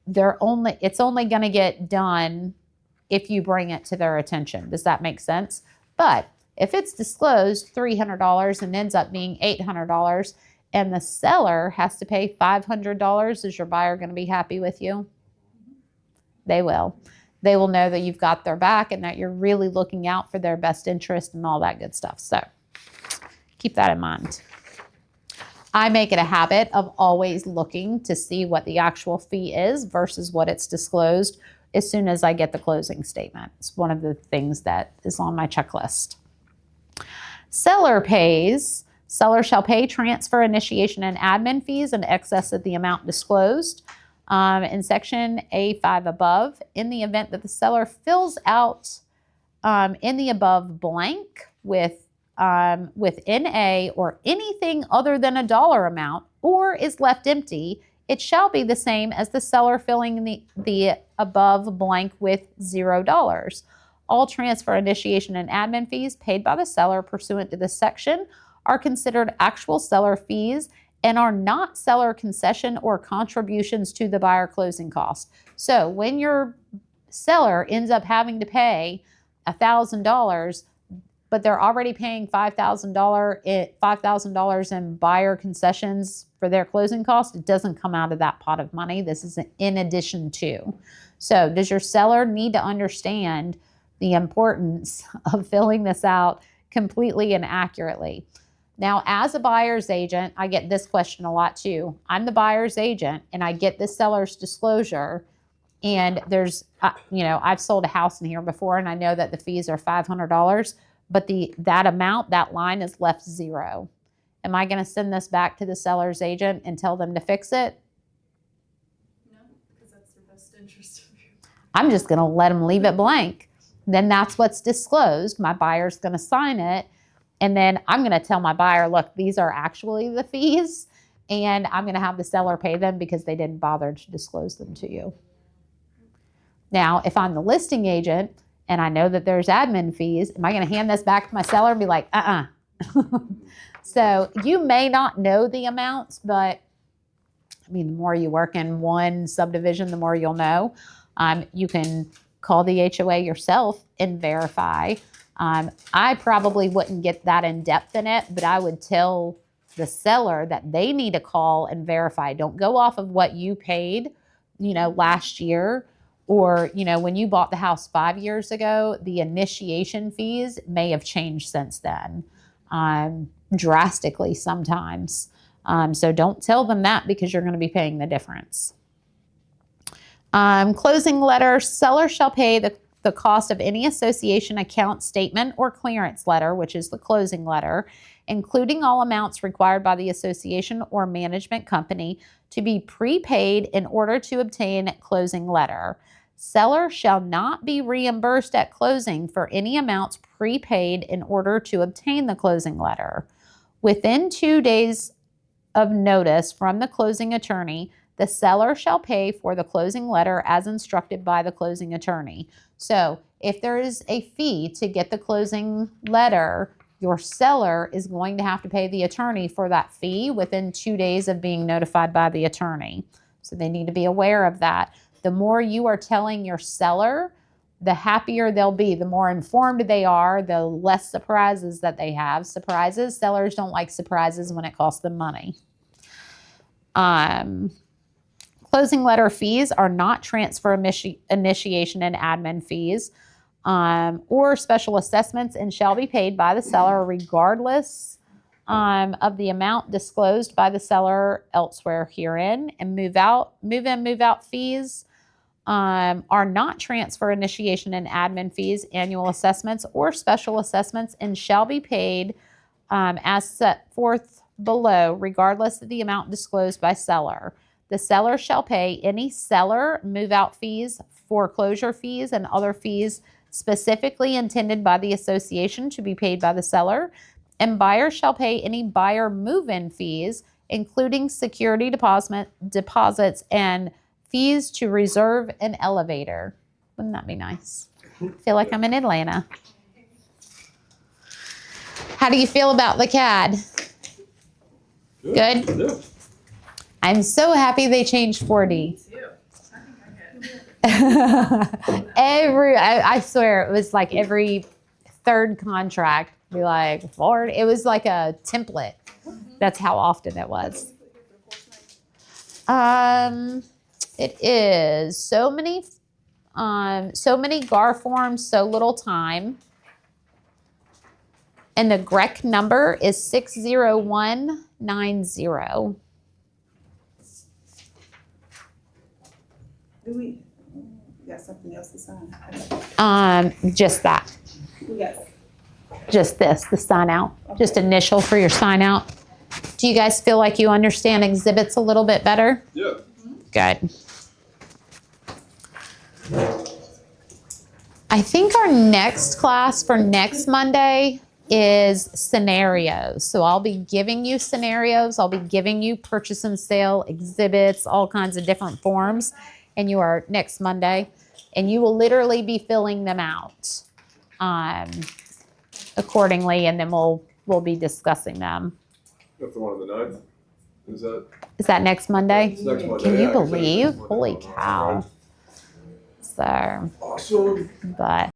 It's only going to get done if you bring it to their attention. Does that make sense? But if it's disclosed $300 and ends up being $800 and the seller has to pay $500, is your buyer going to be happy with you? They will. They will know that you've got their back and that you're really looking out for their best interest and all that good stuff. So keep that in mind. I make it a habit of always looking to see what the actual fee is versus what it's disclosed as soon as I get the closing statement. It's one of the things that is on my checklist. Seller pays. Seller shall pay transfer, initiation, and admin fees in excess of the amount disclosed in Section A5 above. In the event that the seller fills out in the above blank with NA or anything other than a dollar amount, or is left empty, it shall be the same as the seller filling the above blank with $0. All transfer, initiation, and admin fees paid by the seller pursuant to this section are considered actual seller fees and are not seller concession or contributions to the buyer closing cost. So when your seller ends up having to pay $1,000, but they're already paying $5,000 in buyer concessions for their closing costs, it doesn't come out of that pot of money. This is in addition to. So does your seller need to understand the importance of filling this out completely and accurately? Now, as a buyer's agent, I get this question a lot too. I'm the buyer's agent and I get the seller's disclosure, and there's, I've sold a house in here before and I know that the fees are $500, but that amount, that line is left zero. Am I going to send this back to the seller's agent and tell them to fix it? No, because that's your best interest of you. I'm just going to let them leave it blank. Then that's what's disclosed. My buyer's going to sign it. And then I'm going to tell my buyer, look, these are actually the fees. And I'm going to have the seller pay them because they didn't bother to disclose them to you. Now, if I'm the listing agent and I know that there's admin fees, am I going to hand this back to my seller and be like, So you may not know the amounts, but I mean, the more you work in one subdivision, the more you'll know. You can call the HOA yourself and verify. I probably wouldn't get that in depth in it, but I would tell the seller that they need to call and verify. Don't go off of what you paid, last year, or, when you bought the house 5 years ago, the initiation fees may have changed since then, drastically sometimes. So don't tell them that because you're going to be paying the difference. Closing letter, seller shall pay the cost of any association account statement or clearance letter, which is the closing letter, including all amounts required by the association or management company to be prepaid in order to obtain closing letter. Seller shall not be reimbursed at closing for any amounts prepaid in order to obtain the closing letter. Within 2 days of notice from the closing attorney, the seller shall pay for the closing letter as instructed by the closing attorney. So if there is a fee to get the closing letter, your seller is going to have to pay the attorney for that fee within 2 days of being notified by the attorney. So they need to be aware of that. The more you are telling your seller, the happier they'll be. The more informed they are, the less surprises that they have. Sellers don't like surprises when it costs them money. Closing letter fees are not transfer initiation and admin fees or special assessments and shall be paid by the seller regardless of the amount disclosed by the seller elsewhere herein. And move in, move out fees are not transfer initiation and admin fees, annual assessments, or special assessments and shall be paid as set forth below regardless of the amount disclosed by seller. The seller shall pay any seller move-out fees, foreclosure fees, and other fees specifically intended by the association to be paid by the seller, and buyer shall pay any buyer move-in fees, including security deposits and fees to reserve an elevator. Wouldn't that be nice? I feel like I'm in Atlanta. How do you feel about the CAD? Good? Yeah. I'm so happy they changed 4D. Too. I think I get it. I swear, it was like every third contract, be like, Lord, it was like a template. That's how often it was. It is so many GAR forms, so little time. And the GREC number is 60190. Do we got something else to sign? Just that. Yes. Just this, the sign out. Okay. Just initial for your sign out. Do you guys feel like you understand exhibits a little bit better? Yeah. Good. I think our next class for next Monday is scenarios. So I'll be giving you scenarios. I'll be giving you purchase and sale exhibits, all kinds of different forms. And you are next Monday. And you will literally be filling them out accordingly. And then we'll be discussing them. That's the one on the 9th. Is that next Monday? It's next Monday. Can you Yeah, believe? exactly. Holy cow. So, Awesome. but